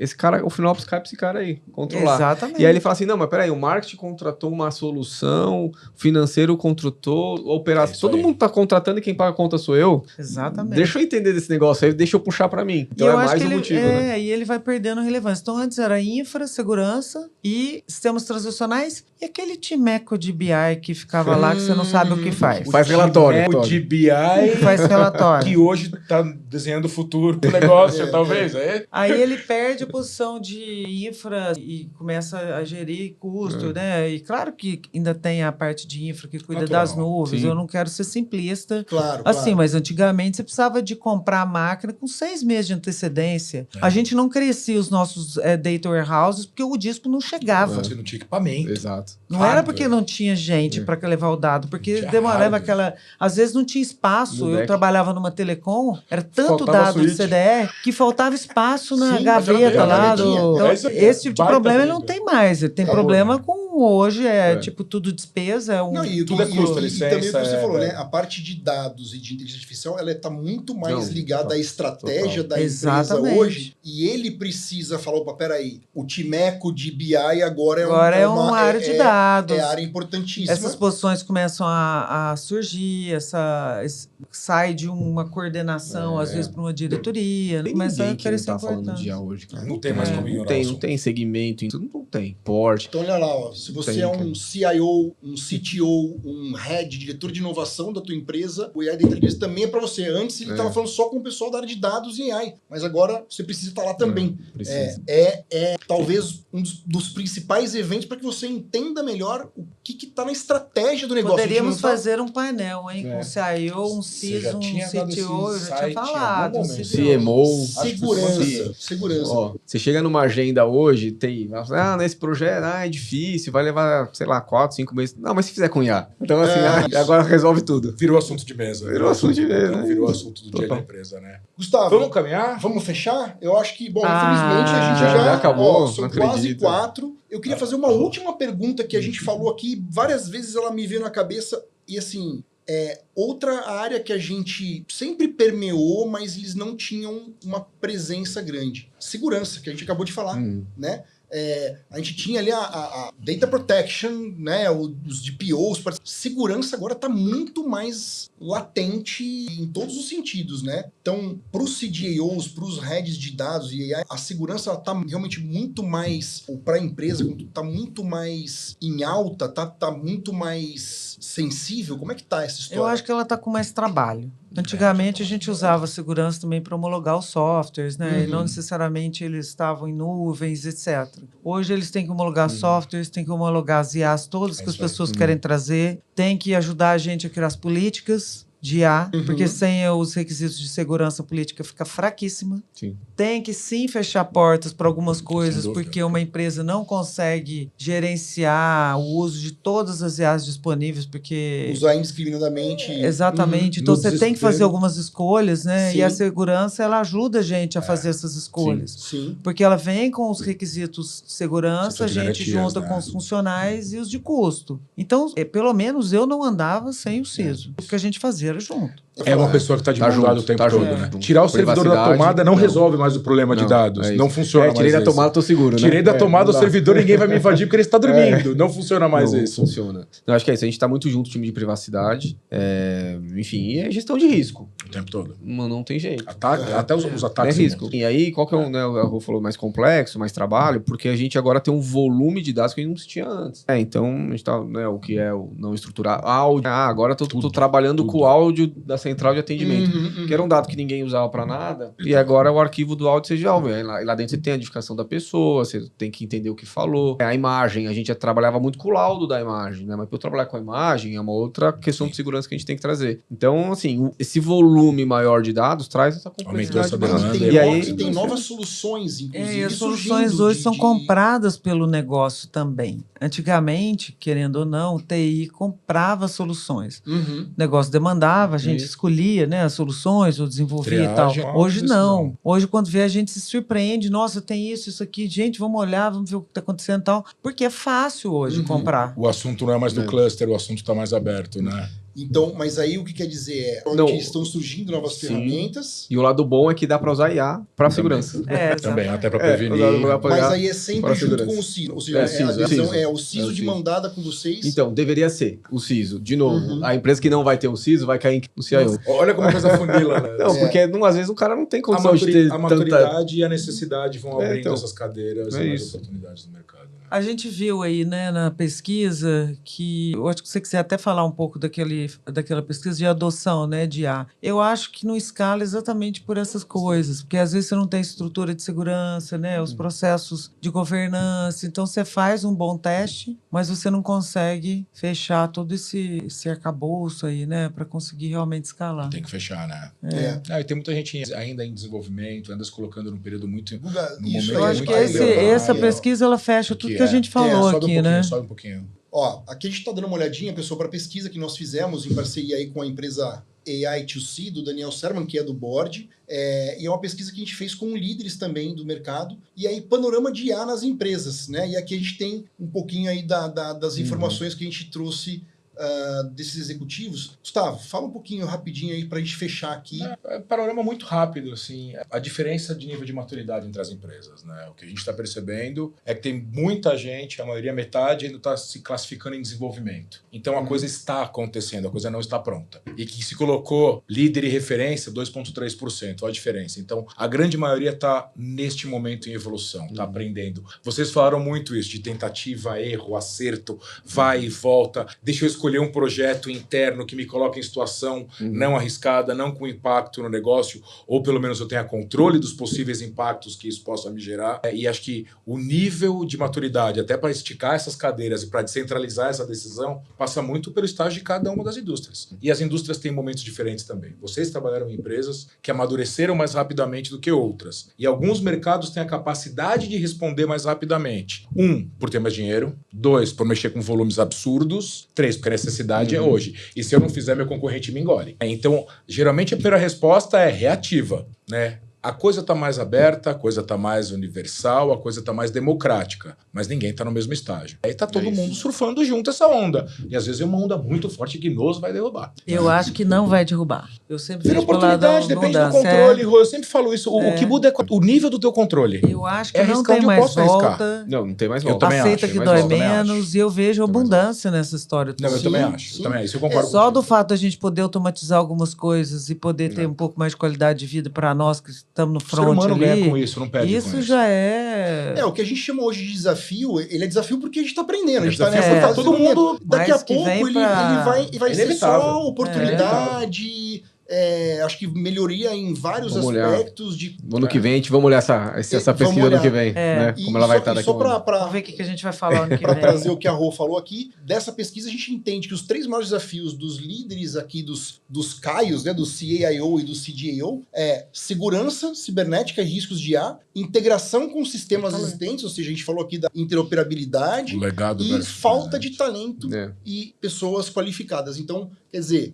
Speaker 4: O FinOps cai pra esse cara aí, controlar.
Speaker 3: Exatamente.
Speaker 4: E aí ele fala assim, não, mas peraí, o marketing contratou uma solução, o financeiro contratou, a operação, todo mundo tá contratando e quem paga a conta sou eu.
Speaker 3: Exatamente.
Speaker 4: Deixa eu entender desse negócio aí, deixa eu puxar pra mim. Então
Speaker 3: eu
Speaker 4: é
Speaker 3: acho
Speaker 4: mais
Speaker 3: que
Speaker 4: um motivo, né?
Speaker 3: E ele vai perdendo relevância. Então antes era infra, segurança e sistemas transacionais e aquele timeco de BI que ficava lá que você não sabe o que faz.
Speaker 4: Faz relatório.
Speaker 2: O de BI
Speaker 3: faz relatório.
Speaker 2: Que hoje tá desenhando o futuro do negócio, talvez.
Speaker 3: Aí ele perde a posição de infra e começa a gerir custo, né? E claro que ainda tem a parte de infra que cuida das nuvens. Sim. Eu não quero ser simplista.
Speaker 1: Claro.
Speaker 3: Mas antigamente você precisava de comprar a máquina com 6 meses de antecedência. A gente não crescia os nossos data warehouses porque o disco não chegava.
Speaker 2: Você não tinha equipamento.
Speaker 4: Exato.
Speaker 3: Não era porque não tinha gente para levar o dado, porque demorava aquela... Às vezes não tinha espaço. Eu trabalhava numa telecom, era tanto dado do CDE que faltava espaço na gaveta lá. Então, esse tipo de problema ele não tem mais. Ele tem problema com hoje, tipo tudo despesa.
Speaker 2: Tudo é custo, licença.
Speaker 1: E também você falou, né? A parte de dados e de inteligência artificial, ela está muito mais ligada à estratégia da empresa hoje e ele precisa falar, opa, peraí, o Timeco de BI agora
Speaker 3: é uma área de dados.
Speaker 1: É área importantíssima.
Speaker 3: Essas posições começam a surgir, sai de uma coordenação, às vezes, para uma diretoria.
Speaker 4: Tem
Speaker 3: começa
Speaker 4: ninguém
Speaker 3: a
Speaker 4: que não
Speaker 3: crescer
Speaker 4: tá falando
Speaker 3: importância.
Speaker 4: de IA hoje. Cara.
Speaker 2: Não tem mais como ignorar.
Speaker 4: Não tem segmento, não tem porte.
Speaker 1: Então olha lá, ó, se você é um CIO, um CTO, um head, diretor de inovação da tua empresa, o AI Data Analytics também é para você. Antes ele estava falando só com o pessoal da área de dados e AI, mas agora você precisa estar lá também. É talvez um dos principais eventos para que você entenda melhor o que está na estratégia do negócio.
Speaker 3: Poderíamos fazer um painel, hein? Com CIO, um CISO, um CTO, eu já tinha falado.
Speaker 4: CMO.
Speaker 1: Segurança.
Speaker 4: Ó, você chega numa agenda hoje, tem... nesse projeto, é difícil, vai levar, sei lá, 4, 5 meses. Não, mas se fizer com IA. Então, assim, agora resolve tudo.
Speaker 2: Virou assunto de mesa.
Speaker 4: Virou assunto de mesa, né?
Speaker 2: Virou assunto do dia da empresa, né?
Speaker 1: Gustavo,
Speaker 2: vamos caminhar?
Speaker 1: Vamos fechar? Eu acho que, bom, infelizmente a gente
Speaker 4: já acabou.
Speaker 1: São quase 4. Eu queria fazer uma última pergunta que a gente falou aqui. Várias vezes ela me veio na cabeça. E assim, outra área que a gente sempre permeou, mas eles não tinham uma presença grande. Segurança, que a gente acabou de falar, né? A gente tinha ali a Data Protection, né, os DPOs. Segurança agora está muito mais latente em todos os sentidos, né? Então, para os CDAOs, para os heads de dados e AI, a segurança está realmente muito mais, ou para a empresa, está muito mais em alta, tá muito mais sensível. Como é que tá essa história?
Speaker 3: Eu acho que ela está com mais trabalho. Antigamente a gente usava segurança também para homologar os softwares, né? E não necessariamente eles estavam em nuvens, etc. Hoje eles têm que homologar softwares, têm que homologar as IAs todas que as pessoas querem trazer, tem que ajudar a gente a criar as políticas de IA, porque sem os requisitos de segurança política fica fraquíssima.
Speaker 4: Sim.
Speaker 3: Tem que sim fechar portas para algumas coisas, porque uma empresa não consegue gerenciar o uso de todas as IAs disponíveis, porque...
Speaker 1: Usar indiscriminadamente.
Speaker 3: Exatamente. Então você tem que fazer algumas escolhas, né?
Speaker 1: Sim.
Speaker 3: E a segurança, ela ajuda a gente a fazer essas escolhas.
Speaker 1: Sim.
Speaker 3: Porque ela vem com os requisitos de segurança, a gente junta
Speaker 2: né?
Speaker 3: com os funcionais e os de custo. Então, pelo menos eu não andava sem o CISO. O que a gente fazia era junto.
Speaker 2: É uma pessoa que está de mão dada o tempo todo, né? Tirar o servidor da tomada não resolve mais o problema de dados. Não funciona mais.
Speaker 4: Tirei da tomada, tô seguro, né?
Speaker 2: Tirei da tomada o servidor, ninguém vai me invadir porque ele está dormindo. Não funciona mais isso.
Speaker 4: Não funciona. Não, acho que é isso. A gente está muito junto, time de privacidade. Enfim, e é gestão de risco.
Speaker 2: O tempo todo.
Speaker 4: Não tem jeito.
Speaker 2: Até os ataques.
Speaker 4: É risco. E aí, qual que é o, né, o Rô falou, mais complexo, mais trabalho? Porque a gente agora tem um volume de dados que a gente não tinha antes. Então, a gente tá, né, o que é o não estruturado. Áudio. Agora tô trabalhando com o áudio da central de atendimento. Que era um dado que ninguém usava para nada. E agora o arquivo do áudio você já ouve. Lá dentro você tem a identificação da pessoa, você tem que entender o que falou. A imagem, a gente já trabalhava muito com o laudo da imagem, né? Mas para eu trabalhar com a imagem é uma outra questão de segurança que a gente tem que trazer. Então, assim, esse volume maior de dados traz essa complexidade.
Speaker 1: Tem novas soluções, inclusive.
Speaker 3: E as soluções hoje são compradas pelo negócio também. Antigamente, querendo ou não, o TI comprava soluções. O negócio demandava, a gente escolhia, né, as soluções, ou desenvolvia e tal. Hoje não. Hoje, quando vê, a gente se surpreende. Nossa, tem isso aqui. Gente, vamos olhar, vamos ver o que está acontecendo e tal. Porque é fácil hoje comprar.
Speaker 2: O assunto não é mais do cluster, o assunto está mais aberto, né?
Speaker 1: Então, mas aí o que quer dizer onde estão surgindo novas ferramentas.
Speaker 4: E o lado bom é que dá para usar IA para segurança.
Speaker 2: Também, até para prevenir.
Speaker 1: Mas aí é sempre junto com o CISO. Ou seja, o CISO de mão dada com vocês.
Speaker 4: Então, deveria ser o CISO. De novo, a empresa que não vai ter um CISO vai cair no CIO.
Speaker 2: Olha como a coisa funila, né?
Speaker 4: Não, porque às vezes o cara não tem condição de ter
Speaker 2: a maturidade e a necessidade vão abrindo essas cadeiras e mais oportunidades no mercado.
Speaker 3: A gente viu aí, né, na pesquisa que... Eu acho que você quiser até falar um pouco daquela pesquisa de adoção, né, de IA. Eu acho que não escala exatamente por essas coisas, porque às vezes você não tem estrutura de segurança, né, os processos de governança. Então você faz um bom teste, mas você não consegue fechar todo esse arcabouço aí, né, para conseguir realmente escalar.
Speaker 2: Tem que fechar, né? E tem muita gente ainda em desenvolvimento, ainda se colocando num período muito...
Speaker 3: Eu acho que essa pesquisa, ela fecha tudo que a gente falou aqui, né?
Speaker 2: Sobe um pouquinho.
Speaker 1: Ó, aqui a gente está dando uma olhadinha, pessoal, para a pesquisa que nós fizemos em parceria aí com a empresa AI2C, do Daniel Serman, que é do board. E é uma pesquisa que a gente fez com líderes também do mercado. E aí, panorama de IA nas empresas, né? E aqui a gente tem um pouquinho aí das informações que a gente trouxe desses executivos. Gustavo, fala um pouquinho rapidinho aí para a gente fechar aqui.
Speaker 2: É um panorama muito rápido, assim, a diferença de nível de maturidade entre as empresas, né? O que a gente está percebendo é que tem muita gente, a maioria, metade, ainda está se classificando em desenvolvimento. Então a coisa está acontecendo, a coisa não está pronta. E que se colocou líder e referência, 2,3%, olha a diferença. Então a grande maioria está neste momento em evolução, está aprendendo. Vocês falaram muito isso, de tentativa, erro, acerto, vai e volta, deixa eu escolher um projeto interno que me coloque em situação não arriscada, não com impacto no negócio, ou pelo menos eu tenha controle dos possíveis impactos que isso possa me gerar. E acho que o nível de maturidade, até para esticar essas cadeiras e para descentralizar essa decisão, passa muito pelo estágio de cada uma das indústrias. E as indústrias têm momentos diferentes também. Vocês trabalharam em empresas que amadureceram mais rapidamente do que outras. E alguns mercados têm a capacidade de responder mais rapidamente. 1, por ter mais dinheiro. 2, por mexer com volumes absurdos. 3, porque a necessidade é hoje. E se eu não fizer, meu concorrente me engole. Então, geralmente a primeira resposta é reativa, né? A coisa está mais aberta, a coisa está mais universal, a coisa está mais democrática, mas ninguém está no mesmo estágio. Aí está todo mundo surfando junto essa onda. E às vezes é uma onda muito forte que nos vai derrubar.
Speaker 3: Eu acho que não vai derrubar. Eu sempre
Speaker 2: Vira
Speaker 3: vejo pelo lado
Speaker 2: oportunidade, depende do controle, Rô. Eu sempre falo isso. O que muda é o nível do teu controle.
Speaker 3: Eu acho que
Speaker 2: É
Speaker 3: não
Speaker 2: arriscar
Speaker 3: tem
Speaker 2: onde eu
Speaker 3: mais
Speaker 2: posso arriscar.
Speaker 3: volta.
Speaker 4: Não tem mais
Speaker 2: Eu
Speaker 4: volta.
Speaker 2: também
Speaker 3: Aceita
Speaker 2: acho,
Speaker 3: que
Speaker 2: mas
Speaker 3: dói
Speaker 2: eu também
Speaker 3: menos e eu vejo abundância nessa história toda.
Speaker 2: Não, eu também acho.
Speaker 1: sim.
Speaker 2: Eu também acho. Isso eu concordo
Speaker 3: Só
Speaker 2: contigo.
Speaker 3: do fato da gente poder automatizar algumas coisas e poder ter um pouco mais de qualidade de vida para nós que estamos no
Speaker 2: O ser
Speaker 3: front
Speaker 2: humano ganha
Speaker 3: ali,
Speaker 2: com isso, não perde com
Speaker 3: isso
Speaker 2: isso.
Speaker 3: já é...
Speaker 1: O que a gente chama hoje de desafio, ele é desafio porque a gente está aprendendo. A gente
Speaker 2: desafio
Speaker 1: está
Speaker 2: porque todo mundo-
Speaker 1: Daqui a
Speaker 3: Mas que
Speaker 1: pouco
Speaker 3: vem
Speaker 1: ele
Speaker 3: pra-
Speaker 1: vai ser
Speaker 2: Inevitável.
Speaker 1: só oportunidade. Acho que melhoria em vários
Speaker 4: Vamos olhar.
Speaker 1: aspectos de.
Speaker 4: Ano que vem, a gente vamos olhar essa
Speaker 1: Vamos
Speaker 4: pesquisa
Speaker 1: olhar.
Speaker 4: ano que vem, né?
Speaker 1: E
Speaker 4: Como ela vai
Speaker 1: só-
Speaker 4: estar
Speaker 1: e
Speaker 4: daqui
Speaker 1: só
Speaker 4: a um ano.
Speaker 3: Vamos ver o que a gente vai falar ano que
Speaker 1: para
Speaker 3: vem.
Speaker 1: trazer o que a Rô falou aqui, dessa pesquisa a gente entende que os 3 maiores desafios dos líderes aqui dos CAIOs, né, do CAIO e do CDAO, é segurança cibernética e riscos de IA, integração com sistemas existentes, ou seja, a gente falou aqui da interoperabilidade
Speaker 2: O legado
Speaker 1: e
Speaker 2: da-
Speaker 1: falta de talento e pessoas qualificadas. Então, quer dizer,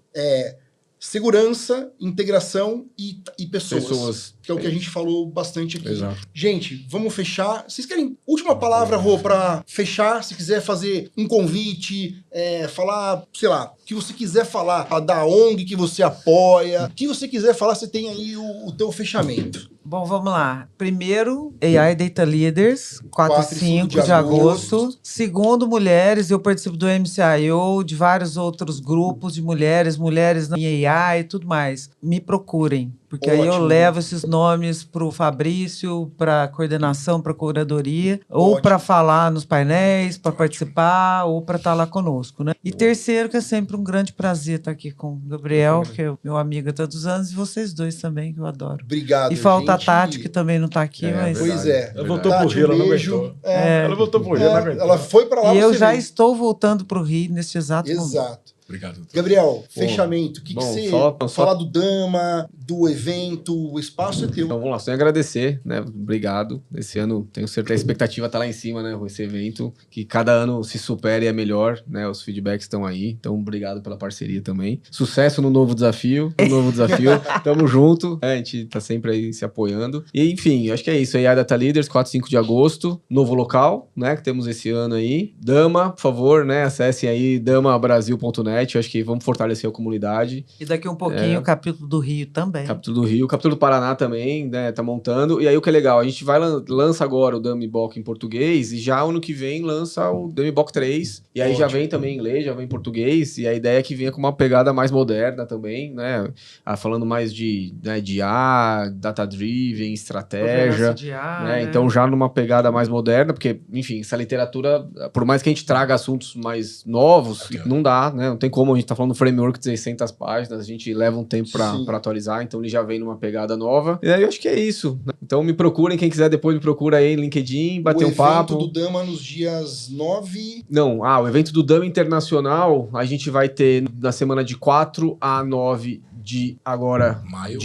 Speaker 1: segurança, integração e pessoas. Que é o que a gente falou bastante aqui.
Speaker 4: Exato.
Speaker 1: Gente, vamos fechar. Vocês querem última palavra, Rô, para fechar? Se quiser fazer um convite, falar, sei lá, o que você quiser falar, da ONG que você apoia, o que você quiser falar, você tem aí o teu fechamento.
Speaker 3: Bom, vamos lá. Primeiro, AI Data Leaders, 4 e 5 de agosto. Segundo, mulheres. Eu participo do MCIO, de vários outros grupos de mulheres em AI e tudo mais. Me procurem. Porque aí eu
Speaker 1: Ótimo.
Speaker 3: levo esses nomes para o Fabrício, para coordenação, para curadoria, ou
Speaker 1: Ótimo.
Speaker 3: para falar nos painéis, para participar, ou para estar lá conosco, né? E terceiro, que é sempre um grande prazer estar aqui com o Gabriel, que é meu amigo há tantos anos, e vocês dois também, que eu adoro.
Speaker 1: Obrigado,
Speaker 3: E falta a
Speaker 1: gente.
Speaker 3: Tati, que também não está aqui, mas...
Speaker 1: Pois é.
Speaker 2: Ela voltou
Speaker 1: Tati,
Speaker 2: pro Rio, ela não
Speaker 1: beijo.
Speaker 2: aguentou.
Speaker 1: É,
Speaker 2: Ela voltou pro Rio, não aguentou.
Speaker 1: ela foi para lá.
Speaker 3: E eu
Speaker 1: você
Speaker 3: já
Speaker 1: veio.
Speaker 3: estou voltando para o Rio neste exato momento.
Speaker 1: Exato.
Speaker 2: Obrigado, doutor.
Speaker 1: Gabriel, fechamento. O que
Speaker 4: bom,
Speaker 1: você
Speaker 4: só-
Speaker 1: falar do Dama, do evento, o espaço é teu.
Speaker 4: Então vamos lá, só em agradecer, né? Obrigado. Esse ano tenho certeza, a expectativa tá lá em cima, né? Esse evento, que cada ano se supere e é melhor, né? Os feedbacks estão aí. Então, obrigado pela parceria também. Sucesso no novo desafio. Tamo junto. A gente tá sempre aí se apoiando. E enfim, acho que é isso. AI Data Leaders, 4 e 5 de agosto. Novo local, né? Que temos esse ano aí. Dama, por favor, né? Acessem aí damabrasil.net. Acho que vamos fortalecer a comunidade.
Speaker 3: E daqui um pouquinho o capítulo do Rio também.
Speaker 4: Capítulo do Rio, capítulo do Paraná também, né? Tá montando. E aí o que é legal, a gente vai lança agora o Dummy Box em português e já ano que vem lança o Dummy Box 3. E aí já vem também em inglês, já vem em português. E a ideia é que venha com uma pegada mais moderna também, né? Falando mais de IA, data-driven, estratégia. Né? Então já numa pegada mais moderna, porque, enfim, essa literatura, por mais que a gente traga assuntos mais novos, não dá, né? Não tem como, a gente tá falando do framework de 600 páginas, a gente leva um tempo pra atualizar, então ele já vem numa pegada nova. E aí eu acho que é isso, né? Então me procurem, quem quiser depois me procura aí no LinkedIn, bater um papo.
Speaker 1: O evento do Dama nos dias 9...
Speaker 4: Não, o evento do Dama Internacional, a gente vai ter na semana de 4 a 9 de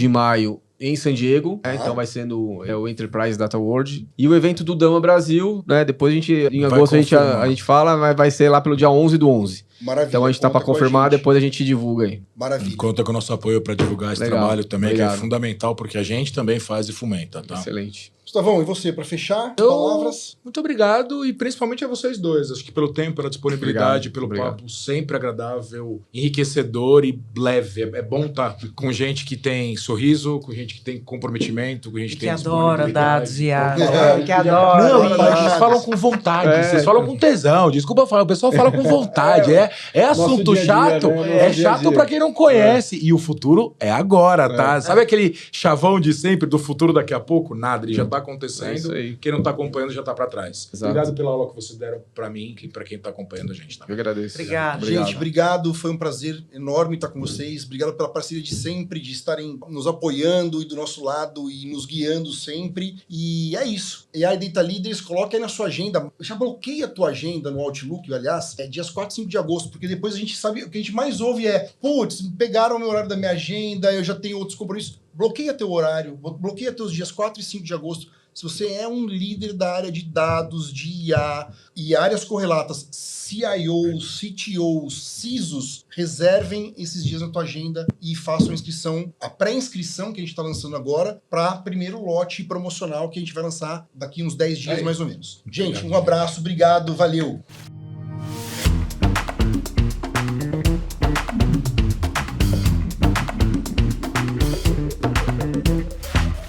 Speaker 4: maio em San Diego, então vai ser o Enterprise Data World. E o evento do Dama Brasil, né? Depois em agosto a gente fala, mas vai ser lá pelo dia 11/11.
Speaker 1: Maravilha.
Speaker 4: Então a gente tá para confirmar, depois a gente divulga aí.
Speaker 1: Maravilha.
Speaker 2: Conta com o nosso apoio para divulgar esse
Speaker 4: Legal.
Speaker 2: trabalho também,
Speaker 4: Obrigado.
Speaker 2: que é fundamental, porque a gente também faz e fomenta, tá?
Speaker 4: Excelente.
Speaker 1: Gustavão, e você, para fechar? Palavras?
Speaker 2: Muito obrigado e principalmente a vocês dois. Acho que pelo tempo, pela disponibilidade, pelo
Speaker 4: Obrigado.
Speaker 2: papo sempre agradável, enriquecedor e leve. É bom estar com gente que tem sorriso, com gente que tem comprometimento, com gente que
Speaker 3: Que
Speaker 2: tem
Speaker 3: adora dados e
Speaker 1: É,
Speaker 3: que adora.
Speaker 2: Não,
Speaker 1: Adora
Speaker 2: vocês
Speaker 1: dados.
Speaker 2: falam com vontade, vocês falam com tesão. Desculpa falar, o pessoal fala com vontade. É assunto
Speaker 4: dia a dia,
Speaker 2: chato,
Speaker 4: né? Nosso
Speaker 2: é
Speaker 4: dia a
Speaker 2: chato
Speaker 4: dia.
Speaker 2: pra quem não conhece. E o futuro é agora, tá? Sabe aquele chavão de sempre do futuro daqui a pouco? Nada, ele já tá
Speaker 4: É
Speaker 2: acontecendo.
Speaker 4: isso aí.
Speaker 2: Quem não tá acompanhando já tá pra trás.
Speaker 4: Exato.
Speaker 2: Obrigado pela aula que vocês deram pra mim e pra quem tá acompanhando a gente. Tá?
Speaker 4: Eu agradeço.
Speaker 3: Obrigado.
Speaker 1: Gente, obrigado. Foi um prazer enorme estar com vocês. Obrigado pela parceria de sempre, de estarem nos apoiando e do nosso lado e nos guiando sempre. E é isso. AI Data Leaders, coloca aí na sua agenda. Já bloqueia a tua agenda no Outlook, aliás, dias 4 e 5 de agosto, porque depois a gente sabe, o que a gente mais ouve é, putz, pegaram o meu horário da minha agenda, eu já tenho outros compromissos. Bloqueia teu horário, bloqueia teus dias 4 e 5 de agosto. Se você é um líder da área de dados, de IA e áreas correlatas, CIOs, CTOs, CISOs, reservem esses dias na tua agenda e façam a inscrição, a pré-inscrição que a gente está lançando agora, para primeiro lote promocional que a gente vai lançar daqui uns 10 dias mais ou menos. Gente, um abraço, obrigado, valeu!